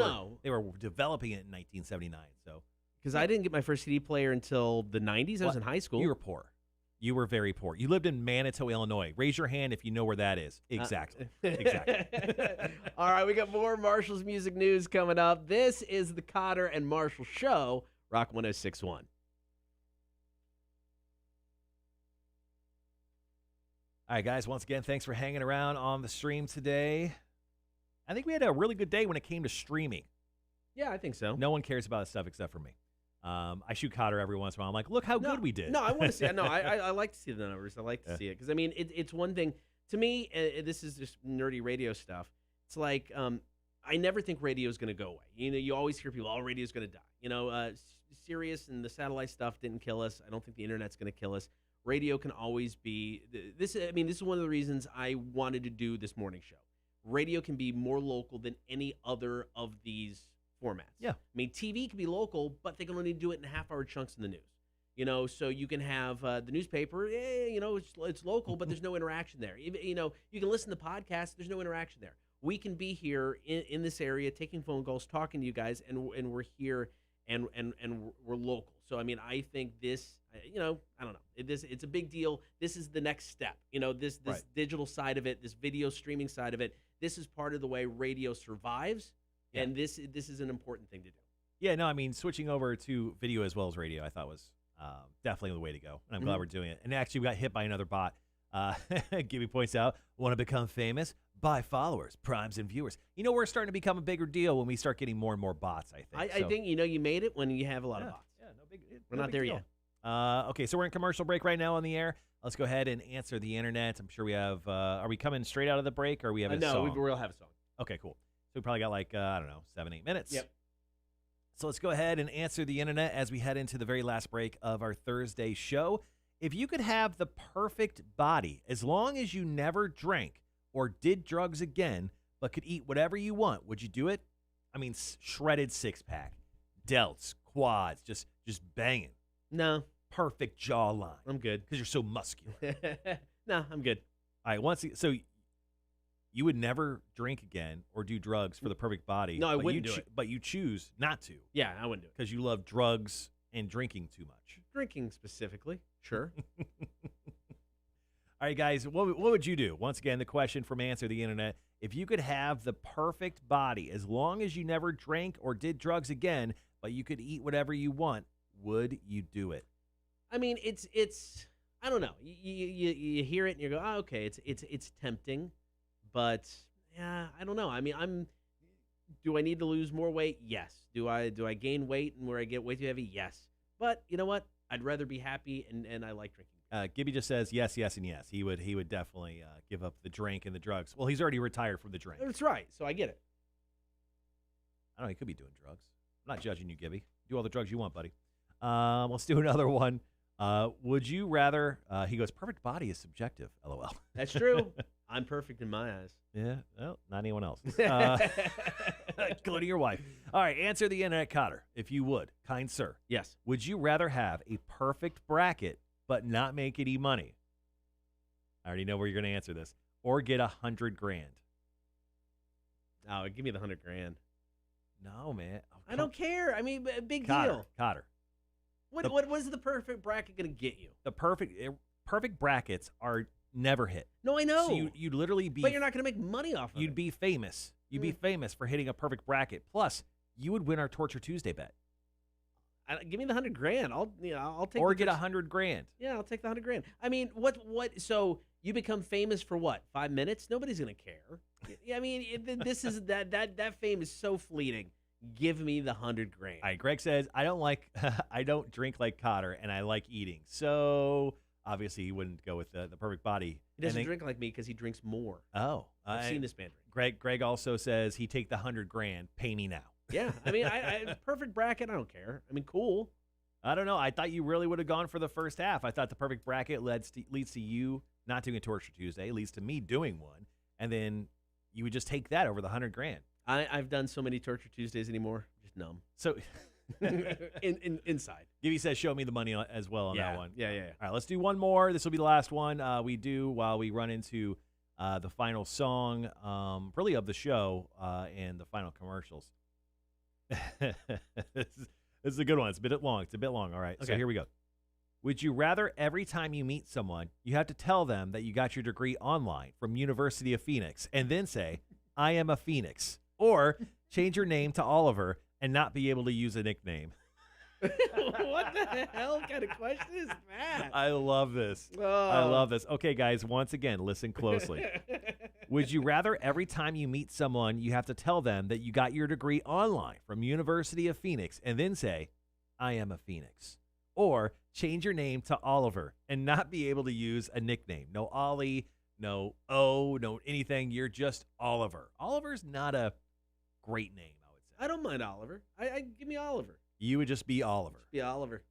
were developing it in 1979. So because I didn't get my first CD player until the 90s. I was in high school. You were poor. You were very poor. You lived in Manitou, Illinois. Raise your hand if you know where that is. Exactly. Exactly. All right, we got more Marshall's music news coming up. This is the Cotter and Marshall Show, Rock 106.1. All right, guys, once again, thanks for hanging around on the stream today. I think we had a really good day when it came to streaming. Yeah, I think so. No one cares about this stuff except for me. I shoot Cotter every once in a while. I'm like, look how good we did. No, I want to see it. No, I like to see the numbers. I like to see it. Because, I mean, it's one thing. To me, this is just nerdy radio stuff. It's like I never think radio is going to go away. You always hear people, radio is going to die. Sirius and the satellite stuff didn't kill us. I don't think the internet's going to kill us. Radio can always be this. I mean, this is one of the reasons I wanted to do this morning show. Radio can be more local than any other of these formats. Yeah. I mean, TV can be local, but they can only do it in half-hour chunks in the news. So you can have the newspaper. It's local, but there's no interaction there. You can listen to podcasts. There's no interaction there. We can be here in this area, taking phone calls, talking to you guys, and we're here and we're local. So I mean, I think this. I don't know. It's a big deal. This is the next step. This right. digital side of it, this video streaming side of it. This is part of the way radio survives, and this is an important thing to do. Yeah, no, I mean, switching over to video as well as radio, I thought was definitely the way to go, and I'm glad we're doing it. And actually, we got hit by another bot. Gibby points out, want to become famous? Buy followers, primes, and viewers. We're starting to become a bigger deal when we start getting more and more bots, I think. I think, you made it when you have a lot of bots. Yeah, we're not there yet. Okay, so we're in commercial break right now on the air. Let's go ahead and answer the internet. I'm sure we have, are we coming straight out of the break, or we have a song? No, we'll have a song. Okay, cool. So we probably got 7, 8 minutes. Yep. So let's go ahead and answer the internet as we head into the very last break of our Thursday show. If you could have the perfect body, as long as you never drank or did drugs again, but could eat whatever you want, would you do it? I mean, shredded six-pack, delts, quads, just banging. No, Perfect jawline. I'm good. Because you're so muscular. No, I'm good. All right, so you would never drink again or do drugs for the perfect body. No, I but wouldn't do it. But you choose not to Yeah, I wouldn't do it. because you love drugs and drinking too much. Drinking specifically, sure. All right, guys, what would you do? Once again, the question from Answer the Internet. If you could have the perfect body, as long as you never drank or did drugs again, but you could eat whatever you want, would you do it? I mean, it's I don't know. You hear it and you go, oh, okay, it's tempting, but yeah, I don't know. I mean, do I need to lose more weight? Yes. Do I gain weight and where I get way too heavy? Yes. But you know what? I'd rather be happy and I like drinking. Gibby just says yes, yes, and yes. He would definitely give up the drink and the drugs. Well, he's already retired from the drink. That's right. So I get it. I don't know. He could be doing drugs. I'm not judging you, Gibby. Do all the drugs you want, buddy. Let's do another one. Would you rather? He goes, perfect body is subjective. LOL. That's true. I'm perfect in my eyes. Yeah. Well, not anyone else. Including your wife. All right. Answer the internet, Cotter, if you would, kind sir. Yes. Would you rather have a perfect bracket but not make any money? I already know where you're going to answer this. Or get $100 grand. Oh, give me the $100,000. No, man. Oh, I don't care. I mean, big Cotter, deal. Cotter. What is the perfect bracket going to get you? The perfect brackets are never hit. No, I know. So you'd literally be. But you're not going to make money off of it. You'd be famous. You'd be famous for hitting a perfect bracket. Plus, you would win our Torture Tuesday bet. Give me the $100,000. I'll take. Or get $100 grand. Yeah, I'll take the $100,000. I mean, what? So you become famous for what? 5 minutes? Nobody's going to care. I mean, this is that fame is so fleeting. Give me the $100,000. All right, Greg says I don't drink like Cotter, and I like eating. So obviously he wouldn't go with the perfect body. He doesn't drink like me because he drinks more. Oh, I've seen this man drink. Greg also says he'd take the $100 grand. Pay me now. Yeah, I mean, I perfect bracket. I don't care. I mean, cool. I don't know. I thought you really would have gone for the first half. I thought the perfect bracket leads to you not doing a Torture Tuesday, leads to me doing one, and then you would just take that over the $100 grand. I've done so many Torture Tuesdays anymore. Just numb. So inside. Gibby says, show me the money as well on that one. Yeah. All right, let's do one more. This will be the last one we do while we run into the final song, really of the show, and the final commercials. This is a good one. It's a bit long. All right, okay. So here we go. Would you rather every time you meet someone, you have to tell them that you got your degree online from University of Phoenix and then say, I am a Phoenix, or change your name to Oliver and not be able to use a nickname? What the hell kind of question is that? I love this. Oh. I love this. Okay, guys, once again, listen closely. Would you rather every time you meet someone, you have to tell them that you got your degree online from University of Phoenix and then say, I am a Phoenix? Or change your name to Oliver and not be able to use a nickname? No Ollie, no O, no anything. You're just Oliver. Oliver's not a great name, I would say. I don't mind Oliver. I give me Oliver. You would just be Oliver. Be Oliver.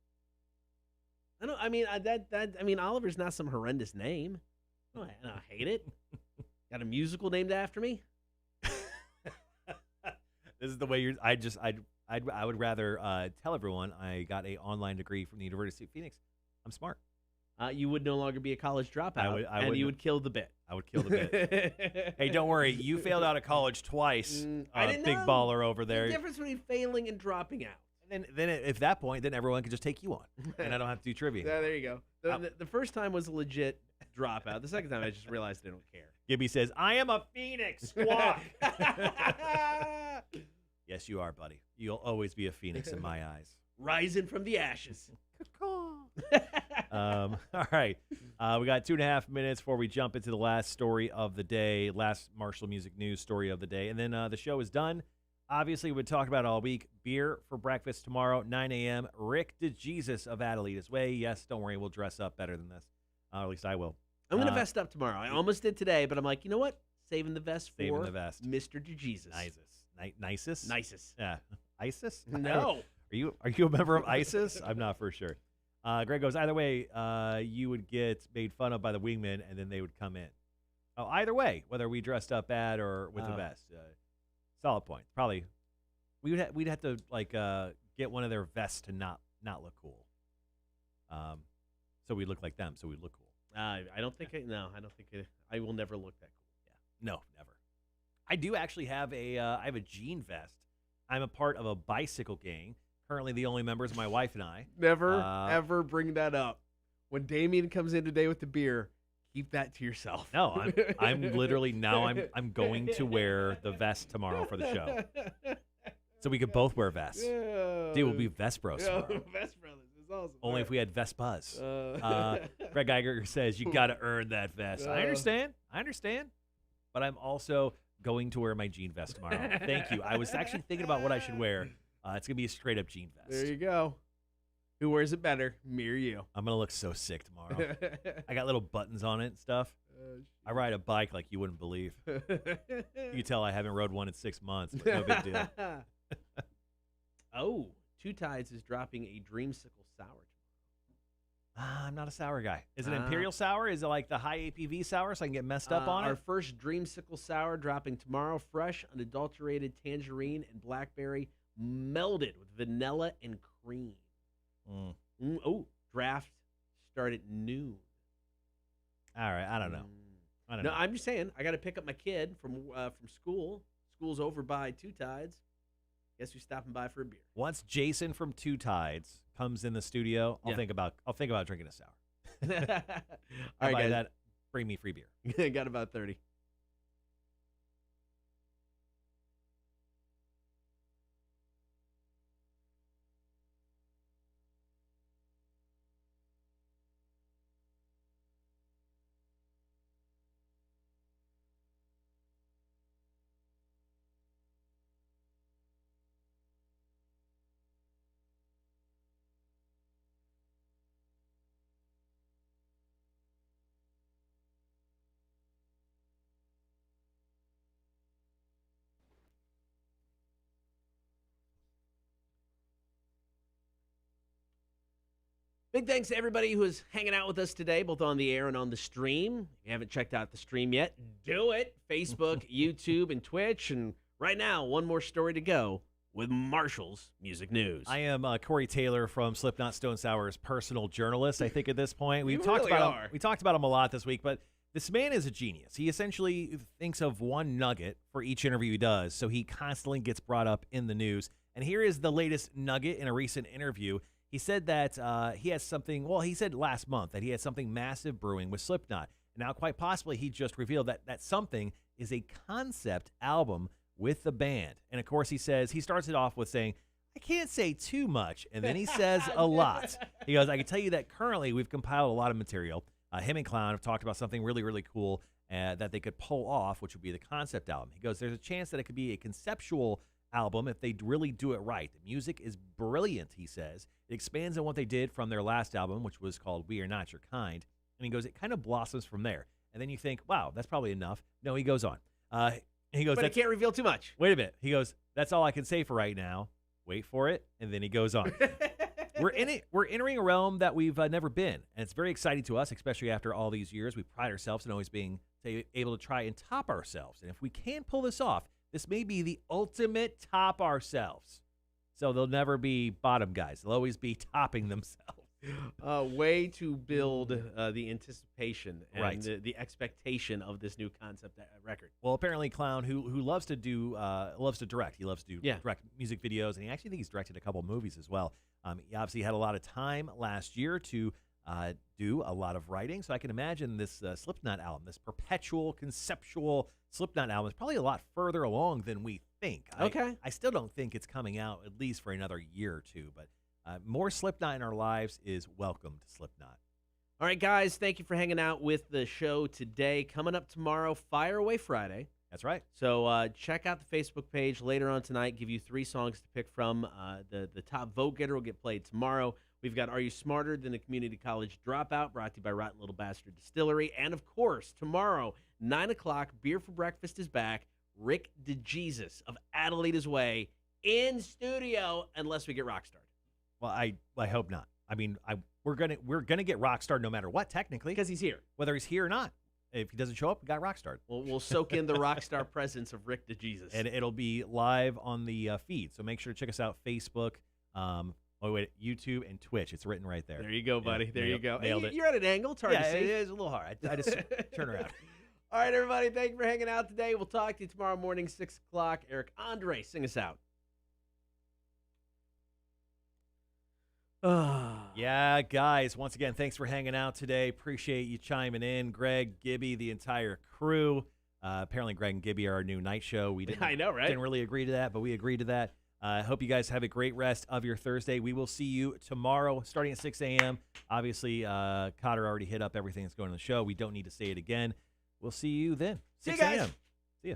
I mean, Oliver's not some horrendous name. I don't hate it. Got a musical named after me. This is the way I would rather tell everyone I got an online degree from the University of Phoenix. I'm smart. You would no longer be a college dropout, and you would kill the bit. I would kill the bit. Hey, don't worry. You failed out of college twice. I didn't big know. baller over there. There's a difference between failing and dropping out. And then at that point, then everyone can just take you on, and I don't have to do trivia. Yeah, there you go. The first time was a legit dropout. The second time, I just realized they don't care. Gibby says, I am a Phoenix. Squawk. Yes, you are, buddy. You'll always be a Phoenix in my eyes. Rising from the ashes. All right. We got 2.5 minutes before we jump into the last story of the day, last Marshall Music News story of the day. And then the show is done. Obviously, we've talked about it all week. Beer for breakfast tomorrow, 9 a.m. Rick DeJesus of Adelitas Way. Yes, don't worry. We'll dress up better than this. Or at least I will. I'm going to vest up tomorrow. I almost did today, but I'm like, you know what? saving the vest for Saving the vest. Mr. DeJesus. Nicest? Nicest. Yeah. ISIS? No. Are you a member of ISIS? I'm not for sure. Greg goes, either way, you would get made fun of by the wingmen, and then they would come in. Oh, either way, whether we dressed up bad or with a vest. Solid point. Probably, we'd have to get one of their vests to not look cool. So we look like them. So we look cool. I don't think I will never look that cool. Yeah. No, never. I do actually have I have a jean vest. I'm a part of a bicycle gang. Currently, the only members are my wife and I. Never, ever bring that up. When Damien comes in today with the beer, keep that to yourself. No, I'm literally now I'm going to wear the vest tomorrow for the show, so we could both wear vests. Yeah. Dude, we'll be Vest Bros tomorrow. Vest Brothers is awesome. Only if we had Vest Buzz. Greg Geiger says you got to earn that vest. I understand, but I'm also going to wear my jean vest tomorrow. Thank you. I was actually thinking about what I should wear. It's going to be a straight-up jean vest. There you go. Who wears it better? Me or you? I'm going to look so sick tomorrow. I got little buttons on it and stuff. I ride a bike like you wouldn't believe. You can tell I haven't rode one in 6 months, but no big deal. Oh, Two Tides is dropping a Dreamsicle Sour tomorrow. I'm not a sour guy. Is it Imperial Sour? Is it like the high APV sour so I can get messed up on it? Our first Dreamsicle Sour dropping tomorrow. Fresh, unadulterated tangerine and blackberry melded with vanilla and cream. Draft start at noon. All right, I don't know. No, I'm just saying. I got to pick up my kid from school. School's over by Two Tides. Guess who's stopping by for a beer? Once Jason from Two Tides comes in the studio, I'll think about drinking a sour. All right, guys. That, bring me free beer. Got about 30. Big thanks to everybody who is hanging out with us today, both on the air and on the stream. If you haven't checked out the stream yet, do it. Facebook, YouTube, and Twitch. And right now, one more story to go with Marshall's Music News. I am Corey Taylor from Slipknot Stone Sour's personal journalist, I think, at this point. We talked about him a lot this week, but this man is a genius. He essentially thinks of one nugget for each interview he does, so he constantly gets brought up in the news. And here is the latest nugget in a recent interview. He said that he has something, he said last month that he had something massive brewing with Slipknot. And now quite possibly he just revealed that something is a concept album with the band. And of course he starts it off with saying, I can't say too much. And then he says a lot. He goes, I can tell you that currently we've compiled a lot of material. Him and Clown have talked about something really, really cool that they could pull off, which would be the concept album. He goes, there's a chance that it could be a conceptual album if they really do it right. The music is brilliant, he says. It expands on what they did from their last album, which was called We Are Not Your Kind. And he goes, it kind of blossoms from there. And then you think, wow, that's probably enough. No, he goes on. He goes, but I can't reveal too much. Wait a minute. He goes, that's all I can say for right now. Wait for it. And then he goes on. We're entering a realm that we've never been. And it's very exciting to us, especially after all these years. We pride ourselves in always being able to try and top ourselves. And if we can pull this off, this may be the ultimate top ourselves. So they'll never be bottom guys. They'll always be topping themselves. Way to build the anticipation and right. the expectation of this new concept record. Well, apparently Clown, who loves to direct. He loves to direct music videos, and he actually think he's directed a couple movies as well. He obviously had a lot of time last year to do a lot of writing, so I can imagine this Slipknot album, this perpetual conceptual Slipknot album, is probably a lot further along than we think. Okay. I still don't think it's coming out at least for another year or two, but more Slipknot in our lives is welcome to Slipknot. All right, guys, thank you for hanging out with the show today. Coming up tomorrow, Fire Away Friday. That's right. So check out the Facebook page later on tonight. Give you 3 songs to pick from. The top vote getter will get played tomorrow. We've got Are You Smarter Than a Community College Dropout, brought to you by Rotten Little Bastard Distillery. And, of course, tomorrow, 9 o'clock, Beer for Breakfast is back. Rick DeJesus of Adelitas Way in studio, unless we get Rockstar. Well, I hope not. I mean, we're gonna get Rockstar no matter what, technically, Because he's here. whether he's here or not. If he doesn't show up, we got Rockstar. We'll soak in the Rockstar presence of Rick DeJesus. And it'll be live on the feed. So make sure to check us out, Facebook, YouTube, and Twitch. It's written right there. There you go, buddy. Yeah, there you go. nailed it. You're at an angle. It's hard to see. it is a little hard. I just turn around. All right, everybody. Thank you for hanging out today. We'll talk to you tomorrow morning, 6 o'clock. Eric Andre, sing us out. Yeah, guys, once again, thanks for hanging out today. Appreciate you chiming in. Greg, Gibby, the entire crew. Apparently, Greg and Gibby are our new night show. We didn't, I know, right? Didn't really agree to that, but we agreed to that. I hope you guys have a great rest of your Thursday. We will see you tomorrow starting at 6 a.m. Obviously, Cotter already hit up everything that's going on the show. We don't need to say it again. We'll see you then. See you 6 guys. a.m. See ya.